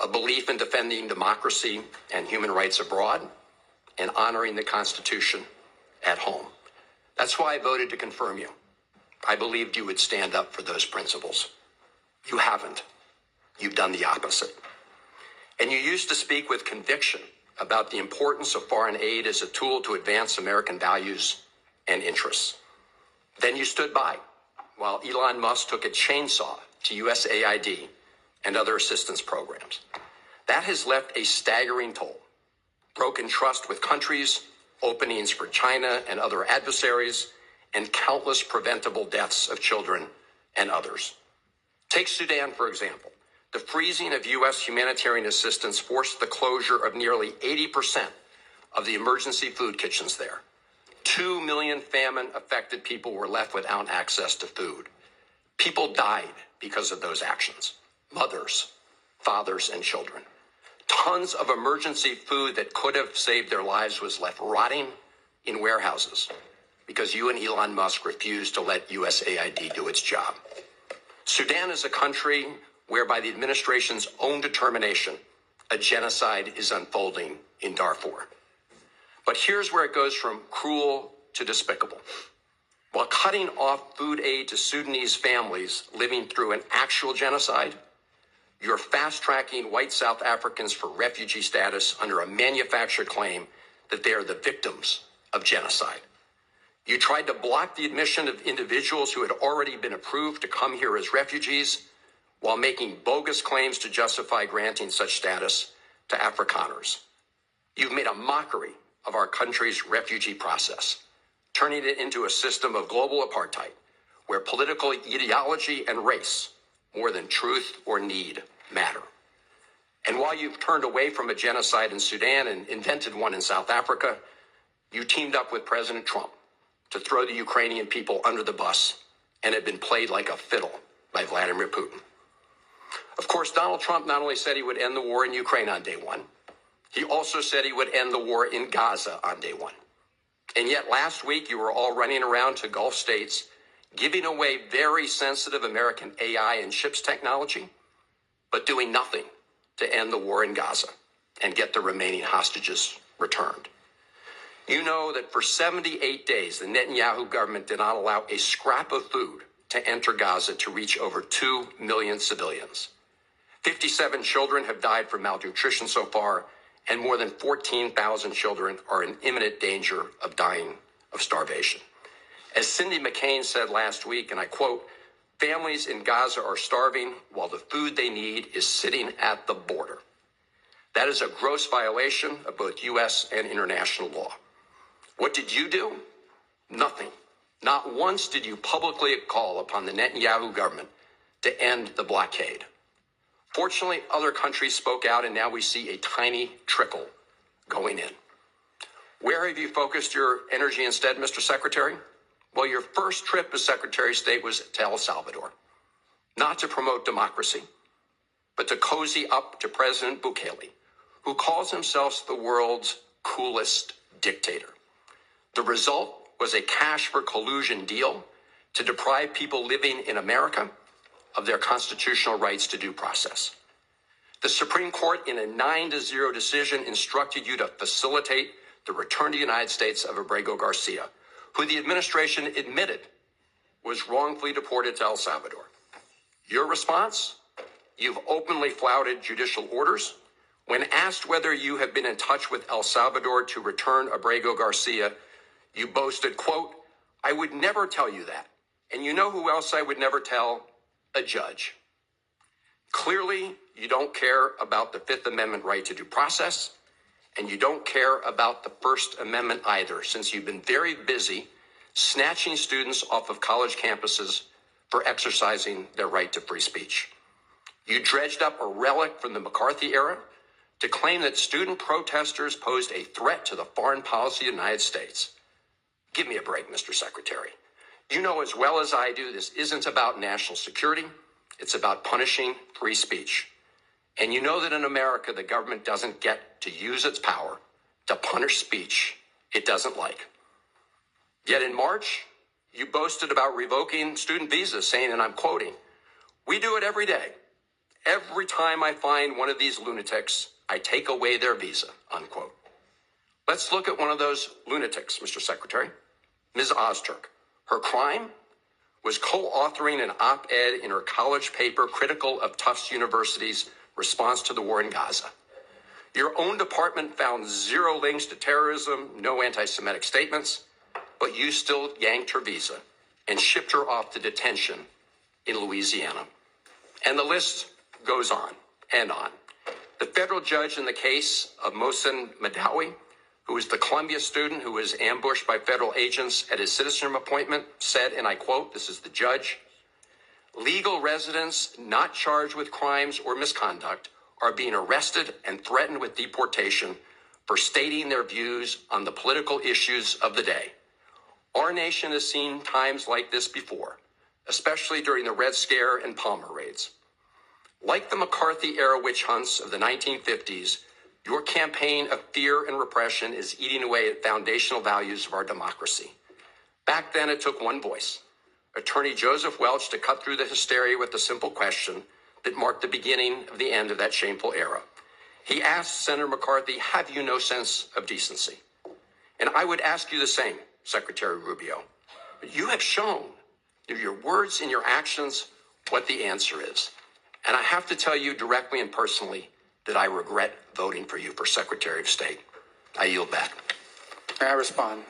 A belief in defending democracy and human rights abroad and honoring the Constitution at home. That's why I voted to confirm you. I believed you would stand up for those principles. You haven't. You've done the opposite. And you used to speak with conviction about the importance of foreign aid as a tool to advance American values and interests. Then you stood by while Elon Musk took a chainsaw to USAID and other assistance programs. That has left a staggering toll. Broken trust with countries, openings for China and other adversaries, and countless preventable deaths of children and others. Take Sudan, for example. The freezing of U.S. humanitarian assistance forced the closure of nearly 80% of the emergency food kitchens there. 2 million famine-affected people were left without access to food. People died because of those actions. Mothers, fathers, and children. Tons of emergency food that could have saved their lives was left rotting in warehouses. because you and Elon Musk refused to let USAID do its job. Sudan is a country where, by the administration's own determination, a genocide is unfolding in Darfur. But here's where it goes from cruel to despicable. While cutting off food aid to Sudanese families living through an actual genocide, you're fast-tracking white South Africans for refugee status under a manufactured claim that they are the victims of genocide. You tried to block the admission of individuals who had already been approved to come here as refugees while making bogus claims to justify granting such status to Afrikaners. You've made a mockery of our country's refugee process, turning it into a system of global apartheid where political ideology and race, more than truth or need, matter. And while you've turned away from a genocide in Sudan and invented one in South Africa, you teamed up with President Trump to throw the Ukrainian people under the bus and have been played like a fiddle by Vladimir Putin. Of course, Donald Trump not only said he would end the war in Ukraine on day one, he also said he would end the war in Gaza on day one. And yet last week you were all running around to Gulf states, giving away very sensitive American AI and chips technology, but doing nothing to end the war in Gaza and get the remaining hostages returned. You know that for 78 days, the Netanyahu government did not allow a scrap of food to enter Gaza to reach over 2 million civilians. 57 children have died from malnutrition so far, and more than 14,000 children are in imminent danger of dying of starvation. As Cindy McCain said last week, and I quote, "Families in Gaza are starving while the food they need is sitting at the border." That is a gross violation of both U.S. and international law. What did you do? Nothing. Not once did you publicly call upon the Netanyahu government to end the blockade. Fortunately, other countries spoke out, and now we see a tiny trickle going in. Where have you focused your energy instead, Mr. Secretary? Well, your first trip as Secretary of State was to El Salvador, not to promote democracy, but to cozy up to President Bukele, who calls himself the world's coolest dictator. The result was a cash for collusion deal to deprive people living in America of their constitutional rights to due process. The Supreme Court, in a 9-0 decision, instructed you to facilitate the return to the United States of Abrego Garcia, who the administration admitted was wrongfully deported to El Salvador. Your response? You've openly flouted judicial orders. When asked whether you have been in touch with El Salvador to return Abrego Garcia, you boasted, quote, "I would never tell you that. And you know who else I would never tell? A judge." Clearly, you don't care about the Fifth Amendment right to due process, and you don't care about the First Amendment either, since you've been very busy snatching students off of college campuses for exercising their right to free speech. You dredged up a relic from the McCarthy era to claim that student protesters posed a threat to the foreign policy of the United States. Give me a break, Mr. Secretary. You know as well as I do, this isn't about national security. It's about punishing free speech. And you know that in America, the government doesn't get to use its power to punish speech it doesn't like. Yet in March, you boasted about revoking student visas, saying, and I'm quoting, "We do it every day. Every time I find one of these lunatics, I take away their visa," unquote. Let's look at one of those lunatics, Mr. Secretary, Ms. Ozturk. Her crime was co-authoring an op-ed in her college paper critical of Tufts University's response to the war in Gaza. Your own department found zero links to terrorism, no anti-Semitic statements, but you still yanked her visa and shipped her off to detention in Louisiana. And the list goes on and on. The federal judge in the case of Mohsen Madawi, who is the Columbia student who was ambushed by federal agents at his citizenship appointment, said, and I quote, this is the judge, "Legal residents not charged with crimes or misconduct are being arrested and threatened with deportation for stating their views on the political issues of the day. Our nation has seen times like this before, especially during the Red Scare and Palmer raids. Like the McCarthy-era witch hunts of the 1950s, your campaign of fear and repression is eating away at foundational values of our democracy. Back then, it took one voice, Attorney Joseph Welch, to cut through the hysteria with the simple question that marked the beginning of the end of that shameful era. He asked Senator McCarthy, have you no sense of decency? And I would ask you the same, Secretary Rubio. But you have shown through your words and your actions what the answer is. And I have to tell you directly and personally that I regret voting for you for Secretary of State. I yield back. May I respond?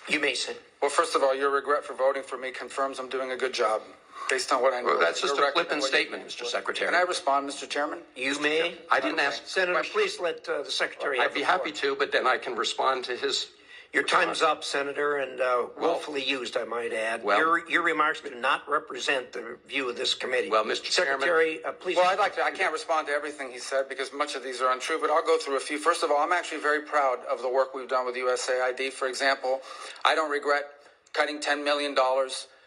You may say. Well, first of all, your regret for voting for me confirms I'm doing a good job based on what I know. Well, that's just Your a record and flippant what you statement, stand Mr. for. Secretary. Can I respond, Mr. Chairman? You may. I didn't ask. Senator, question. please let the secretary. I'd be happy to, but then I can respond to his. Your time's up, Senator, and willfully used, I might add. Well- Your remarks do not represent the view of this committee. Well, Mr. Secretary, please. Well, I can't respond to everything he said because much of these are untrue, but I'll go through a few. First of all, I'm actually very proud of the work we've done with USAID. For example, I don't regret cutting $10 million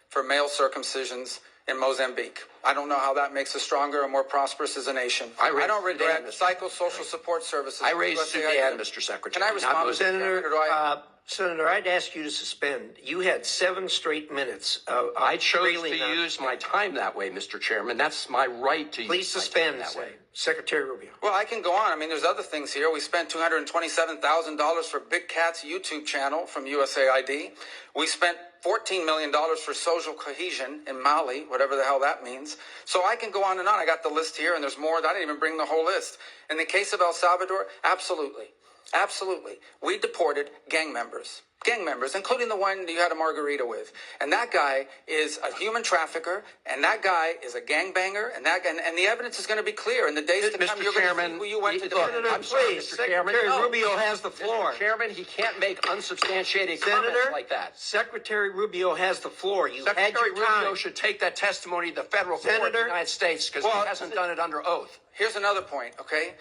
for male circumcisions in Mozambique. I don't know how that makes us stronger or more prosperous as a nation. I don't regret psychosocial support services. I raised USAID. Sudan, Mr. Secretary. Can I respond, not Mr. Mozambique. Senator? Senator, I'd ask you to suspend. You had 7 straight minutes. I chose really to not- use my time that way, Mr. Chairman. That's my right to Please use my suspend time that way. Secretary Rubio. Well, I can go on. I mean, there's other things here. We spent $227,000 for Big Cat's YouTube channel from USAID. We spent $14 million for social cohesion in Mali, whatever the hell that means. So I can go on and on. I got the list here, and there's more. I didn't even bring the whole list. In the case of El Salvador, absolutely. Absolutely. We deported gang members, including the one you had a margarita with. And that guy is a human trafficker, and that guy is a gangbanger, and the evidence is going to be clear. In the days to come, Mr. you're going to Chairman, see who you went to look, deport. I'm sorry, Please, Mr. Chairman. Secretary No. Rubio has the floor. Mr. Chairman, he can't make unsubstantiated comments Senator, like that. Secretary Rubio has the floor. You had Secretary your time. Rubio should take that testimony to the federal court of the Senator? United States because Well, he hasn't done it under oath. Here's another point, okay?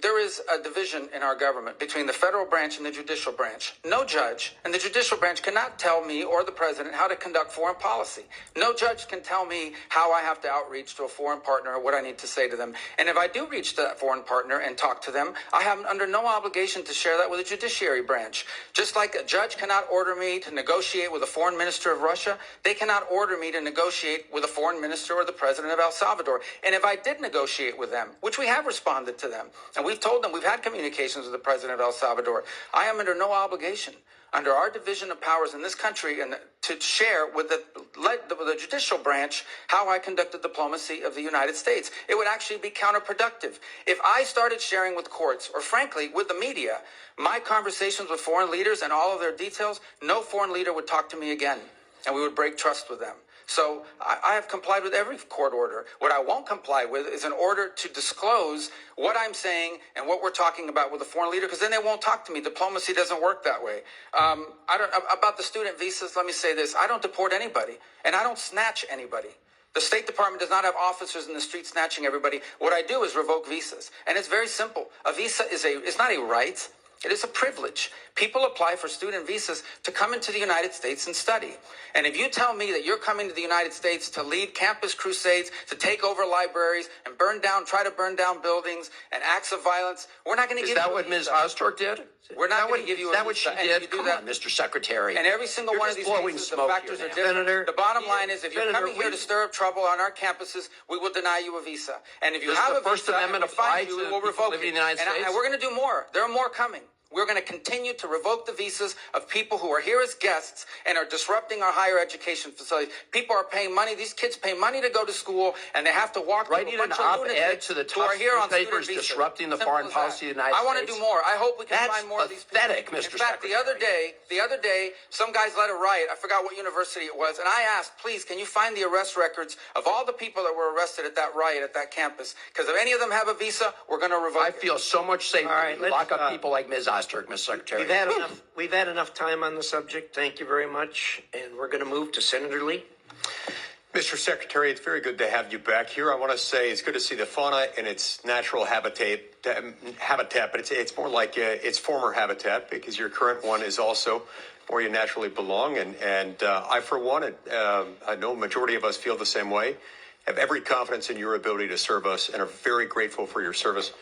There is a division in our government between the federal branch and the judicial branch. No judge and the judicial branch cannot tell me or the president how to conduct foreign policy. No judge can tell me how I have to outreach to a foreign partner or what I need to say to them. And if I do reach to that foreign partner and talk to them, I have under no obligation to share that with the judiciary branch. Just like a judge cannot order me to negotiate with a foreign minister of Russia, they cannot order me to negotiate with a foreign minister or the president of El Salvador. And if I did negotiate with them, which we have responded to them, and we've told them we've had communications with the president of El Salvador, I am under no obligation under our division of powers in this country and to share with the judicial branch how I conducted diplomacy of the United States. It would actually be counterproductive. If I started sharing with courts or frankly with the media my conversations with foreign leaders and all of their details, no foreign leader would talk to me again and we would break trust with them. So I have complied with every court order. What I won't comply with is an order to disclose what I'm saying and what we're talking about with a foreign leader, because then they won't talk to me. Diplomacy doesn't work that way. About the student visas, let me say this. I don't deport anybody, and I don't snatch anybody. The State Department does not have officers in the street snatching everybody. What I do is revoke visas, and it's very simple. A visa is not a right. It is a privilege. People apply for student visas to come into the United States and study. And if you tell me that you're coming to the United States to lead campus crusades, to take over libraries and try to burn down buildings and acts of violence, we're not going to give you a visa. Is that what Ms. Ostork did? We're not going to give you a visa. Is that what she And if did? you do Come that, on, Mr. Secretary. and every single You're one of just these blowing cases, the smoke factors here are now. different. Senator, The bottom line is if you're Senator, coming here to stir up trouble on our campuses, we will deny you a visa. And if you Does have the a First visa Amendment and we find apply you, to we'll people revoke living it. in the United States? And we're going to do more. There are more coming. We're going to continue to revoke the visas of people who are here as guests and are disrupting our higher education facilities. People are paying money. These kids pay money to go to school, and they have to walk through Writing a bunch an of op-ed lunatics to the who are tough here on newspapers student visas. disrupting the Simple foreign as policy that. of the United I want to States. do more. I hope we can That's find more of these people. pathetic, Mr. In fact, the other day, some guys led a riot. I forgot what university it was, and I asked, please, can you find the arrest records of all the people that were arrested at that riot at that campus? Because if any of them have a visa, we're going to revoke I it. feel so much safer All right, when you lock let's, up people like Ms. Ostork, Mr. Secretary. We've had enough time on the subject. Thank you very much. And we're going to move to Senator Lee. Mr. Secretary, it's very good to have you back here. I want to say it's good to see the fauna in its natural habitat, but it's more like its former habitat, because your current one is also where you naturally belong. And I, for one, I know a majority of us feel the same way, have every confidence in your ability to serve us and are very grateful for your service.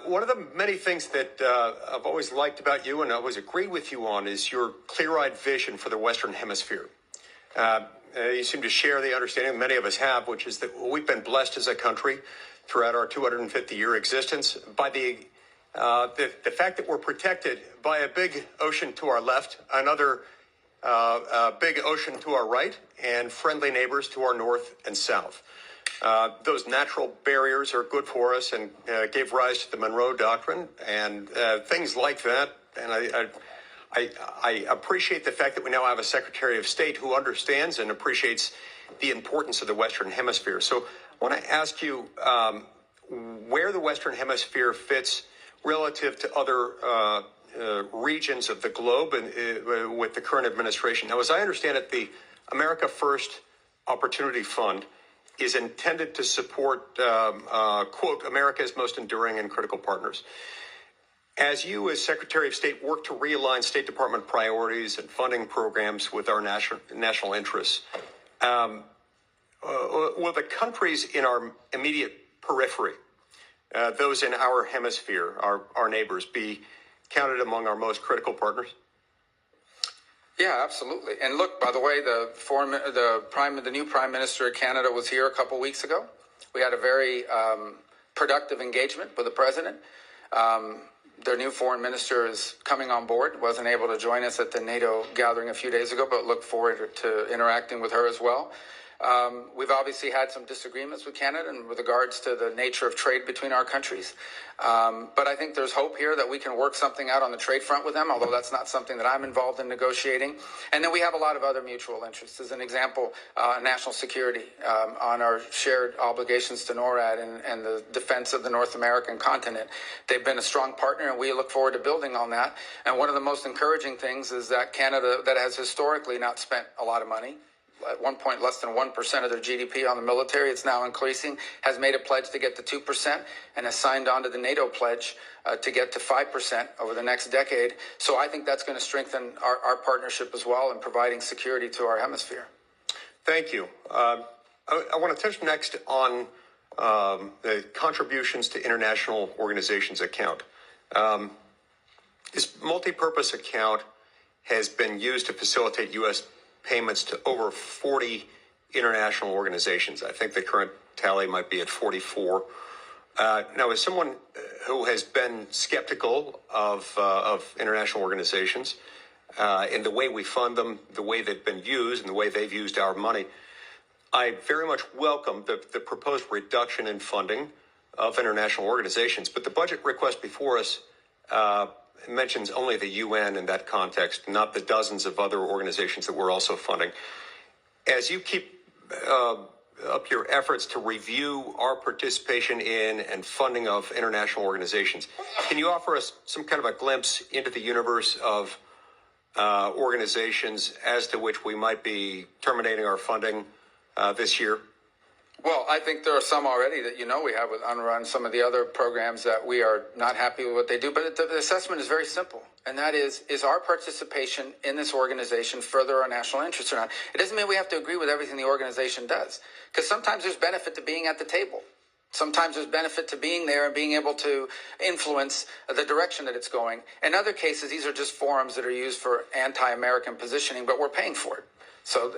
One of the many things that I've always liked about you and I always agree with you on is your clear-eyed vision for the Western Hemisphere. You seem to share the understanding many of us have, which is that we've been blessed as a country throughout our 250-year existence by the fact that we're protected by a big ocean to our left, another big ocean to our right, and friendly neighbors to our north and south. Those natural barriers are good for us and gave rise to the Monroe Doctrine and things like that. And I appreciate the fact that we now have a Secretary of State who understands and appreciates the importance of the Western Hemisphere. So I want to ask you where the Western Hemisphere fits relative to other regions of the globe and with the current administration. Now, as I understand it, the America First Opportunity Fund is intended to support, quote, America's most enduring and critical partners. As you, as Secretary of State, work to realign State Department priorities and funding programs with our national interests, will the countries in our immediate periphery, those in our hemisphere, our neighbors, be counted among our most critical partners? Yeah, absolutely. And look, by the way, the new Prime Minister of Canada was here a couple weeks ago. We had a very productive engagement with the President. Their new foreign minister is coming on board, wasn't able to join us at the NATO gathering a few days ago, but look forward to interacting with her as well. We've obviously had some disagreements with Canada and with regards to the nature of trade between our countries. But I think there's hope here that we can work something out on the trade front with them, although that's not something that I'm involved in negotiating. And then we have a lot of other mutual interests. As an example, national security on our shared obligations to NORAD and the defense of the North American continent. They've been a strong partner, and we look forward to building on that. And one of the most encouraging things is that Canada, that has historically not spent a lot of money, at one point less than 1% of their GDP on the military, it's now increasing, has made a pledge to get to 2% and has signed on to the NATO pledge to get to 5% over the next decade. So I think that's going to strengthen our partnership as well in providing security to our hemisphere. Thank you. I want to touch next on the contributions to international organizations account. This multi-purpose account has been used to facilitate U.S. payments to over 40 international organizations. I think the current tally might be at 44. Now, as someone who has been skeptical of international organizations in the way we fund them, the way they've been used, and the way they've used our money, I very much welcome the proposed reduction in funding of international organizations. But the budget request before us mentions only the UN in that context, not the dozens of other organizations that we're also funding. As you keep up your efforts to review our participation in and funding of international organizations, can you offer us some kind of a glimpse into the universe of organizations as to which we might be terminating our funding this year? Well, I think there are some already that we have with UNRWA and some of the other programs that we are not happy with what they do. But the assessment is very simple, and that is our participation in this organization further our national interests or not? It doesn't mean we have to agree with everything the organization does, because sometimes there's benefit to being at the table. Sometimes there's benefit to being there and being able to influence the direction that it's going. In other cases, these are just forums that are used for anti-American positioning, but we're paying for it. So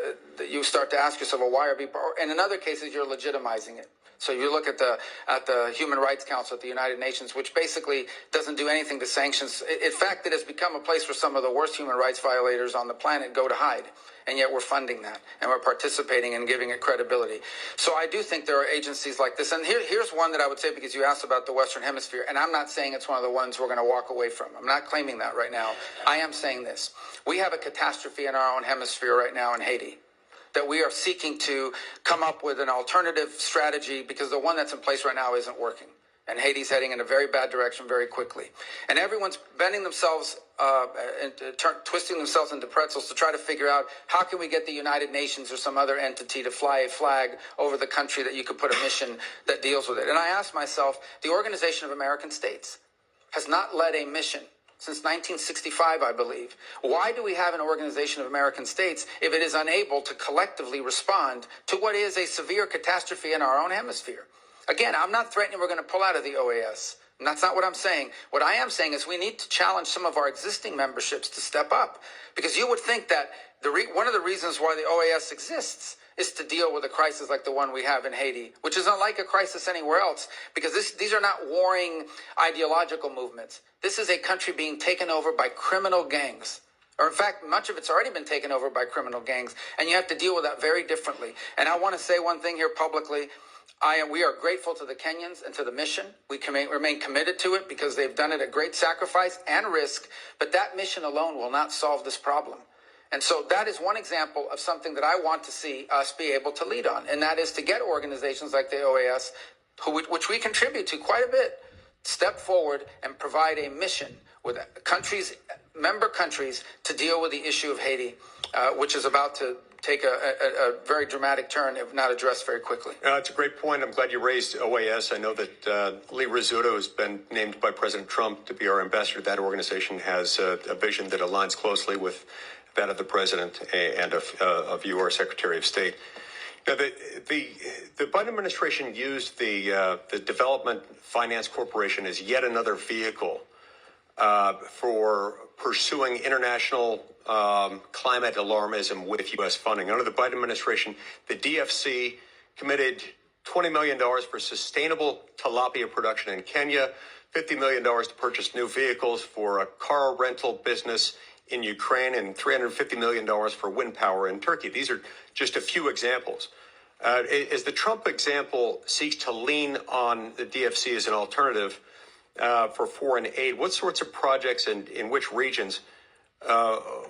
you start to ask yourself, well, why are people? And in other cases, you're legitimizing it. So you look at the Human Rights Council at the United Nations, which basically doesn't do anything to sanctions. In fact, it has become a place where some of the worst human rights violators on the planet go to hide. And yet we're funding that, and we're participating and giving it credibility. So I do think there are agencies like this. And here's one that I would say, because you asked about the Western Hemisphere, and I'm not saying it's one of the ones we're going to walk away from. I'm not claiming that right now. I am saying this. We have a catastrophe in our own hemisphere right now in Haiti that we are seeking to come up with an alternative strategy, because the one that's in place right now isn't working. And Haiti's heading in a very bad direction very quickly. And everyone's bending themselves and twisting themselves into pretzels to try to figure out how can we get the United Nations or some other entity to fly a flag over the country that you could put a mission that deals with it. And I asked myself, the Organization of American States has not led a mission since 1965, I believe. Why do we have an Organization of American States if it is unable to collectively respond to what is a severe catastrophe in our own hemisphere? Again, I'm not threatening we're going to pull out of the OAS. And that's not what I'm saying. What I am saying is we need to challenge some of our existing memberships to step up. Because you would think that one of the reasons why the OAS exists is to deal with a crisis like the one we have in Haiti, which is unlike a crisis anywhere else, because these are not warring ideological movements. This is a country being taken over by criminal gangs. Or in fact, much of it's already been taken over by criminal gangs, and you have to deal with that very differently. And I want to say one thing here publicly. We are grateful to the Kenyans and to the mission. We remain committed to it because they've done it at great sacrifice and risk, but that mission alone will not solve this problem. And so that is one example of something that I want to see us be able to lead on, and that is to get organizations like the OAS, which we contribute to quite a bit, step forward and provide a mission with member countries to deal with the issue of Haiti, which is about to take a very dramatic turn if not addressed very quickly. It's a great point. I'm glad you raised OAS. I know that Lee Rizzuto has been named by President Trump to be our ambassador. That organization has a vision that aligns closely with that of the president and of you, our Secretary of State. Now, the Biden administration used the Development Finance Corporation as yet another vehicle for pursuing international climate alarmism with U.S. funding. Under the Biden administration, the DFC committed $20 million for sustainable tilapia production in Kenya, $50 million to purchase new vehicles for a car rental business in Ukraine, and $350 million for wind power in Turkey. These are just a few examples. As the Trump example seeks to lean on the DFC as an alternative for foreign aid, what sorts of projects and in which regions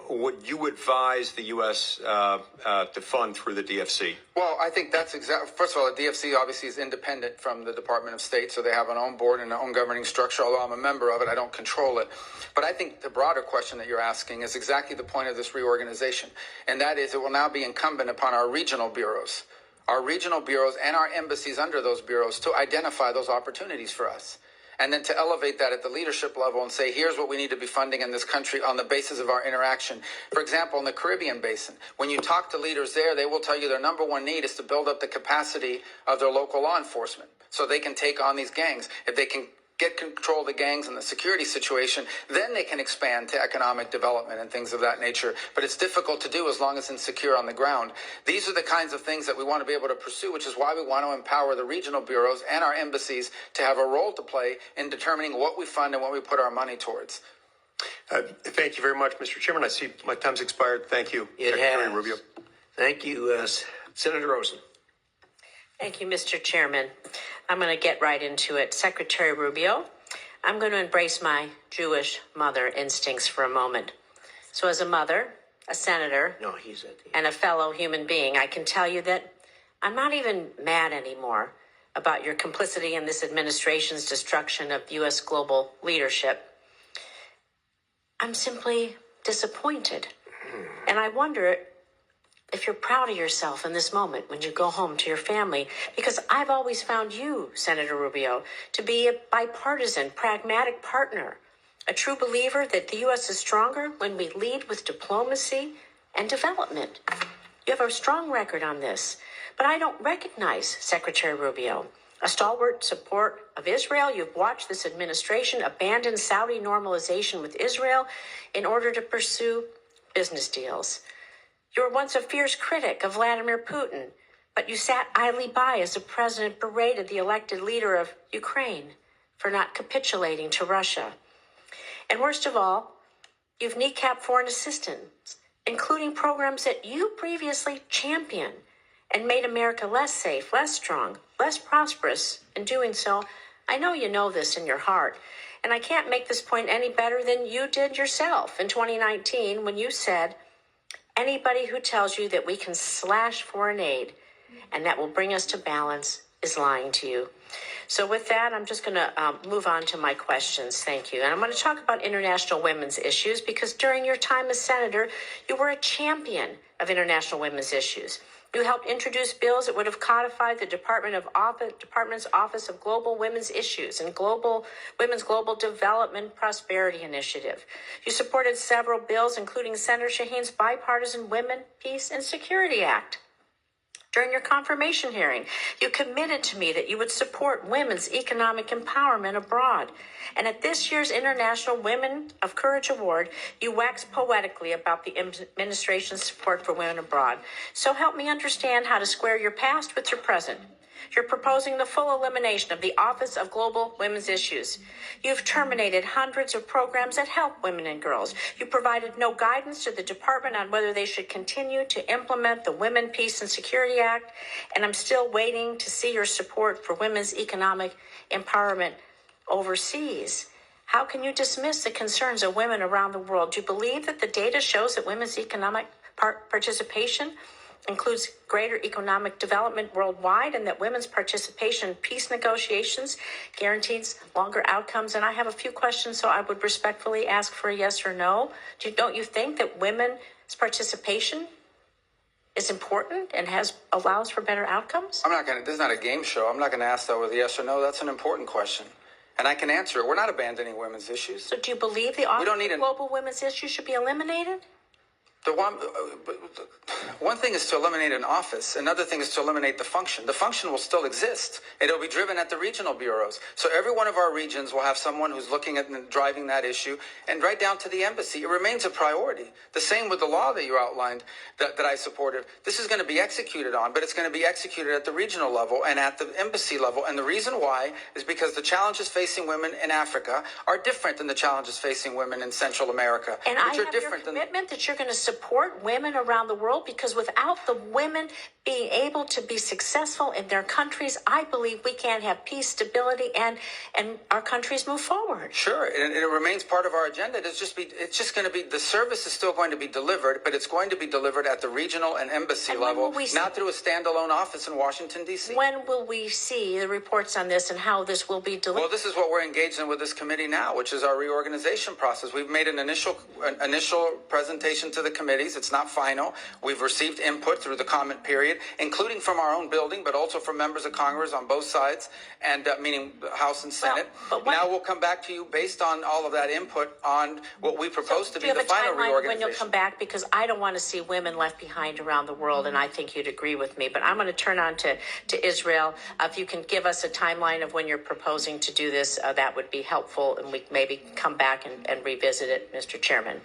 would you advise the U.S. To fund through the DFC? Well, I think that's first of all, the DFC obviously is independent from the Department of State, so they have an own board and an own governing structure. Although I'm a member of it, I don't control it. But I think the broader question that you're asking is exactly the point of this reorganization, and that is it will now be incumbent upon our regional bureaus and our embassies under those bureaus to identify those opportunities for us. And then to elevate that at the leadership level and say, here's what we need to be funding in this country on the basis of our interaction. For example, in the Caribbean basin, when you talk to leaders there, they will tell you their number one need is to build up the capacity of their local law enforcement so they can take on these gangs. If they can get control of the gangs and the security situation, then they can expand to economic development and things of that nature. But it's difficult to do as long as it's insecure on the ground. These are the kinds of things that we want to be able to pursue, which is why we want to empower the regional bureaus and our embassies to have a role to play in determining what we fund and what we put our money towards. Thank you very much, Mr. Chairman. I see my time's expired. Thank you, Secretary Rubio. Thank you, Senator Rosen. Thank you, Mr. Chairman. I'm going to get right into it. Secretary Rubio, I'm going to embrace my Jewish mother instincts for a moment. So as a mother, a senator, and a fellow human being, I can tell you that I'm not even mad anymore about your complicity in this administration's destruction of U.S. global leadership. I'm simply disappointed. And I wonder if you're proud of yourself in this moment when you go home to your family, because I've always found you, Senator Rubio, to be a bipartisan, pragmatic partner, a true believer that the U.S. is stronger when we lead with diplomacy and development. You have a strong record on this, but I don't recognize Secretary Rubio. A stalwart support of Israel, you've watched this administration abandon Saudi normalization with Israel in order to pursue business deals. You were once a fierce critic of Vladimir Putin, but you sat idly by as the president berated the elected leader of Ukraine for not capitulating to Russia. And worst of all, you've kneecapped foreign assistance, including programs that you previously championed and made America less safe, less strong, less prosperous in doing so. I know you know this in your heart, and I can't make this point any better than you did yourself in 2019 when you said, anybody who tells you that we can slash foreign aid and that will bring us to balance is lying to you. So with that, I'm just going to move on to my questions. Thank you. And I'm going to talk about international women's issues because during your time as senator, you were a champion of international women's issues. You helped introduce bills that would have codified the Department's Office of Global Women's Issues and Women's Global Development Prosperity Initiative. You supported several bills, including Senator Shaheen's Bipartisan Women, Peace, and Security Act. During your confirmation hearing, you committed to me that you would support women's economic empowerment abroad. And at this year's International Women of Courage Award, you waxed poetically about the administration's support for women abroad. So help me understand how to square your past with your present. You're proposing the full elimination of the Office of Global Women's Issues. You've terminated hundreds of programs that help women and girls. You provided no guidance to the department on whether they should continue to implement the Women, Peace, and Security Act. And I'm still waiting to see your support for women's economic empowerment overseas. How can you dismiss the concerns of women around the world? Do you believe that the data shows that women's economic participation includes greater economic development worldwide, and that women's participation in peace negotiations guarantees longer outcomes? And I have a few questions, so I would respectfully ask for a yes or no. Don't you think that women's participation is important and allows for better outcomes? This is not a game show. I'm not going to ask that with a yes or no. That's an important question. And I can answer it. We're not abandoning women's issues. So do you believe the Office of Global Women's Issues should be eliminated? One thing is to eliminate an office. Another thing is to eliminate the function. The function will still exist. It'll be driven at the regional bureaus. So every one of our regions will have someone who's looking at and driving that issue, and right down to the embassy. It remains a priority. The same with the law that you outlined that I supported. This is going to be executed on, but it's going to be executed at the regional level and at the embassy level. And the reason why is because the challenges facing women in Africa are different than the challenges facing women in Central America. And I have your commitment that you're going to support women around the world, because without the women being able to be successful in their countries, I believe we can't have peace, stability, and our countries move forward. Sure, and it remains part of our agenda. It's just going to be, the service is still going to be delivered, but it's going to be delivered at the regional and embassy level, not through a standalone office in Washington, D.C. When will we see the reports on this and how this will be delivered? Well, this is what we're engaged in with this committee now, which is our reorganization process. We've made an initial presentation to the committees. It's not final. We've received input through the comment period, including from our own building, but also from members of Congress on both sides, and meaning House and Senate. Now we'll come back to you based on all of that input on what we propose to be the final reorganization. When you'll come back, because I don't want to see women left behind around the world, and I think you'd agree with me. But I'm going to turn on to Israel. If you can give us a timeline of when you're proposing to do this, that would be helpful, and we maybe come back and revisit it, Mr. Chairman.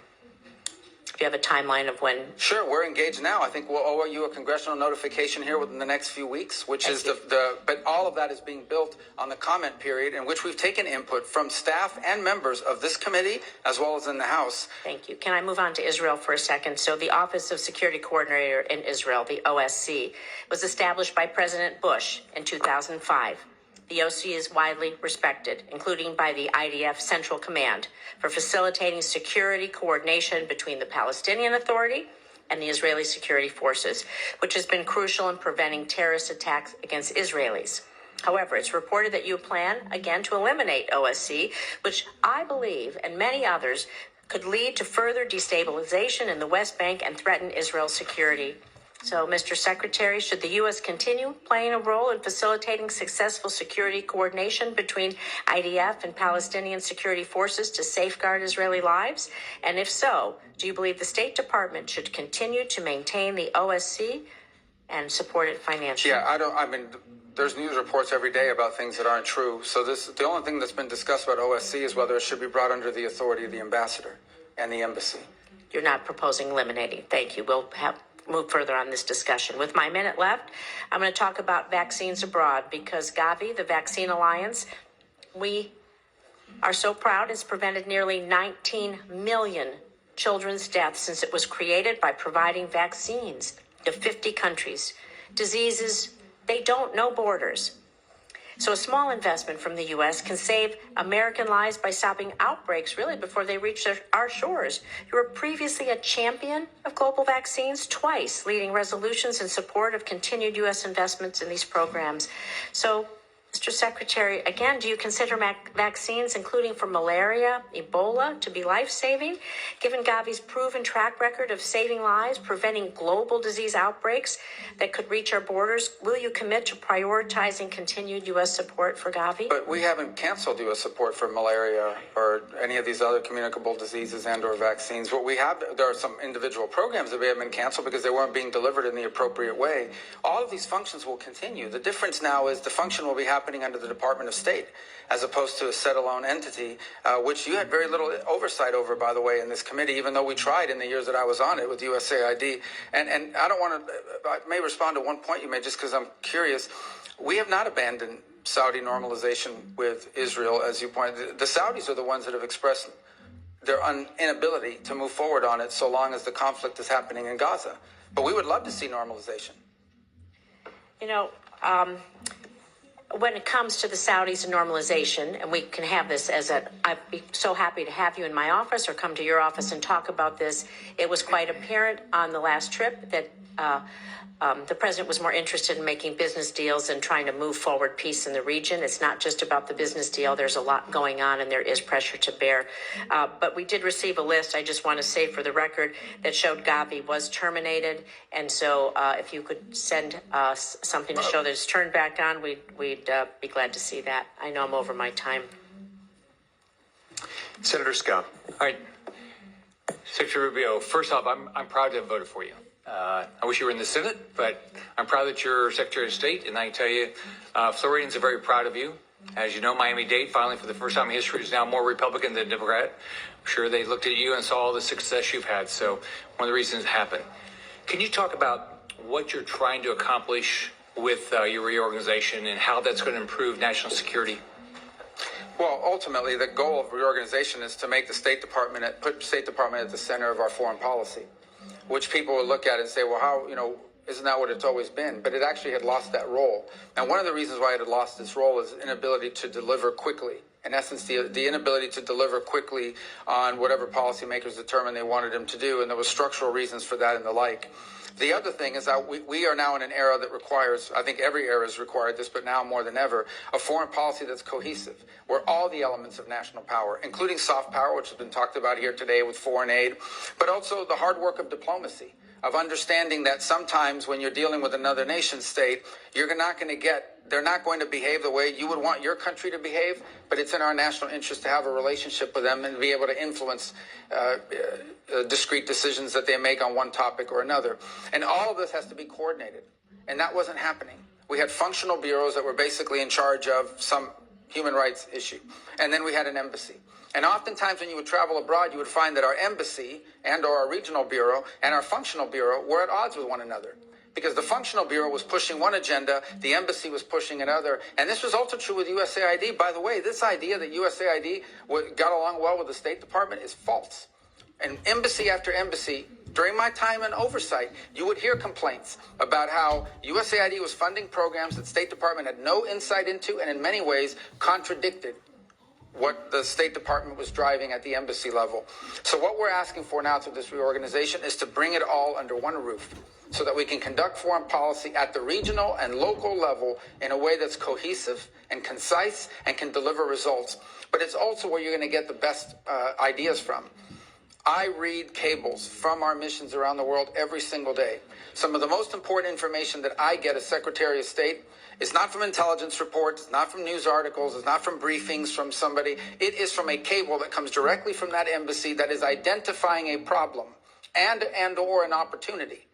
Do you have a timeline of when? Sure, we're engaged now. I think we'll owe you a congressional notification here within the next few weeks, which is but all of that is being built on the comment period, in which we've taken input from staff and members of this committee, as well as in the House. Thank you. Can I move on to Israel for a second? So the Office of Security Coordinator in Israel, the OSC, was established by President Bush in 2005. The OC is widely respected, including by the IDF Central Command, for facilitating security coordination between the Palestinian Authority and the Israeli security forces, which has been crucial in preventing terrorist attacks against Israelis. However, it's reported that you plan, again, to eliminate OSC, which I believe, and many others, could lead to further destabilization in the West Bank and threaten Israel's security. So, Mr. Secretary, should the U.S. continue playing a role in facilitating successful security coordination between IDF and Palestinian security forces to safeguard Israeli lives? And if so, do you believe the State Department should continue to maintain the OSC and support it financially? Yeah, there's news reports every day about things that aren't true. So the only thing that's been discussed about OSC is whether it should be brought under the authority of the ambassador and the embassy. You're not proposing eliminating. Thank you. We'll move further on this discussion. With my minute left, I'm going to talk about vaccines abroad, because Gavi, the Vaccine Alliance, we are so proud, has prevented nearly 19 million children's deaths since it was created by providing vaccines to 50 countries. Diseases, they don't know borders. So a small investment from the U.S. can save American lives by stopping outbreaks really before they reach our shores. You were previously a champion of global vaccines, twice leading resolutions in support of continued U.S. investments in these programs. So, Mr. Secretary, again, do you consider vaccines, including for malaria, Ebola, to be life-saving? Given Gavi's proven track record of saving lives, preventing global disease outbreaks that could reach our borders, will you commit to prioritizing continued U.S. support for Gavi? But we haven't canceled U.S. support for malaria or any of these other communicable diseases and or vaccines. What we have, there are some individual programs that may have been canceled because they weren't being delivered in the appropriate way. All of these functions will continue. The difference now is the function will be happening under the Department of State, as opposed to a set-alone entity, which you had very little oversight over, by the way, in this committee, even though we tried in the years that I was on it with USAID. And I don't want to, I may respond to one point you made just because I'm curious. We have not abandoned Saudi normalization with Israel, as you pointed. The Saudis are the ones that have expressed their inability to move forward on it so long as the conflict is happening in Gaza. But we would love to see normalization. You know, when it comes to the Saudis and normalization, and we can have this I'd be so happy to have you in my office or come to your office and talk about this. It was quite apparent on the last trip that the president was more interested in making business deals and trying to move forward peace in the region. It's not just about the business deal. There's a lot going on, and there is pressure to bear. But we did receive a list, I just want to say for the record, that showed Gavi was terminated. And so if you could send us something to show that it's turned back on, we'd be glad to see that. I know I'm over my time. Senator Scott. All right. Secretary Rubio, first off, I'm proud to have voted for you. I wish you were in the Senate, but I'm proud that you're Secretary of State, and I can tell you, Floridians are very proud of you. As you know, Miami-Dade, finally, for the first time in history, is now more Republican than Democrat. I'm sure they looked at you and saw all the success you've had, so one of the reasons it happened. Can you talk about what you're trying to accomplish with your reorganization and how that's going to improve national security? Well, ultimately, the goal of reorganization is to make the put State Department at the center of our foreign policy, which people will look at and say, well, how, isn't that what it's always been? But it actually had lost that role. And one of the reasons why it had lost its role is inability to deliver quickly. In essence, the inability to deliver quickly on whatever policymakers determined they wanted them to do. And there were structural reasons for that and the like. The other thing is that we are now in an era that requires, I think every era has required this, but now more than ever, a foreign policy that's cohesive, where all the elements of national power, including soft power, which has been talked about here today with foreign aid, but also the hard work of diplomacy, of understanding that sometimes when you're dealing with another nation state, they're not going to behave the way you would want your country to behave, but it's in our national interest to have a relationship with them and be able to influence discrete decisions that they make on one topic or another. And all of this has to be coordinated. And that wasn't happening. We had functional bureaus that were basically in charge of some human rights issue. And then we had an embassy. And oftentimes when you would travel abroad, you would find that our embassy and or our regional bureau and our functional bureau were at odds with one another. Because the functional bureau was pushing one agenda, the embassy was pushing another. And this was also true with USAID. By the way, this idea that USAID got along well with the State Department is false. And embassy after embassy, during my time in oversight, you would hear complaints about how USAID was funding programs that State Department had no insight into and in many ways contradicted what the State Department was driving at the embassy level. So what we're asking for now through this reorganization is to bring it all under one roof so that we can conduct foreign policy at the regional and local level in a way that's cohesive and concise and can deliver results. But it's also where you're going to get the best ideas from. I read cables from our missions around the world every single day. Some of the most important information that I get as Secretary of State is not from intelligence reports, it's not from news articles, it's not from briefings from somebody. It is from a cable that comes directly from that embassy that is identifying a problem and or an opportunity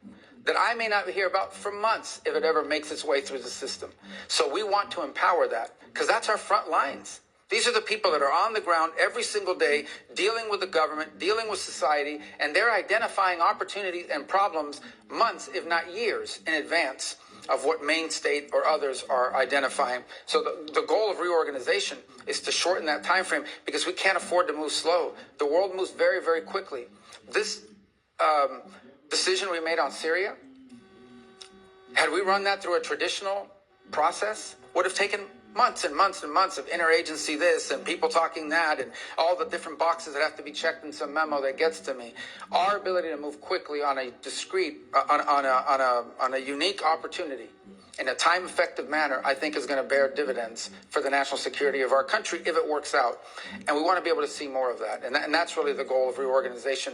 that I may not hear about for months if it ever makes its way through the system. So we want to empower that because that's our front lines. These are the people that are on the ground every single day dealing with the government, dealing with society, and they're identifying opportunities and problems months, if not years, in advance of what Maine State or others are identifying. So the goal of reorganization is to shorten that time frame because we can't afford to move slow. The world moves very, very quickly. This decision we made on Syria, had we run that through a traditional process, would have taken Months and months and months of interagency this and people talking that and all the different boxes that have to be checked in some memo that gets to me. Our ability to move quickly on a discrete, on a unique opportunity in a time-effective manner, I think is going to bear dividends for the national security of our country if it works out. And we want to be able to see more of that. And that's really the goal of reorganization.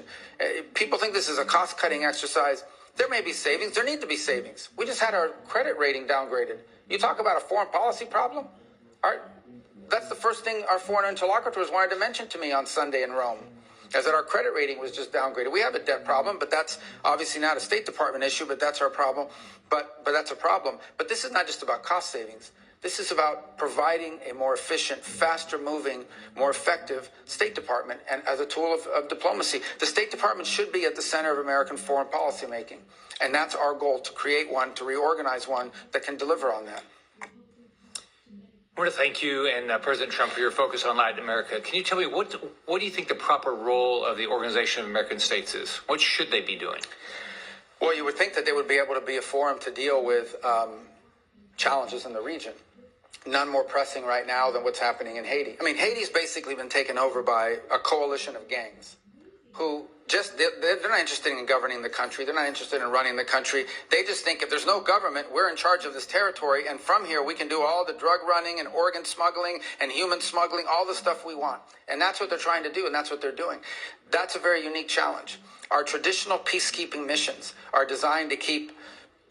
People think this is a cost-cutting exercise. There may be savings. There need to be savings. We just had our credit rating downgraded. You talk about a foreign policy problem? That's the first thing our foreign interlocutors wanted to mention to me on Sunday in Rome, is that our credit rating was just downgraded. We have a debt problem, but that's obviously not a State Department issue, but that's our problem. But that's a problem. But this is not just about cost savings. This is about providing a more efficient, faster moving, more effective State Department and as a tool of diplomacy. The State Department should be at the center of American foreign policy making. And that's our goal, to create one, to reorganize one that can deliver on that. I want to thank you and President Trump for your focus on Latin America. Can you tell me what do you think the proper role of the Organization of American States is? What should they be doing? Well, you would think that they would be able to be a forum to deal with challenges in the region. None more pressing right now than what's happening in Haiti. I mean, Haiti's basically been taken over by a coalition of gangs who they're not interested in governing the country. They're not interested in running the country. They just think if there's no government, we're in charge of this territory. And from here, we can do all the drug running and organ smuggling and human smuggling, all the stuff we want. And that's what they're trying to do. And that's what they're doing. That's a very unique challenge. Our traditional peacekeeping missions are designed to keep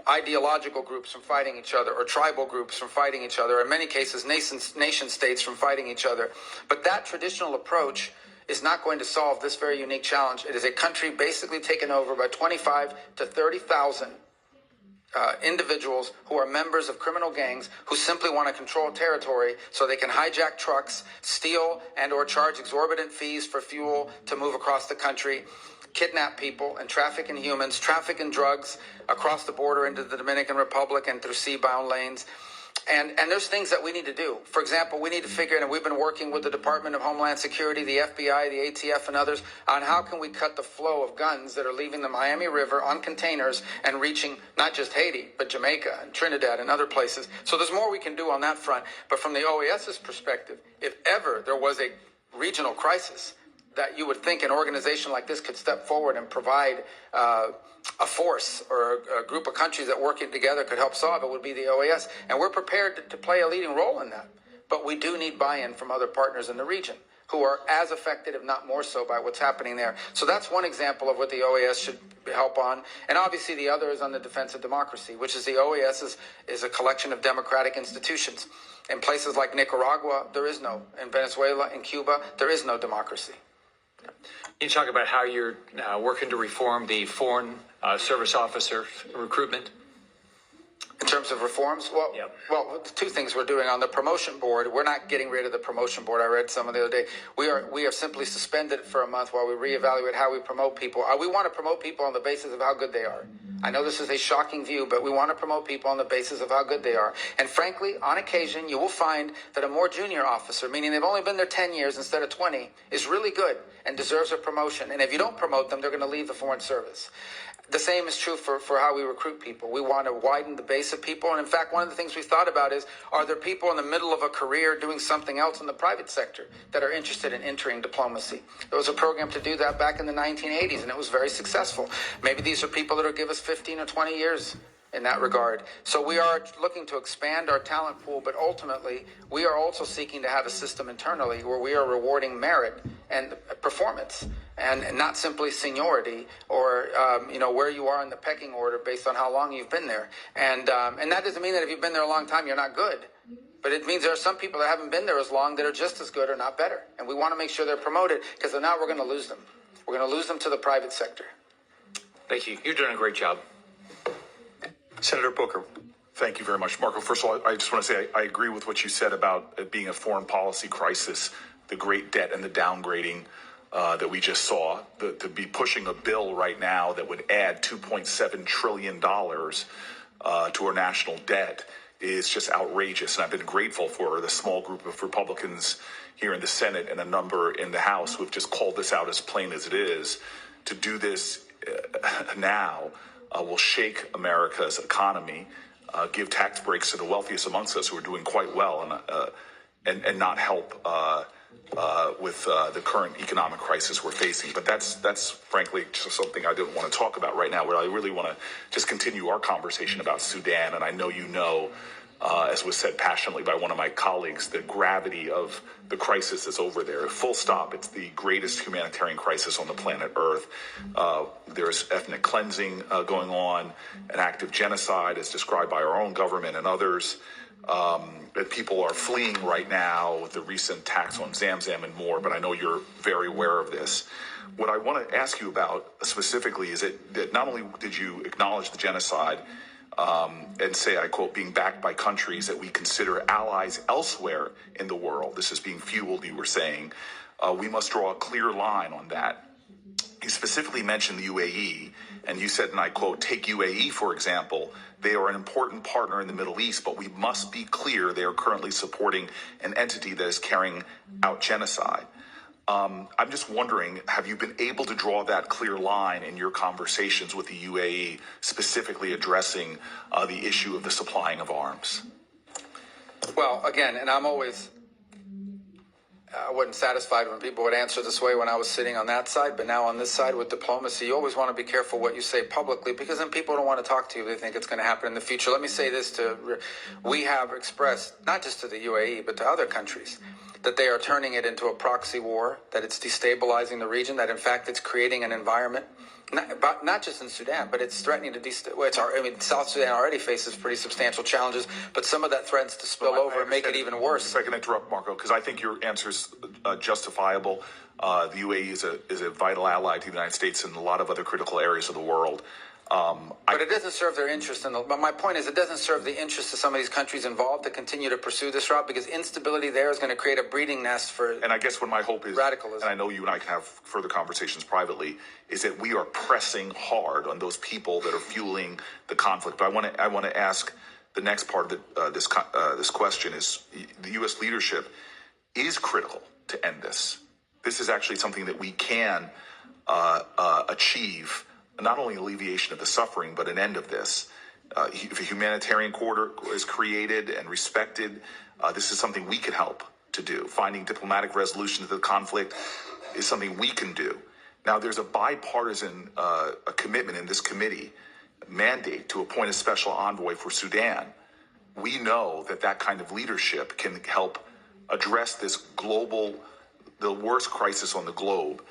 ideological groups from fighting each other, or tribal groups from fighting each other, or in many cases, nation states from fighting each other. But that traditional approach is not going to solve this very unique challenge. It is a country basically taken over by 25 to 30,000 individuals who are members of criminal gangs who simply want to control territory so they can hijack trucks, steal and or charge exorbitant fees for fuel to move across the country, kidnap people and traffic in humans, traffic in drugs across the border into the Dominican Republic and through sea-bound lanes. And there's things that we need to do. For example, we need to figure, and we've been working with the Department of Homeland Security, the FBI, the ATF, and others on how can we cut the flow of guns that are leaving the Miami River on containers and reaching not just Haiti, but Jamaica and Trinidad and other places. So there's more we can do on that front. But from the OAS's perspective, if ever there was a regional crisis, that you would think an organization like this could step forward and provide a force or a group of countries that working together could help solve it, would be the OAS. And we're prepared to play a leading role in that. But we do need buy-in from other partners in the region who are as affected, if not more so, by what's happening there. So that's one example of what the OAS should help on. And obviously the other is on the defense of democracy, which is the OAS is a collection of democratic institutions. In places like Nicaragua, there is no. In Venezuela, in Cuba, there is no democracy. Can you talk about how you're working to reform the Foreign Service Officer recruitment? In terms of reforms, well, two things we're doing on the promotion board. We're not getting rid of the promotion board. I read some of the other day. We have simply suspended it for a month while we reevaluate how we promote people. We want to promote people on the basis of how good they are. I know this is a shocking view, but we want to promote people on the basis of how good they are. And frankly, on occasion, you will find that a more junior officer, meaning they've only been there 10 years instead of 20, is really good and deserves a promotion. And if you don't promote them, they're going to leave the Foreign Service. The same is true for how we recruit people. We want to widen the base of people. And in fact, one of the things we thought about is, are there people in the middle of a career doing something else in the private sector that are interested in entering diplomacy? There was a program to do that back in the 1980s, and it was very successful. Maybe these are people that will give us 15 or 20 years in that regard. So we are looking to expand our talent pool, but ultimately we are also seeking to have a system internally where we are rewarding merit and performance and not simply seniority or where you are in the pecking order based on how long you've been there. And that doesn't mean that if you've been there a long time, you're not good. But it means there are some people that haven't been there as long that are just as good or not better. And we want to make sure they're promoted, because if not, we're going to lose them. We're going to lose them to the private sector. Thank you. You're doing a great job. Senator Booker. Thank you very much, Marco. First of all, I just want to say I agree with what you said about it being a foreign policy crisis, the great debt and the downgrading that we just saw. To be pushing a bill right now that would add $2.7 trillion to our national debt is just outrageous. And I've been grateful for the small group of Republicans here in the Senate and a number in the House who have just called this out as plain as it is. To do this now will shake America's economy. give tax breaks to the wealthiest amongst us who are doing quite well, and not help with the current economic crisis we're facing. But that's frankly just something I didn't want to talk about right now. Where I really want to just continue our conversation about Sudan, and I know you know, as was said passionately by one of my colleagues, the gravity of the crisis that's over there. Full stop. It's the greatest humanitarian crisis on the planet Earth. There's ethnic cleansing going on, an act of genocide as described by our own government and others. That people are fleeing right now with the recent attacks on Zamzam and more, but I know you're very aware of this. What I want to ask you about specifically is that not only did you acknowledge the genocide and say, I quote, being backed by countries that we consider allies elsewhere in the world. This is being fueled, you were saying. We must draw a clear line on that. You specifically mentioned the UAE, and you said, and I quote, take UAE, for example. They are an important partner in the Middle East, but we must be clear they are currently supporting an entity that is carrying out genocide. I'm just wondering, have you been able to draw that clear line in your conversations with the UAE, specifically addressing the issue of the supplying of arms? Well, again, and I wasn't satisfied when people would answer this way when I was sitting on that side, but now on this side with diplomacy, you always want to be careful what you say publicly, because then people don't want to talk to you. They think it's going to happen in the future. Let me say this we have expressed, not just to the UAE, but to other countries, that they are turning it into a proxy war, that it's destabilizing the region, that in fact it's creating an environment, not just in Sudan, but it's threatening to South Sudan already faces pretty substantial challenges, but some of that threatens to spill over and make it even worse. If I can interrupt, Marco, because I think your answer is justifiable. The UAE is a vital ally to the United States in a lot of other critical areas of the world. But it doesn't serve their interest. But my point is, it doesn't serve the interest of some of these countries involved to continue to pursue this route, because instability there is going to create a breeding nest for. And I guess what my hope is, radicalism. And I know you and I can have further conversations privately, is that we are pressing hard on those people that are fueling the conflict. But I want to ask the next part of this question is the U.S. leadership is critical to end this. This is actually something that we can achieve. Not only alleviation of the suffering, but an end of this. If a humanitarian corridor is created and respected, this is something we can help to do. Finding diplomatic resolution to the conflict is something we can do. Now, there's a bipartisan a commitment in this committee, mandate to appoint a special envoy for Sudan. We know that kind of leadership can help address this the worst crisis on the globe.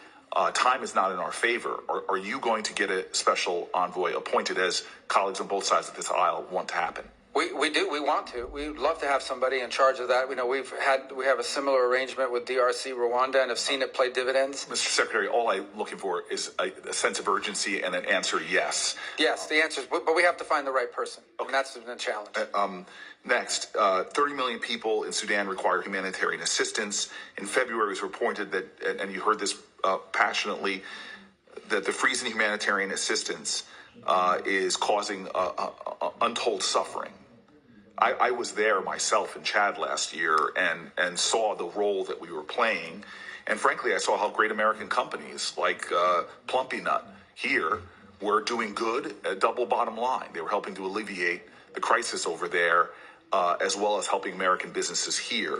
Time is not in our favor. Are you going to get a special envoy appointed, as colleagues on both sides of this aisle want to happen? We do. We want to. We'd love to have somebody in charge of that. We know we have a similar arrangement with DRC, Rwanda, and have seen it play dividends. Mr. Secretary, all I'm looking for is a sense of urgency and an answer yes. Yes, the answer is, but we have to find the right person. Okay. And that's the challenge. Next, 30 million people in Sudan require humanitarian assistance. In February, it was reported that, and you heard this passionately, that the freeze in humanitarian assistance is causing untold suffering. I was there myself in Chad last year and saw the role that we were playing. And frankly, I saw how great American companies like Plumpy Nut here were doing good, a double bottom line. They were helping to alleviate the crisis over there, as well as helping American businesses here.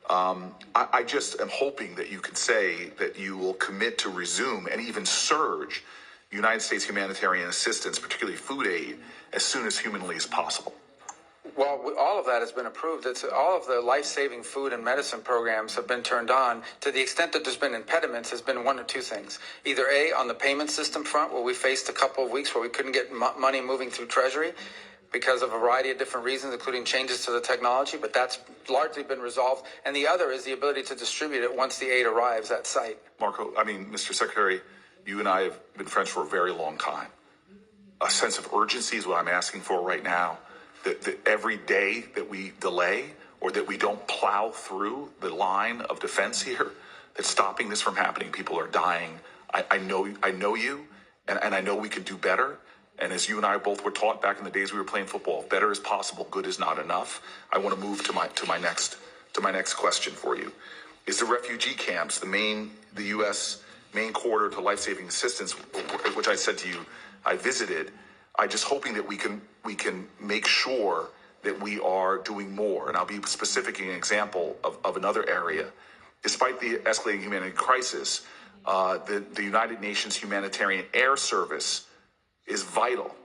I just am hoping that you can say that you will commit to resume and even surge United States humanitarian assistance, particularly food aid, as soon as humanly as possible. Well, all of that has been approved. All of the life-saving food and medicine programs have been turned on. To the extent that there's been impediments, has been one or two things. Either A, on the payment system front, where we faced a couple of weeks where we couldn't get money moving through Treasury because of a variety of different reasons, including changes to the technology, but that's largely been resolved. And the other is the ability to distribute it once the aid arrives at site. Marco, Mr. Secretary, you and I have been friends for a very long time. A sense of urgency is what I'm asking for right now. That every day that we delay or that we don't plow through the line of defense here, that's stopping this from happening. People are dying. I know you, and I know we could do better. And as you and I both were taught back in the days we were playing football, better is possible, good is not enough. I want to move to my next question for you. Is the refugee camps the U.S. main corridor to life-saving assistance, which I said to you I visited? I'm just hoping that we can make sure that we are doing more. And I'll be specific in an example of another area. Despite the escalating humanitarian crisis, the United Nations Humanitarian Air Service is vital.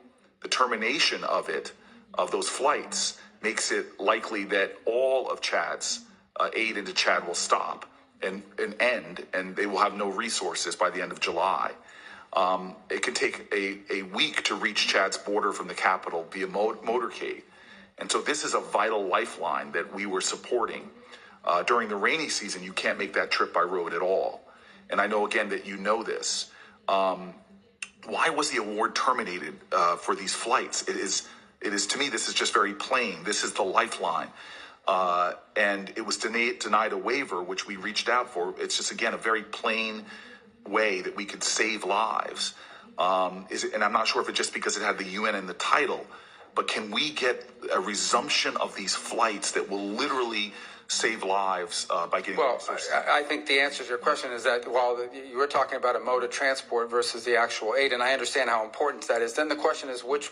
The termination of those flights, makes it likely that all of Chad's aid into Chad will stop and end, and they will have no resources by the end of July. It can take a week to reach Chad's border from the capital via motorcade. And so this is a vital lifeline that we were supporting. During the rainy season, you can't make that trip by road at all. And I know, again, that you know this. Why was the award terminated for these flights? It is to me, this is just very plain. This is the lifeline. And it was denied a waiver, which we reached out for. It's just, again, a very plain way that we could save lives. And I'm not sure if it's just because it had the UN in the title, but can we get a resumption of these flights that will literally save lives by getting resources? I think the answer to your question is that while you were talking about a mode of transport versus the actual aid, and I understand how important that is, then the question is what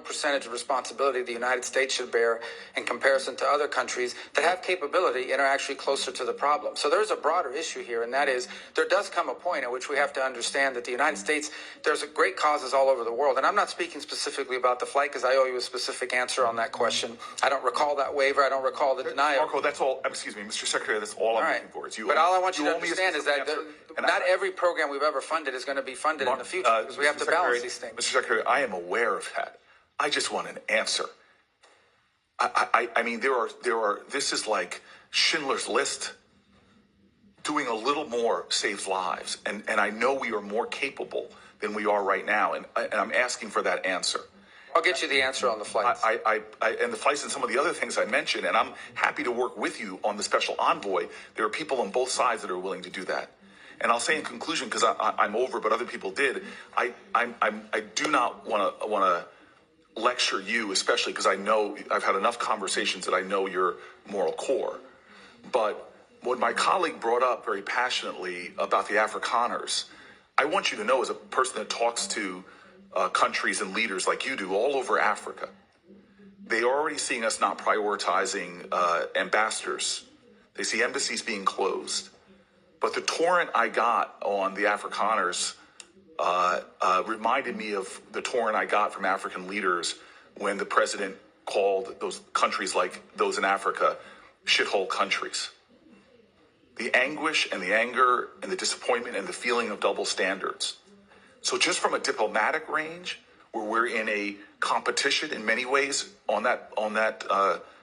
percentage of responsibility the United States should bear in comparison to other countries that have capability and are actually closer to the problem. So there's a broader issue here, and that is there does come a point at which we have to understand that the United States, there's great causes all over the world. And I'm not speaking specifically about the flight because I owe you a specific answer on that question. I don't recall that waiver. I don't recall the denial. Marco, that's all. Excuse me, Mr. Secretary, that's all I'm looking for. But all I want you to understand is that not every program we've ever funded is going to be funded in the future because we have to balance these things. Mr. Secretary, I am aware of that. I just want an answer. I mean, this is like Schindler's List. Doing a little more saves lives. And I know we are more capable than we are right now. And I'm asking for that answer. I'll get you the answer on the flights. And the flights and some of the other things I mentioned, and I'm happy to work with you on the special envoy. There are people on both sides that are willing to do that. And I'll say in conclusion, because I'm over, but other people did, I do not want to lecture you, especially because I know I've had enough conversations that I know your moral core. But what my colleague brought up very passionately about the Afrikaners, I want you to know, as a person that talks to countries and leaders like you do all over Africa, they are already seeing us not prioritizing ambassadors. They see embassies being closed. But the torrent I got on the Afrikaners reminded me of the torrent I got from African leaders when the president called those countries like those in Africa shithole countries. The anguish and the anger and the disappointment and the feeling of double standards. So just from a diplomatic range, where we're in a competition in many ways on that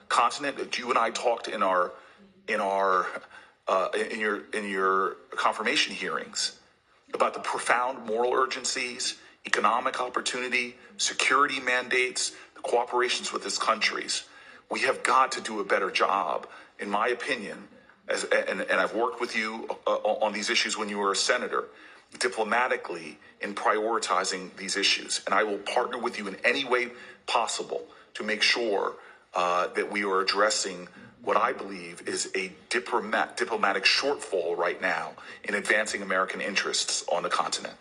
continent that you and I talked in your confirmation hearings about the profound moral urgencies, economic opportunity, security mandates, the cooperations with these countries. We have got to do a better job, in my opinion, and I've worked with you on these issues when you were a senator, diplomatically in prioritizing these issues. And I will partner with you in any way possible to make sure that we are addressing what I believe is a diplomatic shortfall right now in advancing American interests on the continent.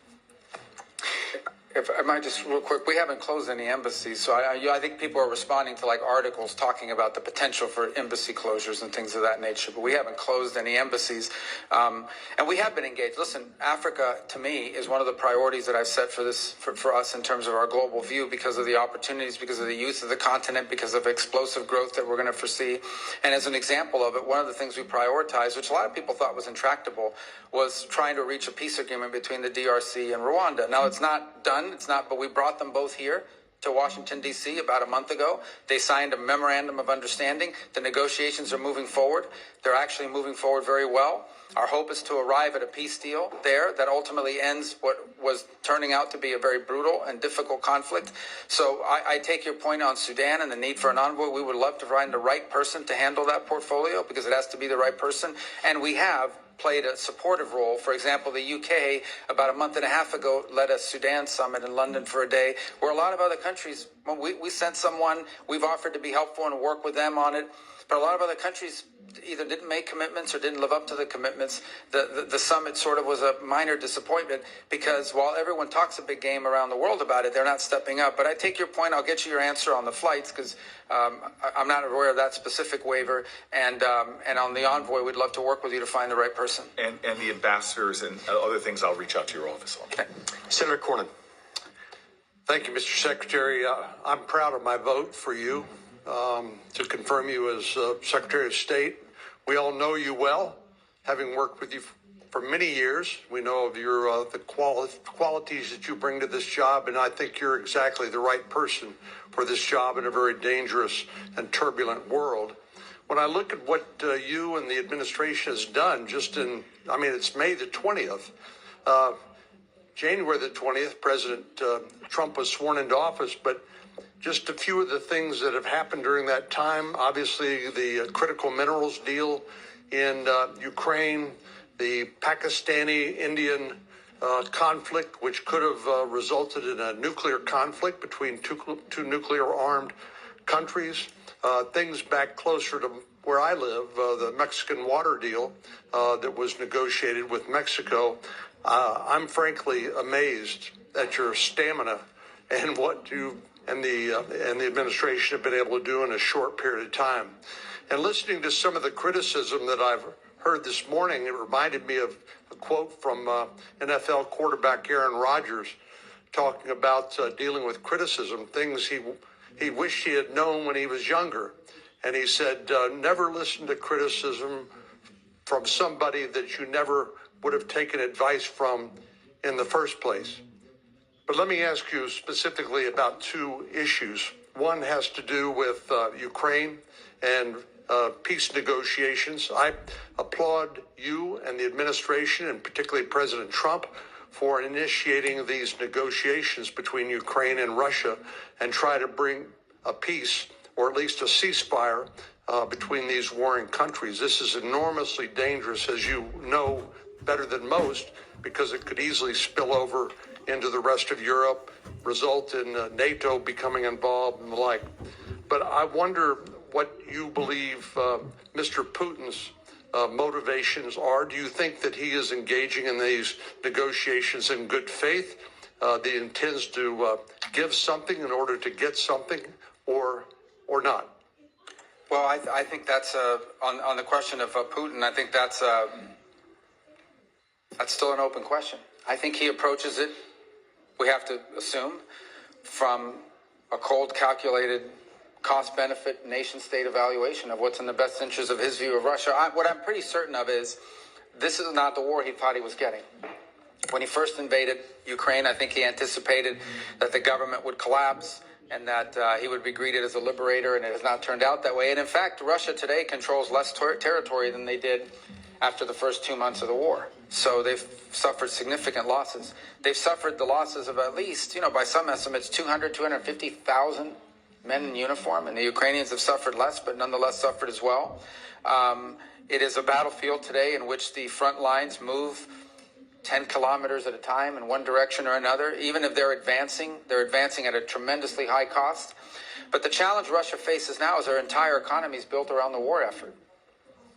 If I might just real quick, we haven't closed any embassies, so I think people are responding to like articles talking about the potential for embassy closures and things of that nature, but we haven't closed any embassies, and we have been engaged. Listen, Africa to me is one of the priorities that I've set for us in terms of our global view because of the opportunities, because of the youth of the continent, because of explosive growth that we're going to foresee. And as an example of it, one of the things we prioritized, which a lot of people thought was intractable, was trying to reach a peace agreement between the DRC and Rwanda. Now it's not done. It's not, but we brought them both here to Washington, D.C. about a month ago. They signed a memorandum of understanding. The negotiations are moving forward. They're actually moving forward very well. Our hope is to arrive at a peace deal there that ultimately ends what was turning out to be a very brutal and difficult conflict. So I take your point on Sudan and the need for an envoy. We would love to find the right person to handle that portfolio because it has to be the right person. And we have played a supportive role. For example, the UK, about a month and a half ago, led a Sudan summit in London for a day, where a lot of other countries, when we sent someone, we've offered to be helpful and work with them on it. But a lot of other countries either didn't make commitments or didn't live up to the commitments. The summit sort of was a minor disappointment because while everyone talks a big game around the world about it, they're not stepping up. But I take your point. I'll get you your answer on the flights because I'm not aware of that specific waiver. And on the envoy, we'd love to work with you to find the right person. And the ambassadors and other things, I'll reach out to your office on. Okay. Senator Cornyn. Thank you, Mr. Secretary. I'm proud of my vote for you to confirm you as Secretary of State. We all know you well, having worked with you for many years. We know of your the qualities that you bring to this job, and I think you're exactly the right person for this job in a very dangerous and turbulent world. When I look at what you and the administration has done, it's May the 20th. January the 20th, President Trump was sworn into office, but just a few of the things that have happened during that time, obviously the critical minerals deal in Ukraine, the Pakistani-Indian conflict, which could have resulted in a nuclear conflict between two nuclear-armed countries, things back closer to where I live, the Mexican water deal that was negotiated with Mexico. I'm frankly amazed at your stamina and what you and the administration have been able to do in a short period of time. And listening to some of the criticism that I've heard this morning, it reminded me of a quote from NFL quarterback Aaron Rodgers talking about dealing with criticism, things he wished he had known when he was younger. And he said, never listen to criticism from somebody that you never would have taken advice from in the first place. But let me ask you specifically about two issues. One has to do with Ukraine and peace negotiations. I applaud you and the administration, and particularly President Trump, for initiating these negotiations between Ukraine and Russia and try to bring a peace, or at least a ceasefire, between these warring countries. This is enormously dangerous, as you know better than most, because it could easily spill over into the rest of Europe, result in NATO becoming involved and the like. But I wonder what you believe Mr. Putin's motivations are. Do you think that he is engaging in these negotiations in good faith, that he intends to give something in order to get something, or not? Well, I think that's on the question of Putin. I think that's still an open question. I think he approaches it, we have to assume, from a cold, calculated cost-benefit, nation-state evaluation of what's in the best interest of his view of Russia. What I'm pretty certain of is this is not the war he thought he was getting. When he first invaded Ukraine, I think he anticipated that the government would collapse and that he would be greeted as a liberator, and it has not turned out that way. And in fact, Russia today controls less territory than they did after the first 2 months of the war. So they've suffered significant losses. They've suffered the losses of at least, by some estimates, 250,000 men in uniform, and the Ukrainians have suffered less, but nonetheless suffered as well. It is a battlefield today in which the front lines move 10 kilometers at a time in one direction or another. Even if they're advancing at a tremendously high cost. But the challenge Russia faces now is their entire economy is built around the war effort.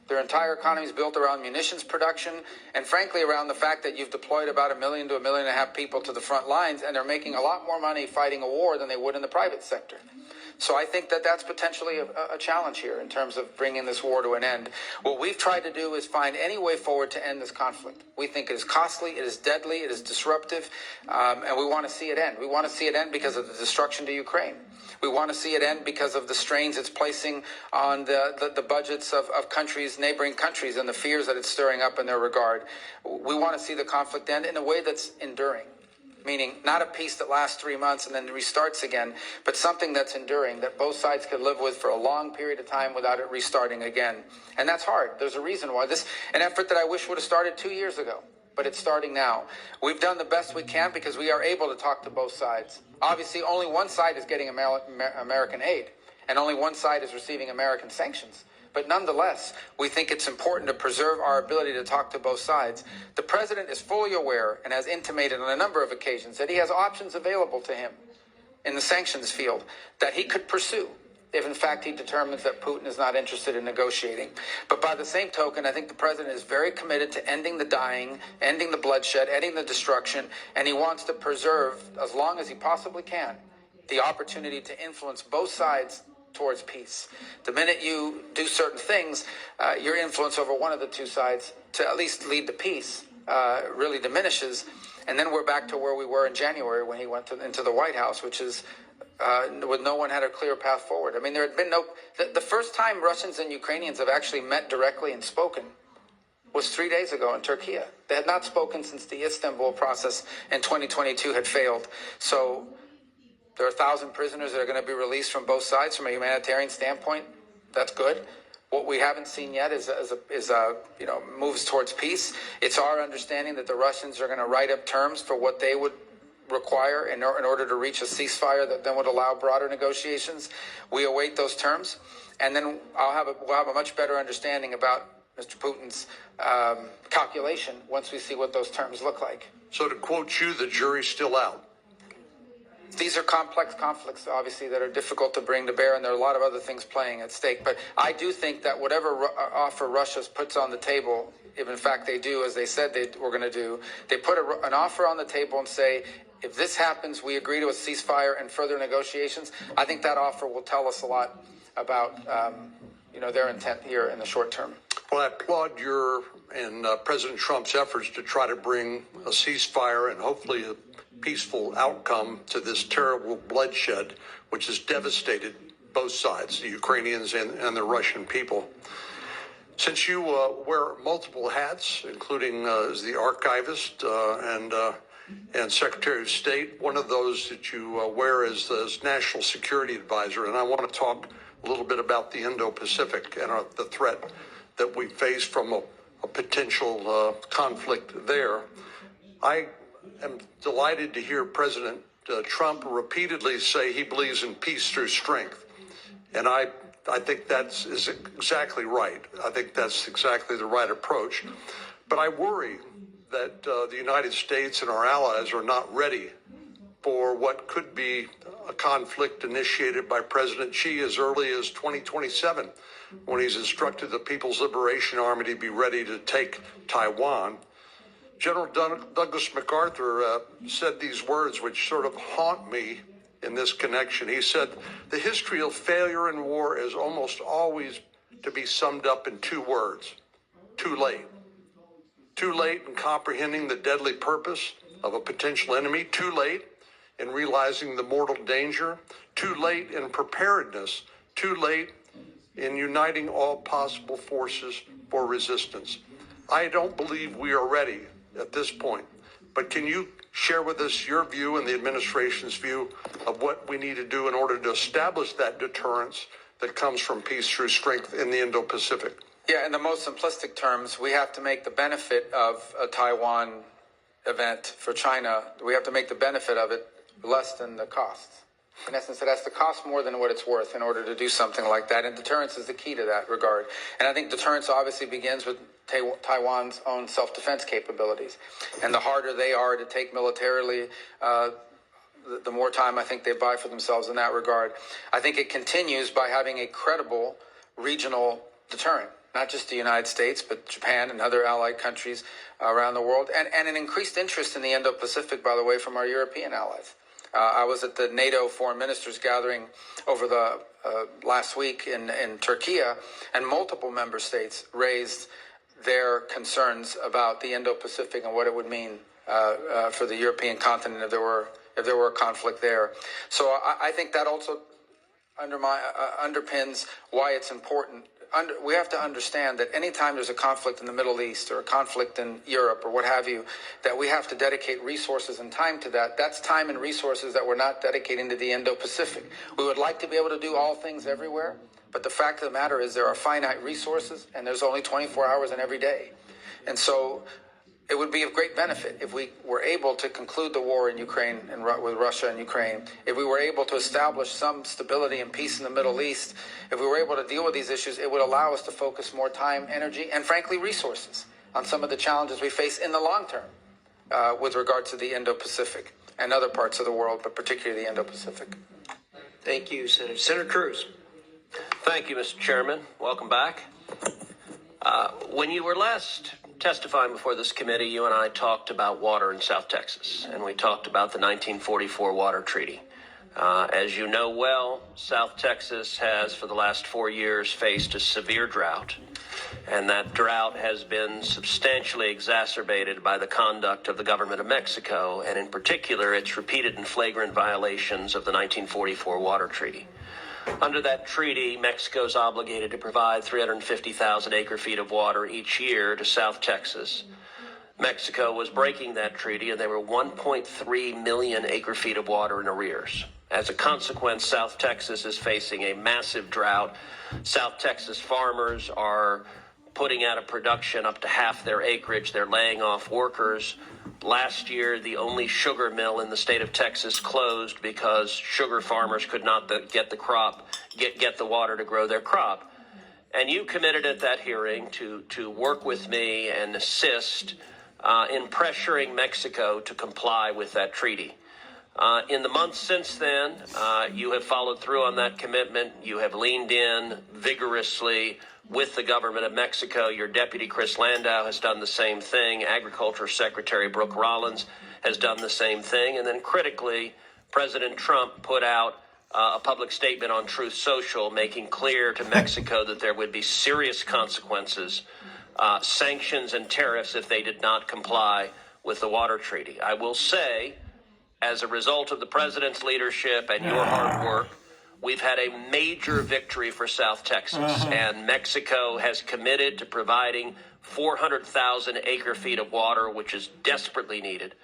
Their entire economy is built around munitions production and, frankly, around the fact that you've deployed about 1 million to 1.5 million people to the front lines, and they're making a lot more money fighting a war than they would in the private sector. So I think that that's potentially a challenge here in terms of bringing this war to an end. What we've tried to do is find any way forward to end this conflict. We think it is costly, it is deadly, it is disruptive, and we want to see it end. We want to see it end because of the destruction to Ukraine. We want to see it end because of the strains it's placing on the budgets of countries, neighboring countries, and the fears that it's stirring up in their regard. We want to see the conflict end in a way that's enduring, meaning not a peace that lasts 3 months and then restarts again, but something that's enduring, that both sides could live with for a long period of time without it restarting again. And that's hard. There's a reason why. An effort that I wish would have started 2 years ago, but it's starting now. We've done the best we can because we are able to talk to both sides. Obviously, only one side is getting American aid, and only one side is receiving American sanctions. But nonetheless, we think it's important to preserve our ability to talk to both sides. The president is fully aware and has intimated on a number of occasions that he has options available to him in the sanctions field that he could pursue. if in fact he determines that Putin is not interested in negotiating. But by the same token, I think the president is very committed to ending the dying, ending the bloodshed, ending the destruction, and he wants to preserve, as long as he possibly can, the opportunity to influence both sides towards peace. The minute you do certain things, your influence over one of the two sides to at least lead to peace really diminishes. And then we're back to where we were in January when he went into the White House, which is with no one had a clear path forward. I mean, there had been the first time Russians and Ukrainians have actually met directly and spoken was 3 days ago in Turkey. They had not spoken since the Istanbul process in 2022 had failed. So there are 1,000 prisoners that are going to be released from both sides from a humanitarian standpoint. That's good. What we haven't seen yet is moves towards peace. It's our understanding that the Russians are going to write up terms for what they would require in order to reach a ceasefire that then would allow broader negotiations. We await those terms, and then we'll have a much better understanding about Mr. Putin's calculation once we see what those terms look like. So to quote you, the jury's still out. These are complex conflicts, obviously, that are difficult to bring to bear, and there are a lot of other things playing at stake. But I do think that whatever offer Russia puts on the table, if in fact they do, as they said they were going to do, they put an offer on the table and say, if this happens, we agree to a ceasefire and further negotiations. I think that offer will tell us a lot about their intent here in the short term. Well, I applaud your and President Trump's efforts to try to bring a ceasefire and hopefully a peaceful outcome to this terrible bloodshed, which has devastated both sides, the Ukrainians and the Russian people. Since you wear multiple hats, including as the archivist and Secretary of State, one of those that you wear is as National Security Advisor, and I want to talk a little bit about the Indo-Pacific and the threat that we face from a potential conflict there. I am delighted to hear President Trump repeatedly say he believes in peace through strength. And I think that is exactly right. I think that's exactly the right approach. But I worry that the United States and our allies are not ready for what could be a conflict initiated by President Xi as early as 2027, when he's instructed the People's Liberation Army to be ready to take Taiwan. General Douglas MacArthur said these words which sort of haunt me in this connection. He said, the history of failure in war is almost always to be summed up in two words: too late. Too late in comprehending the deadly purpose of a potential enemy, too late in realizing the mortal danger, too late in preparedness, too late in uniting all possible forces for resistance. I don't believe we are ready at this point, but can you share with us your view and the administration's view of what we need to do in order to establish that deterrence that comes from peace through strength in the Indo-Pacific? Yeah, in the most simplistic terms, we have to make the benefit of a Taiwan event for China, we have to make the benefit of it less than the costs. In essence, it has to cost more than what it's worth in order to do something like that. And deterrence is the key to that regard. And I think deterrence obviously begins with Taiwan's own self-defense capabilities. And the harder they are to take militarily, the more time I think they buy for themselves in that regard. I think it continues by having a credible regional deterrent, not just the United States, but Japan and other allied countries around the world, and an increased interest in the Indo-Pacific, by the way, from our European allies. I was at the NATO foreign ministers gathering over the last week in Turkey, and multiple member states raised their concerns about the Indo-Pacific and what it would mean for the European continent if there were a conflict there. So I think that also underpins why it's important. We have to understand that anytime there's a conflict in the Middle East or a conflict in Europe or what have you, that we have to dedicate resources and time to that. That's time and resources that we're not dedicating to the Indo-Pacific. We would like to be able to do all things everywhere, but the fact of the matter is there are finite resources and there's only 24 hours in every day. And so it would be of great benefit if we were able to conclude the war in Ukraine and with Russia and Ukraine, if we were able to establish some stability and peace in the Middle East, if we were able to deal with these issues, it would allow us to focus more time, energy, and frankly, resources on some of the challenges we face in the long term with regard to the Indo-Pacific and other parts of the world, but particularly the Indo-Pacific. Thank you, Senator. Senator Cruz. Thank you, Mr. Chairman. Welcome back. When you were last testifying before this committee, you and I talked about water in South Texas, and we talked about the 1944 Water Treaty. As you know well, South Texas has, for the last 4 years, faced a severe drought, and that drought has been substantially exacerbated by the conduct of the government of Mexico, and in particular, its repeated and flagrant violations of the 1944 Water Treaty. Under that treaty, Mexico is obligated to provide 350,000 acre-feet of water each year to South Texas. Mexico was breaking that treaty, and there were 1.3 million acre-feet of water in arrears. As a consequence, South Texas is facing a massive drought. South Texas farmers are putting out of production up to half their acreage. They're laying off workers. Last year, the only sugar mill in the state of Texas closed because sugar farmers could not get the water to grow their crop. And you committed at that hearing to work with me and assist in pressuring Mexico to comply with that treaty. In the months since then, you have followed through on that commitment. You have leaned in vigorously with the government of Mexico. Your deputy, Chris Landau, has done the same thing. Agriculture Secretary Brooke Rollins has done the same thing. And then critically, President Trump put out a public statement on Truth Social, making clear to Mexico that there would be serious consequences, sanctions and tariffs if they did not comply with the water treaty. I will say, as a result of the president's leadership and your hard work, we've had a major victory for South Texas, and Mexico has committed to providing 400,000 acre-feet of water, which is desperately needed.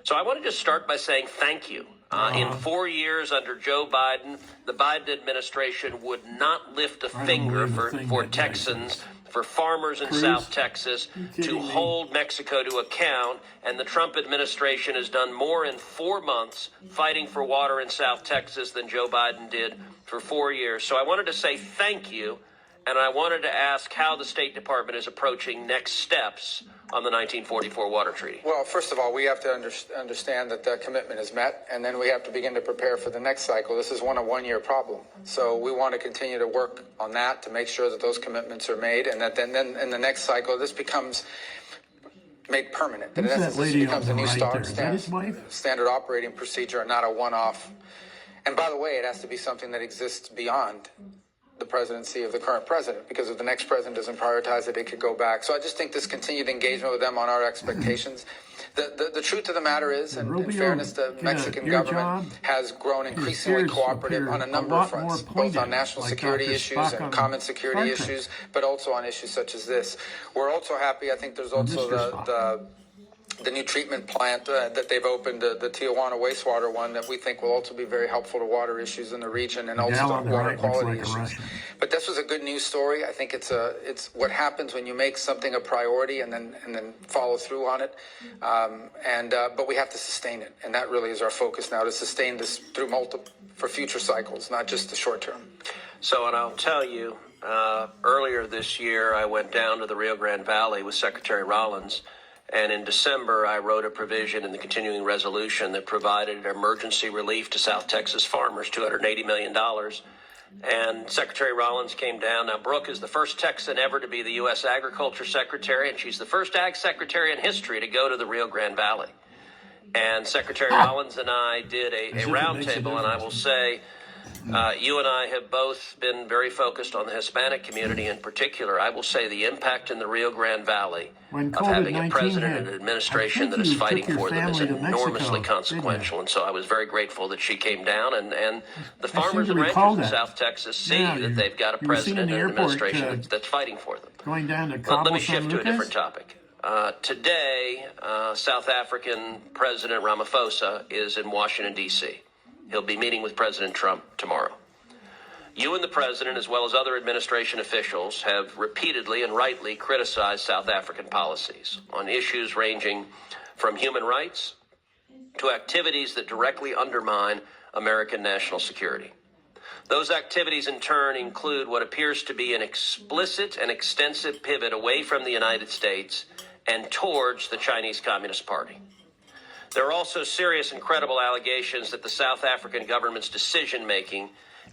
So I want to just start by saying thank you. In 4 years under Joe Biden, the Biden administration would not lift a finger for Texans, for farmers in South Texas, to hold Mexico to account, and the Trump administration has done more in 4 months fighting for water in South Texas than Joe Biden did for 4 years. So I wanted to say thank you, and I wanted to ask how the State Department is approaching next steps on the 1944 Water Treaty. Well, first of all, we have to understand that that commitment is met, and then we have to begin to prepare for the next cycle. This is a one-year problem. So we want to continue to work on that to make sure that those commitments are made, and that then in the next cycle, this becomes made permanent. That in essence, this becomes a new standard operating procedure and not a one-off. And by the way, it has to be something that exists beyond the presidency of the current president, because if the next president doesn't prioritize it, it could go back. So I just think this continued engagement with them on our expectations. The truth of the matter is, and in fairness, the Mexican government has grown increasingly cooperative on a number of fronts, both on national security issues and common security issues, but also on issues such as this. We're also happy, I think there's also the new treatment plant that they've opened, the Tijuana wastewater one, that we think will also be very helpful to water issues in the region and also water quality issues. But this was a good news story. I think it's what happens when you make something a priority and then follow through on it. But we have to sustain it, and that really is our focus now, to sustain this through for future cycles, not just the short term. So, and I'll tell you, earlier this year, I went down to the Rio Grande Valley with Secretary Rollins. And in December, I wrote a provision in the continuing resolution that provided emergency relief to South Texas farmers, $280 million. And Secretary Rollins came down. Now, Brooke is the first Texan ever to be the U.S. Agriculture Secretary, and she's the first Ag Secretary in history to go to the Rio Grande Valley. And Secretary Rollins and I did a roundtable, and I will say, you and I have both been very focused on the Hispanic community in particular. I will say the impact in the Rio Grande Valley of having a president and an administration that is fighting for them is enormously consequential. And so I was very grateful that she came down, and the farmers and ranchers in South Texas see that they've got a president and an administration that's fighting for them. Going down to Let me shift to a different topic. Today, South African President Ramaphosa is in Washington, D.C. He'll be meeting with President Trump tomorrow. You and the president, as well as other administration officials, have repeatedly and rightly criticized South African policies on issues ranging from human rights to activities that directly undermine American national security. Those activities, in turn, include what appears to be an explicit and extensive pivot away from the United States and towards the Chinese Communist Party. There are also serious and credible allegations that the South African government's decision-making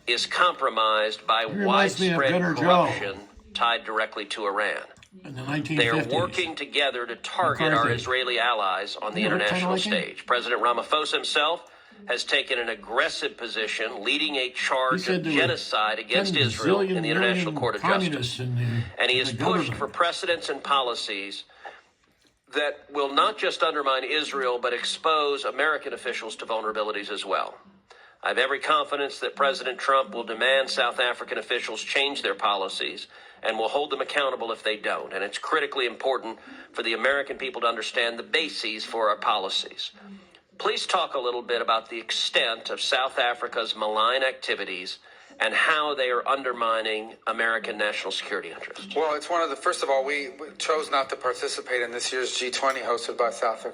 is compromised by reminds me of widespread Gunnar Joe. corruption tied directly to Iran. In the 1950s. They are working together to target our Israeli allies on the international stage. President Ramaphosa himself has taken an aggressive position, leading a charge of genocide against Israel in the International Court of Justice. And he has pushed for precedents and policies that will not just undermine Israel, but expose American officials to vulnerabilities as well. I have every confidence that President Trump will demand South African officials change their policies and will hold them accountable if they don't. And it's critically important for the American people to understand the bases for our policies. Please talk a little bit about the extent of South Africa's malign activities and how they are undermining American national security interests. Well, it's one of the, first of all, we chose not to participate in this year's G20 hosted by South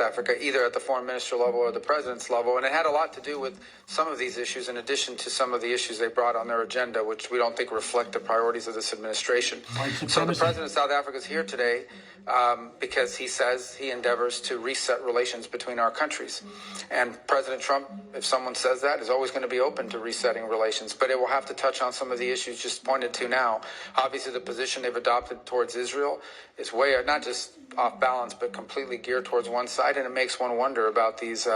Africa, either at the foreign minister level or the president's level. And it had a lot to do with some of these issues, in addition to some of the issues they brought on their agenda, which we don't think reflect the priorities of this administration. So the president of South Africa is here today because he says he endeavors to reset relations between our countries. And President Trump, if someone says that, is always going to be open to resetting relations. But it will have to touch on some of the issues just pointed to now. Obviously, the position they've adopted towards Israel is way, not just off balance, but completely geared towards one side. And it makes one wonder about these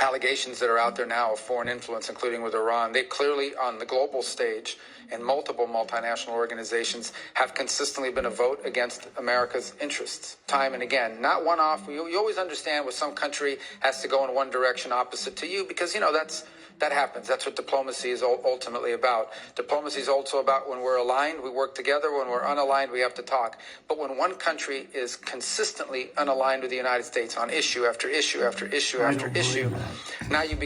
allegations that are out there now of foreign influence, including with Iran. They clearly, on the global stage, and multiple multinational organizations, have consistently been a vote against America's interests, time and again. Not one off. You always understand when some country has to go in one direction opposite to you, because, you know, that happens. That's what diplomacy is ultimately about. Diplomacy is also about when we're aligned, we work together. When we're unaligned, we have to talk. But when one country is consistently unaligned with the United States on issue after issue after issue after issue, now you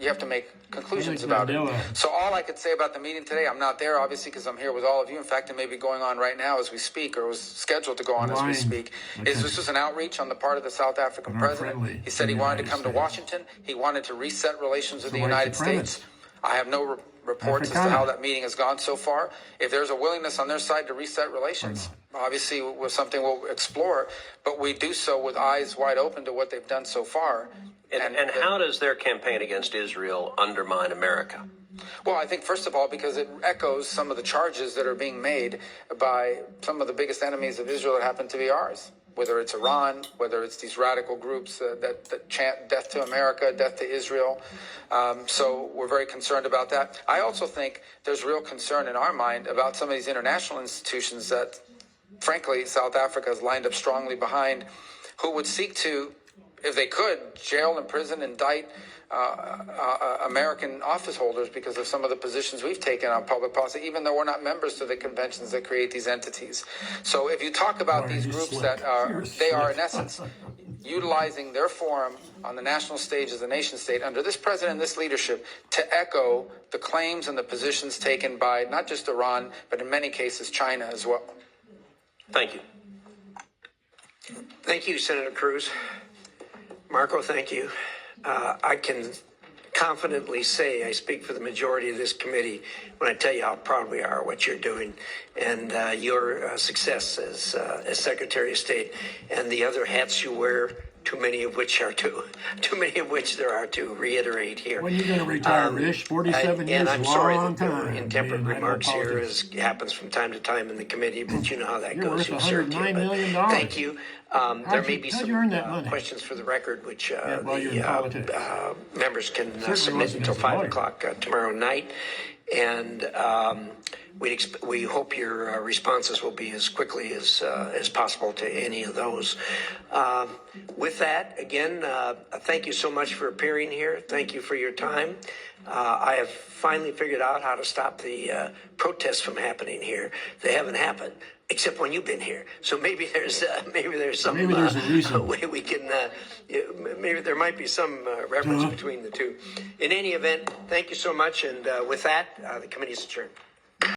have to make conclusions about it. So all I could say about the meeting today, I'm not there, obviously, because I'm here with all of you. In fact, it may be going on right now as we speak, or was scheduled to go on as we speak. This was an outreach on the part of the South African president. He said he wanted to come to Washington. He wanted to reset relations with the United States. I have no reports as to how that meeting has gone so far. If there's a willingness on their side to reset relations, obviously was something we'll explore, but we do so with eyes wide open to what they've done so far. And how does their campaign against Israel undermine America? Well, I think, first of all, because it echoes some of the charges that are being made by some of the biggest enemies of Israel that happen to be ours, whether it's Iran, whether it's these radical groups that chant death to America, death to Israel. So we're very concerned about that. I also think there's real concern in our mind about some of these international institutions that, frankly, South Africa has lined up strongly behind, who would seek to, if they could, jail, imprison, indict American office holders because of some of the positions we've taken on public policy, even though we're not members to the conventions that create these entities. So if you talk about these groups that they are in essence utilizing their forum on the national stage as a nation state under this president and this leadership to echo the claims and the positions taken by not just Iran, but in many cases China as well. Thank you. Thank you, Senator Cruz. Marco, thank you. I can confidently say I speak for the majority of this committee when I tell you how proud we are of what you're doing and your success as Secretary of State and the other hats you wear, too many of which there are to reiterate here. When are you going to retire, Risch? 47 years, and I'm a sorry long that there were time. intemperate remarks here, as happens from time to time in the committee, but you know how that goes. You're worth $109 million. Thank you. There may be some money? questions for the record, which the members can submit until 5 o'clock tomorrow night. And we hope your responses will be as quickly as possible to any of those. With that, again, thank you so much for appearing here. Thank you for your time. I have finally figured out how to stop the protests from happening here. They haven't happened, except when you've been here. So maybe there's some way we can. Maybe there might be some reference between the two. In any event, thank you so much. And with that, the committee is adjourned.